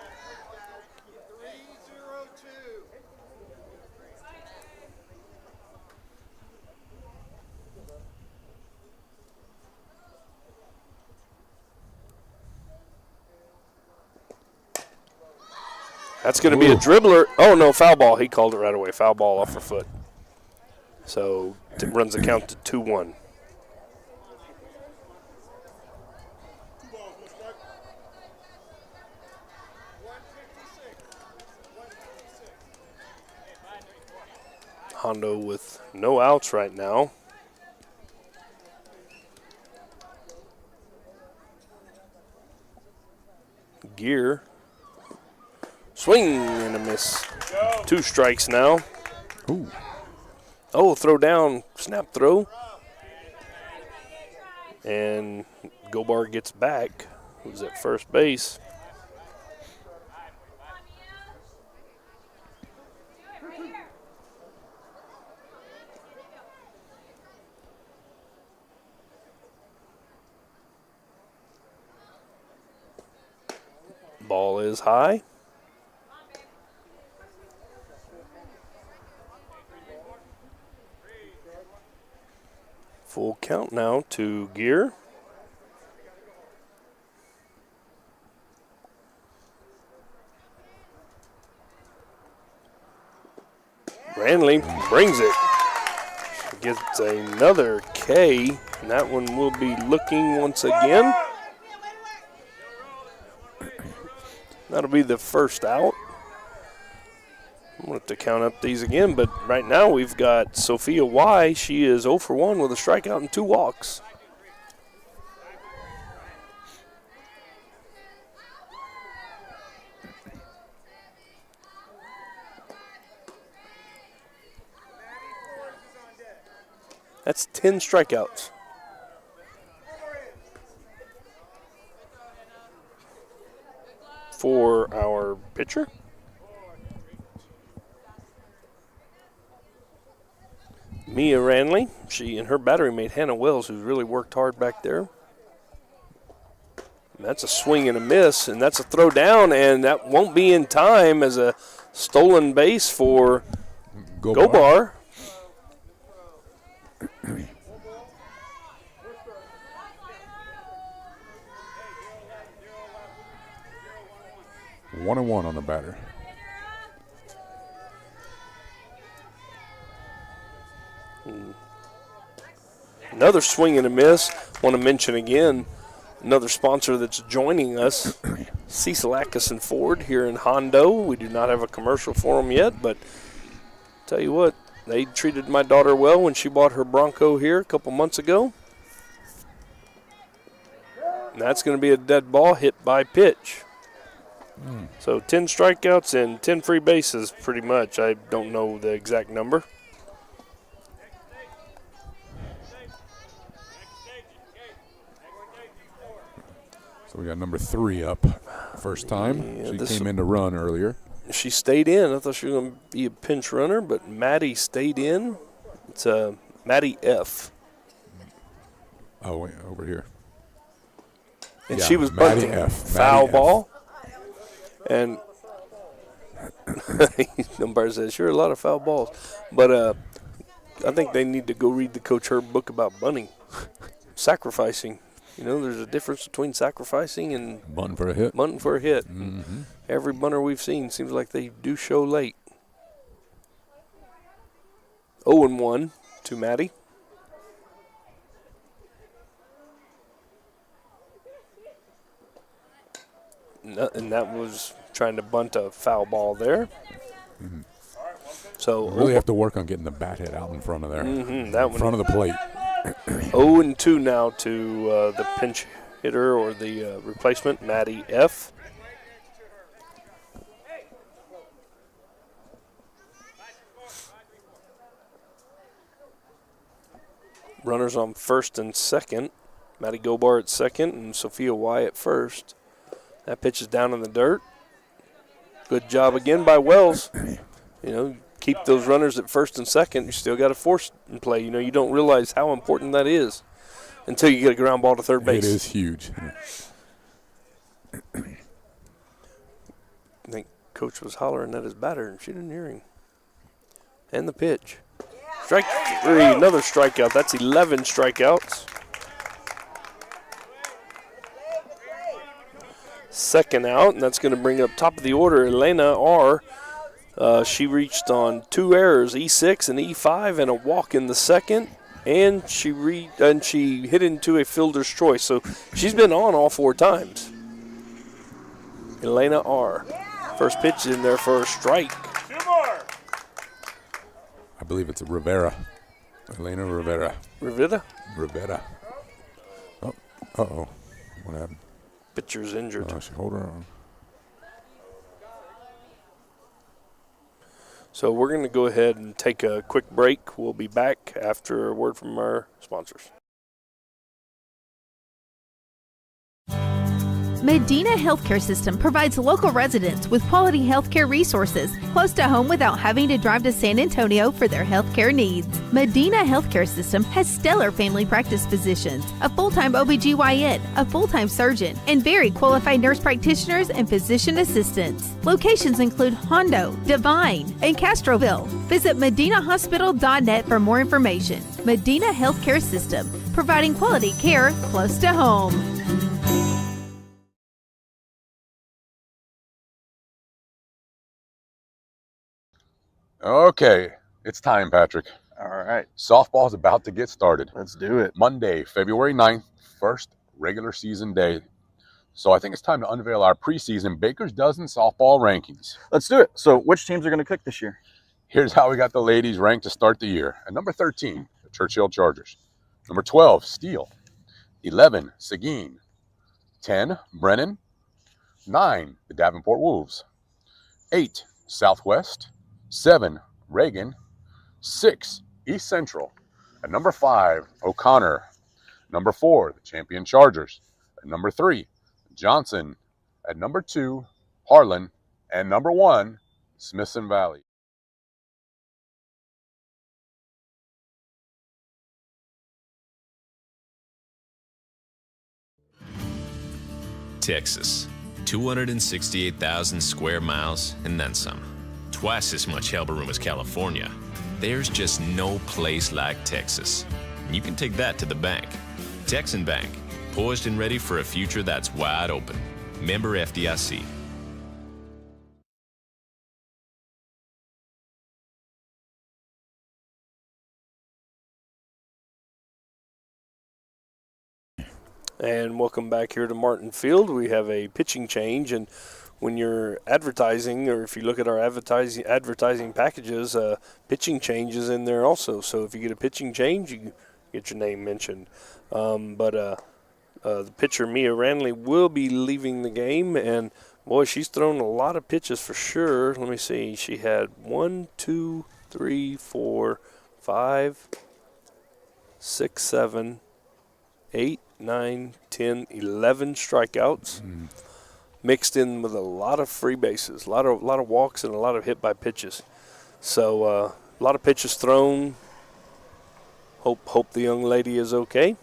That's going to be a dribbler. Oh, no, foul ball. He called it right away. Foul ball off her foot. So it runs the count to 2-1. Hondo with no outs right now. Gear. Swing and a miss. 2 strikes now. Ooh. Oh, throw down, snap throw. And Gobar gets back. Who's at first base. Ball is high. Full count now to Gear. Ranley brings it. Gets another K, and that one will be looking once again. That'll be the first out. I'm going to have to count up these again, but right now we've got Sophia Y. She is 0 for 1 with a strikeout and 2 walks. That's 10 strikeouts. For our pitcher. Mia Ranley, she and her battery mate Hannah Wells, who's really worked hard back there. And that's a swing and a miss, and that's a throw down, and that won't be in time as a stolen base for Gobar. 1-1 on the batter. Another swing and a miss. Want to mention again another sponsor that's joining us, Cecil Atkinson Ford here in Hondo. We do not have a commercial for them yet, but tell you what, they treated my daughter well when she bought her Bronco here a couple months ago. And that's going to be a dead ball hit by pitch. So 10 strikeouts and 10 free bases pretty much. I don't know the exact number. So we got number 3 up first time. Yeah, she came in to run earlier. She stayed in. I thought she was going to be a pinch runner, but Maddie stayed in. It's Maddie F. Oh, wait, over here. And yeah, she was Maddie bunting. F. Foul Maddie ball. F. And umpire says, sure, a lot of foul balls. But I think they need to go read the Coach Herb book about bunting. Sacrificing. You know, there's a difference between sacrificing and bunting for a hit. Bunting for a hit. Mm-hmm. Every bunter we've seen seems like they do show late. 0-1 to Maddie. And that was trying to bunt a foul ball there. Mm-hmm. So really have to work on getting the bat hit out in front of there. That in front of the plate. 0-2 now to the pinch hitter or the replacement, Maddie F. Runners on first and second. Maddie Gobar at second and Sophia Y at first. That pitch is down in the dirt. Good job again by Wells. You know, keep those runners at first and second. You still got a force in play. You know, you don't realize how important that is until you get a ground ball to third base. It is huge. I think Coach was hollering at his batter, and she didn't hear him. And the pitch. Strike 3, another strikeout. That's 11 strikeouts. Second out, and that's going to bring up top of the order Elena R. She reached on 2 errors, E6 and E5, and a walk in the second. And she hit into a fielder's choice. So she's been on all 4 times. Elena R. First pitch in there for a strike. I believe it's a Rivera. Elena Rivera. Rivera? Rivera. Oh, uh-oh. What happened? Pitcher's injured. Hold her on. So we're going to go ahead and take a quick break. We'll be back after a word from our sponsors. Medina Healthcare System provides local residents with quality healthcare resources close to home without having to drive to San Antonio for their healthcare needs. Medina Healthcare System has stellar family practice physicians, a full-time OBGYN, a full-time surgeon, and very qualified nurse practitioners and physician assistants. Locations include Hondo, Divine, and Castroville. Visit medinahospital.net for more information. Medina Healthcare System, providing quality care close to home. Okay, it's time, Patrick. All right. Softball's about to get started. Let's do it. Monday, February 9th, first regular season day. So I think it's time to unveil our preseason Baker's Dozen softball rankings. Let's do it. So which teams are going to cook this year? Here's how we got the ladies ranked to start the year. At number 13, the Churchill Chargers. Number 12, Steele. 11, Seguin. 10, Brennan. 9, the Davenport Wolves. 8, Southwest. 7, Reagan. 6, East Central. At number 5, O'Connor. Number 4, the Champion Chargers. At number 3, Johnson. At number 2, Harlan. And number 1, Smithson Valley. Texas, 268,000 square miles and then some. Twice as much elbow room as California. There's just no place like Texas. You can take that to the bank. Texan Bank, poised and ready for a future that's wide open. Member FDIC. And welcome back here to Martin Field. We have a pitching change, and when you're advertising, or if you look at our advertising packages, pitching change is in there also. So if you get a pitching change, you get your name mentioned. But the pitcher, Mia Ranley, will be leaving the game, and boy, she's thrown a lot of pitches for sure. Let me see. She had 1, 2, 3, 4, 5, 6, 7, 8, 9, 10, 11 strikeouts, mixed in with a lot of free bases, a lot of walks, and a lot of hit by pitches. So a lot of pitches thrown. Hope the young lady is okay.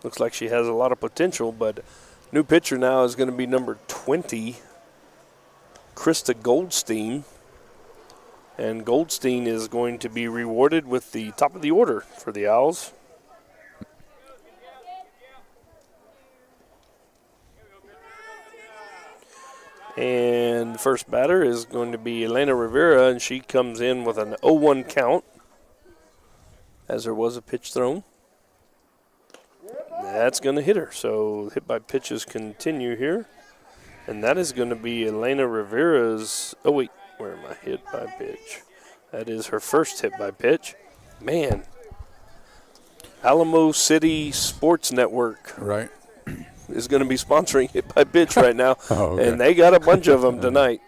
Looks like she has a lot of potential, but new pitcher now is going to be number 20, Krista Goldstein. And Goldstein is going to be rewarded with the top of the order for the Owls. And the first batter is going to be Elena Rivera, and she comes in with an 0-1 count, as there was a pitch thrown. That's going to hit her. So hit by pitches continue here. And that is going to be Elena Rivera's. Oh, wait. Where am I? Hit by pitch. That is her first hit by pitch. Man. Alamo City Sports Network. Right. Is going to be sponsoring hit by pitch right now. Oh, okay. And they got a bunch of them tonight.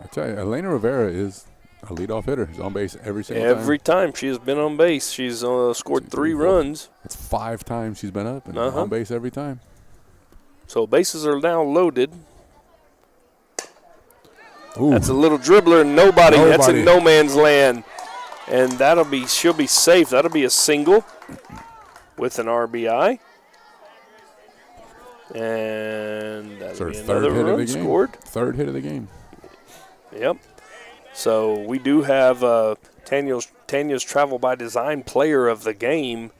I tell you, Elena Rivera is a leadoff hitter. She's on base every single time. Every time she has been on base. She's scored 3 runs. That's 5 times she's been up and on base every time. So bases are now loaded. Ooh. That's a little dribbler. Nobody. That's in no man's land. And she'll be safe. That'll be a single with an RBI. And that'll be another run scored. Third hit of the game. Yep. So we do have Tanya's Travel by Design player of the game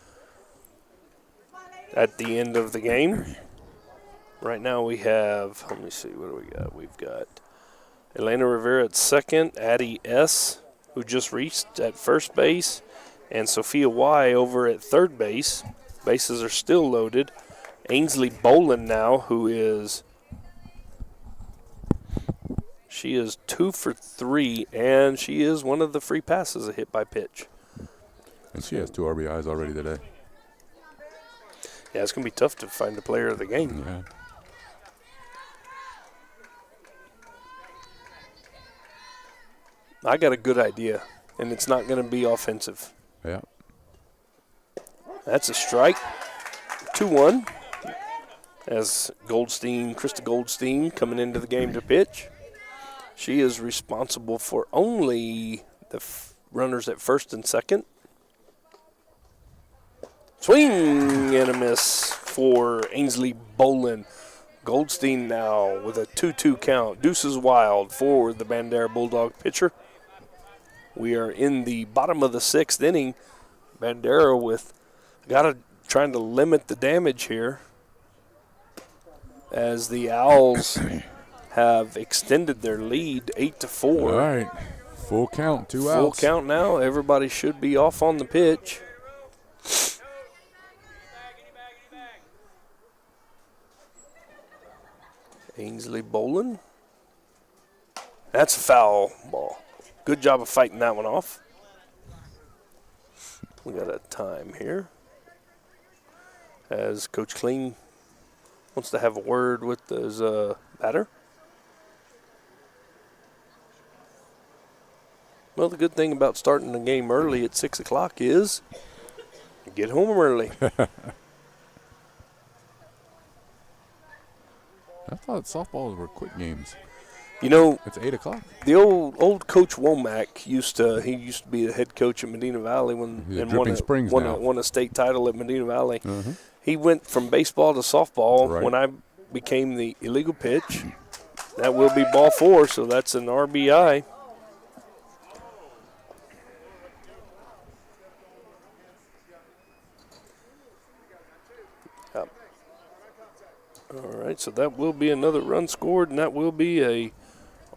at the end of the game. Right now we have, let me see, what do we got? We've got Elena Rivera at second, Addie S., who just reached at first base, and Sophia Y. over at third base. Bases are still loaded. Ainsley Boland now, she is 2 for 3, and she is one of the free passes, a hit by pitch. And she has 2 RBIs already today. Yeah, it's going to be tough to find the player of the game. Yeah. I got a good idea, and it's not going to be offensive. Yeah. That's a strike. 2-1 as Krista Goldstein coming into the game to pitch. She is responsible for only the runners at first and second. Swing and a miss for Ainsley Boland. Goldstein now with a 2-2 count. Deuces wild for the Bandera Bulldog pitcher. We are in the bottom of the 6th inning. Bandera trying to limit the damage here as the Owls have extended their lead 8-4. All right. Full count, 2 outs. Full count now. Everybody should be off on the pitch. Ainsley Boland. That's a foul ball. Good job of fighting that one off. We got a time here as Coach Kling wants to have a word with his batter. Well, the good thing about starting the game early at 6 o'clock is you get home early. I thought softballs were quick games. You know, it's 8 o'clock. The old Coach Womack used to be the head coach at Medina Valley won a state title at Medina Valley. Mm-hmm. He went from baseball to softball. Right. When I became the illegal pitch, that will be ball 4, so that's an RBI. Yep. All right, so that will be another run scored, and that will be a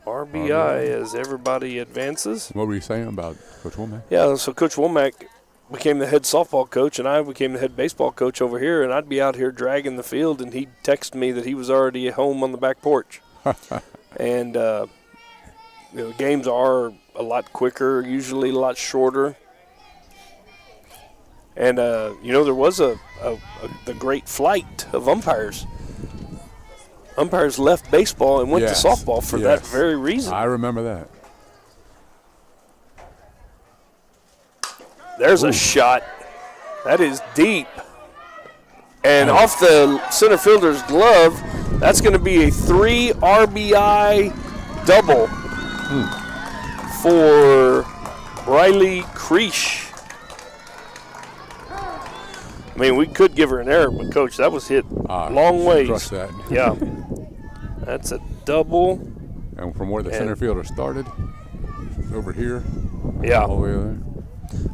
RBI as everybody advances. What were you saying about Coach Womack? Yeah, so Coach Womack became the head softball coach, and I became the head baseball coach over here, and I'd be out here dragging the field, and he'd text me that he was already at home on the back porch. And games are a lot quicker, usually a lot shorter. And, there was the great flight of umpires. Umpires left baseball and went to softball for that very reason. I remember that. There's a shot. That is deep. And off the center fielder's glove, that's going to be a 3 RBI double for Riley Creesh. I mean, we could give her an error, but, Coach, that was hit long ways. Trust that. Yeah. That's a double. And from where the center fielder started, over here, yeah, all the way there.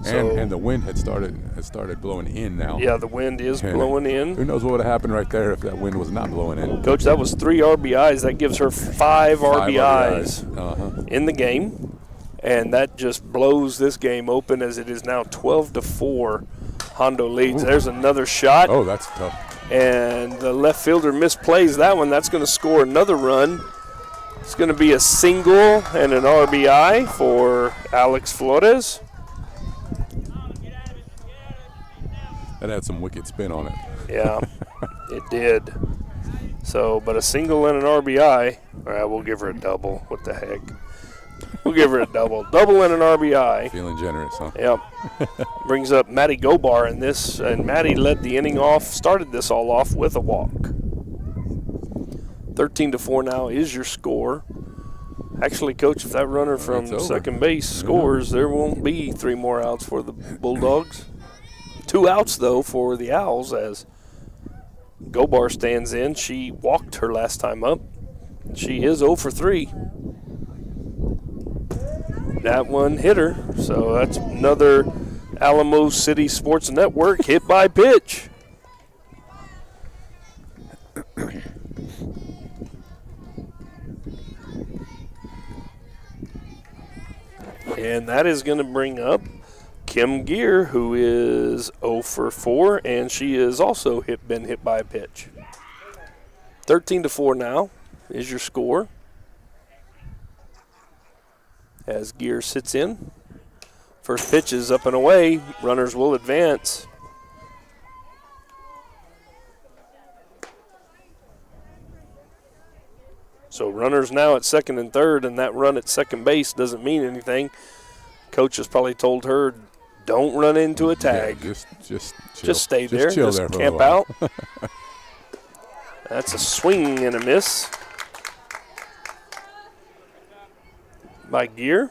And the wind had started blowing in now. Yeah, the wind is blowing in. Who knows what would have happened right there if that wind was not blowing in? Coach, that was 3 RBIs. That gives her 5 RBIs in the game. And that just blows this game open as it is now 12-4. Hondo leads. Ooh. There's another shot. Oh, that's tough. And the left fielder misplays that one. That's going to score another run. It's going to be a single and an RBI for Alex Flores. That had some wicked spin on it. Yeah, it did. So, but a single and an RBI. All right, we'll give her a double. What the heck? We'll give her a double. Double and an RBI. Feeling generous, huh? Yep. Brings up Maddie Gobar in this, and Maddie led the inning off, started this all off with a walk. 13-4 now is your score. Actually, Coach, if that runner from second base scores, there won't be 3 more outs for the Bulldogs. 2 outs, though, for the Owls as Gobar stands in. She walked her last time up. She is 0 for 3. That one hit her, so that's another Alamo City Sports Network hit by pitch. And that is going to bring up Kim Gear, who is 0 for 4, and she is also been hit by a pitch. 13-4 now is your score. As Gear sits in. First pitch is up and away. Runners will advance. So runners now at second and third, and that run at second base doesn't mean anything. Coach has probably told her, don't run into a tag. Yeah, just chill. Just stay there. Chill just there for camp out. That's a swing and a miss by Gear.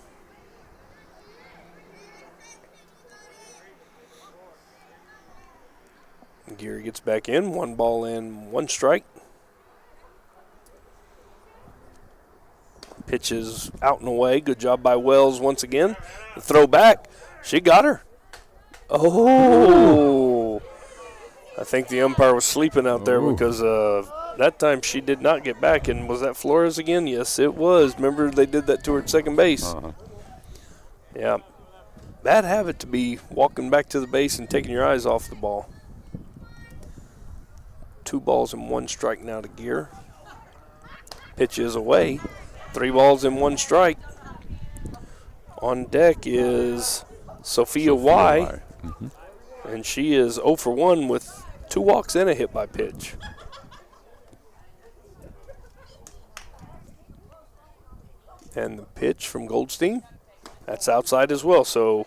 Gear gets back in. 1 ball and 1 strike. Pitches out and away. Good job by Wells once again. The throw back. She got her. Oh. I think the umpire was sleeping out there because that time she did not get back. And was that Flores again? Yes, it was. Remember they did that to her at second base. Yeah. Bad habit to be walking back to the base and taking your eyes off the ball. 2 balls and 1 strike now to Gear. Pitch is away. 3 balls and 1 strike. On deck is Sophia Y. And she is 0 for 1 with 2 walks and a hit by pitch. And the pitch from Goldstein, that's outside as well. So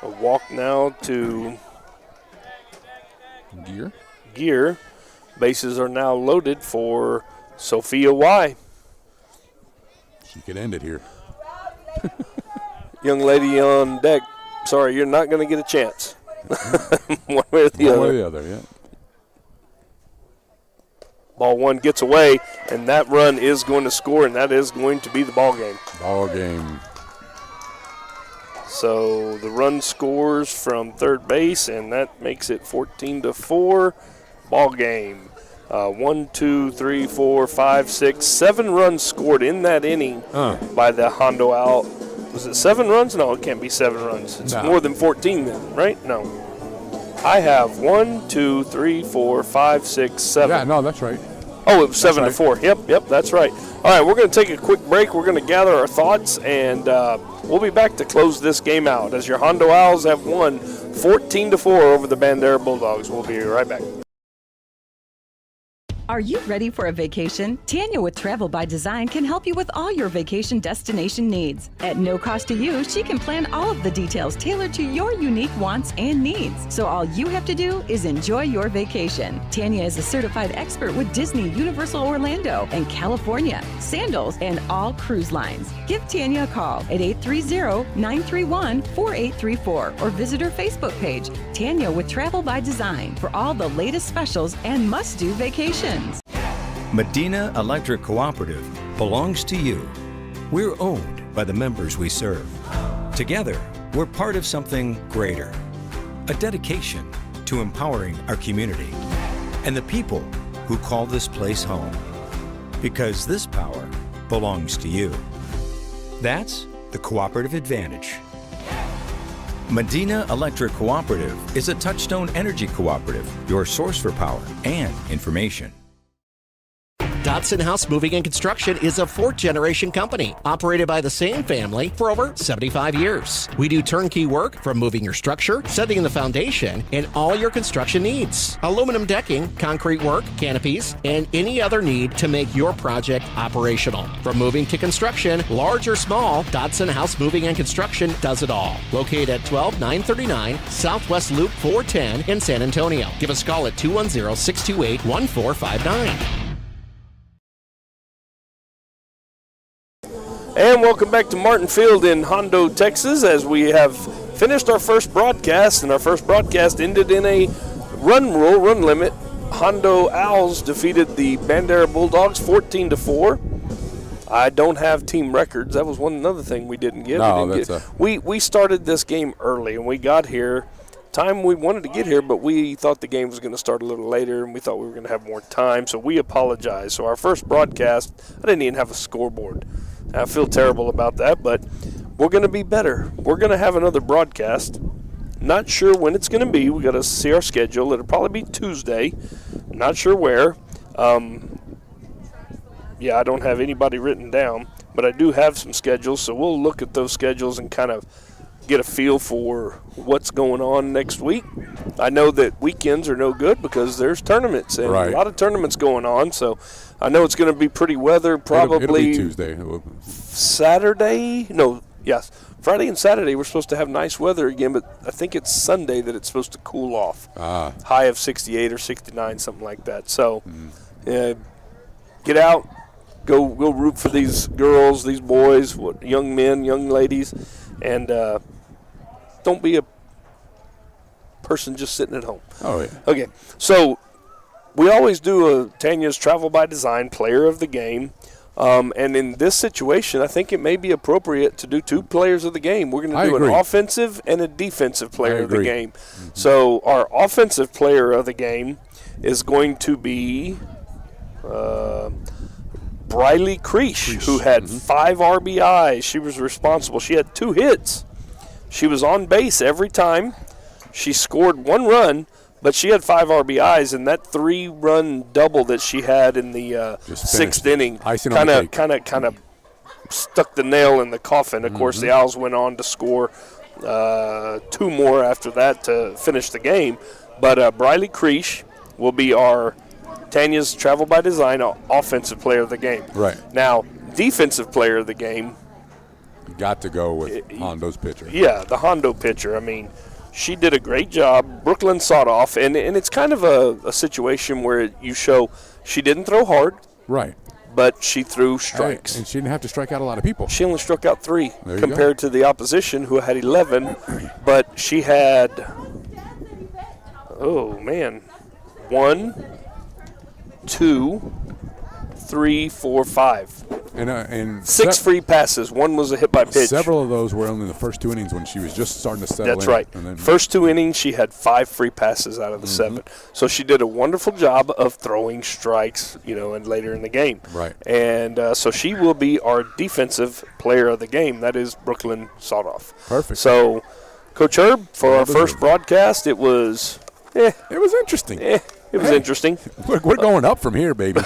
a walk now to Gear. Bases are now loaded for Sophia Y. She could end it here. Young lady on deck, sorry, you're not going to get a chance. One way or the other. One way or the other, yeah. Ball 1 gets away, and that run is going to score, and that is going to be the ball game. Ball game. So the run scores from third base, and that makes it 14-4. Ball game. 1, 2, 3, 4, 5, 6, 7 runs scored in that inning by the Hondo Was it 7 runs? No, it can't be 7 runs. It's No. more than 14 then, right? No. I have 1, 2, 3, 4, 5, 6, 7. Yeah, no, that's right. Oh, it was 7 to right. 4. Yep, that's right. All right, we're going to take a quick break. We're going to gather our thoughts, and we'll be back to close this game out as your Hondo Owls have won 14 to 4 over the Bandera Bulldogs. We'll be right back. Are you ready for a vacation? Tanya with Travel by Design can help you with all your vacation destination needs. At no cost to you, she can plan all of the details tailored to your unique wants and needs. So all you have to do is enjoy your vacation. Tanya is a certified expert with Disney, Universal Orlando, and California, Sandals, and all cruise lines. Give Tanya a call at 830-931-4834 or visit her Facebook page, Tanya with Travel by Design, for all the latest specials and must-do vacations. Medina Electric Cooperative belongs to you. We're owned by the members we serve. Together, we're part of something greater. A dedication to empowering our community and the people who call this place home. Because this power belongs to you. That's the cooperative advantage. Medina Electric Cooperative is a Touchstone Energy cooperative, your source for power and information. Dodson House Moving and Construction is a fourth-generation company operated by the same family for over 75 years. We do turnkey work from moving your structure, setting the foundation, and all your construction needs. Aluminum decking, concrete work, canopies, and any other need to make your project operational. From moving to construction, large or small, Dodson House Moving and Construction does it all. Located at 12939 Southwest Loop 410 in San Antonio. Give us a call at 210-628-1459. And welcome back to Martin Field in Hondo, Texas, as we have finished our first broadcast, and our first broadcast ended in a run limit. Hondo Owls defeated the Bandera Bulldogs 14 to 4. I don't have team records. That was another thing we didn't get. We started this game early, and we got here time we wanted to get here, but we thought the game was going to start a little later, and we thought we were going to have more time, so we apologize. So our first broadcast, I didn't even have a scoreboard. I feel terrible about that, but we're going to be better. We're going to have another broadcast. Not sure when it's going to be. We got to see our schedule. It'll probably be Tuesday. Not sure where. I don't have anybody written down, but I do have some schedules, so we'll look at those schedules and kind of get a feel for what's going on next week. I know that weekends are no good because there's tournaments, and a lot of tournaments going on, so I know it's going to be pretty weather, probably. It'll be Tuesday. Friday and Saturday we're supposed to have nice weather again, but I think it's Sunday that it's supposed to cool off. High of 68 or 69, something like that. So get out, go root for these girls, these boys, young men, young ladies, and don't be a person just sitting at home. Oh, yeah. Okay, so we always do a Tanya's Travel by Design Player of the Game. And in this situation, I think it may be appropriate to do two players of the game. We're going to do an offensive and a defensive player of the game. Mm-hmm. So our offensive player of the game is going to be Briley Creesh, who had 5 RBIs. She was responsible. She had 2 hits. She was on base every time. She scored 1 run, but she had 5 RBIs, and that 3-run double that she had in the 6th inning kind of stuck the nail in the coffin. Of course, the Owls went on to score 2 more after that to finish the game. But Briley Creesh will be our Tanya's Travel by Design offensive player of the game. Right. Now, defensive player of the game. Got to go with Hondo's pitcher. Yeah, the Hondo pitcher. I mean, she did a great job. Brooklyn sawed off, and it's kind of a situation where you show she didn't throw hard. Right. But she threw strikes. And she didn't have to strike out a lot of people. She only struck out 3 compared to the opposition, who had 11. But she had, 1, 2, 3, 4, 5. And 6 free passes. One was a hit by pitch. Several of those were only in the first 2 innings when she was just starting to settle in. That's right. And then, first 2 innings, she had 5 free passes out of the 7. So she did a wonderful job of throwing strikes, and later in the game. Right. And so she will be our defensive player of the game. That is Brooklyn Sawdoff. Perfect. So, Coach Herb, for our first broadcast, it was it was interesting. It was interesting. We're going up from here, baby.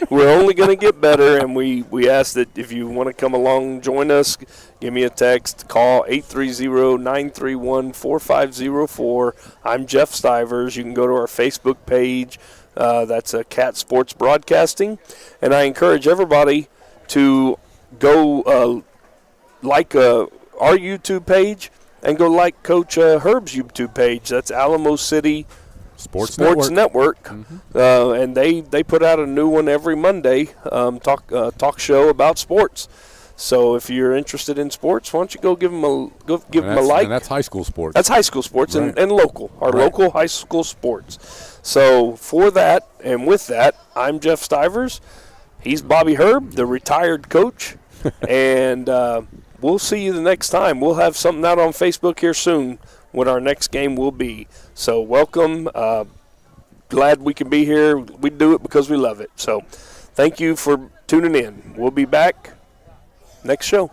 We're only going to get better, and we ask that if you want to come along, join us, give me a text, call 830-931-4504. I'm Jeff Stivers. You can go to our Facebook page. That's Cat Sports Broadcasting. And I encourage everybody to go like our YouTube page and go like Coach Herb's YouTube page. That's Alamo City Sports Network. And they put out a new one every Monday, talk show about sports. So if you're interested in sports, why don't you go give them a like? And that's high school sports. That's high school sports Right. and local, local high school sports. So for that and with that, I'm Jeff Stivers. He's Bobby Herb, the retired coach, and we'll see you the next time. We'll have something out on Facebook here soon what our next game will be. So welcome. Glad we can be here. We do it because we love it. So thank you for tuning in. We'll be back next show.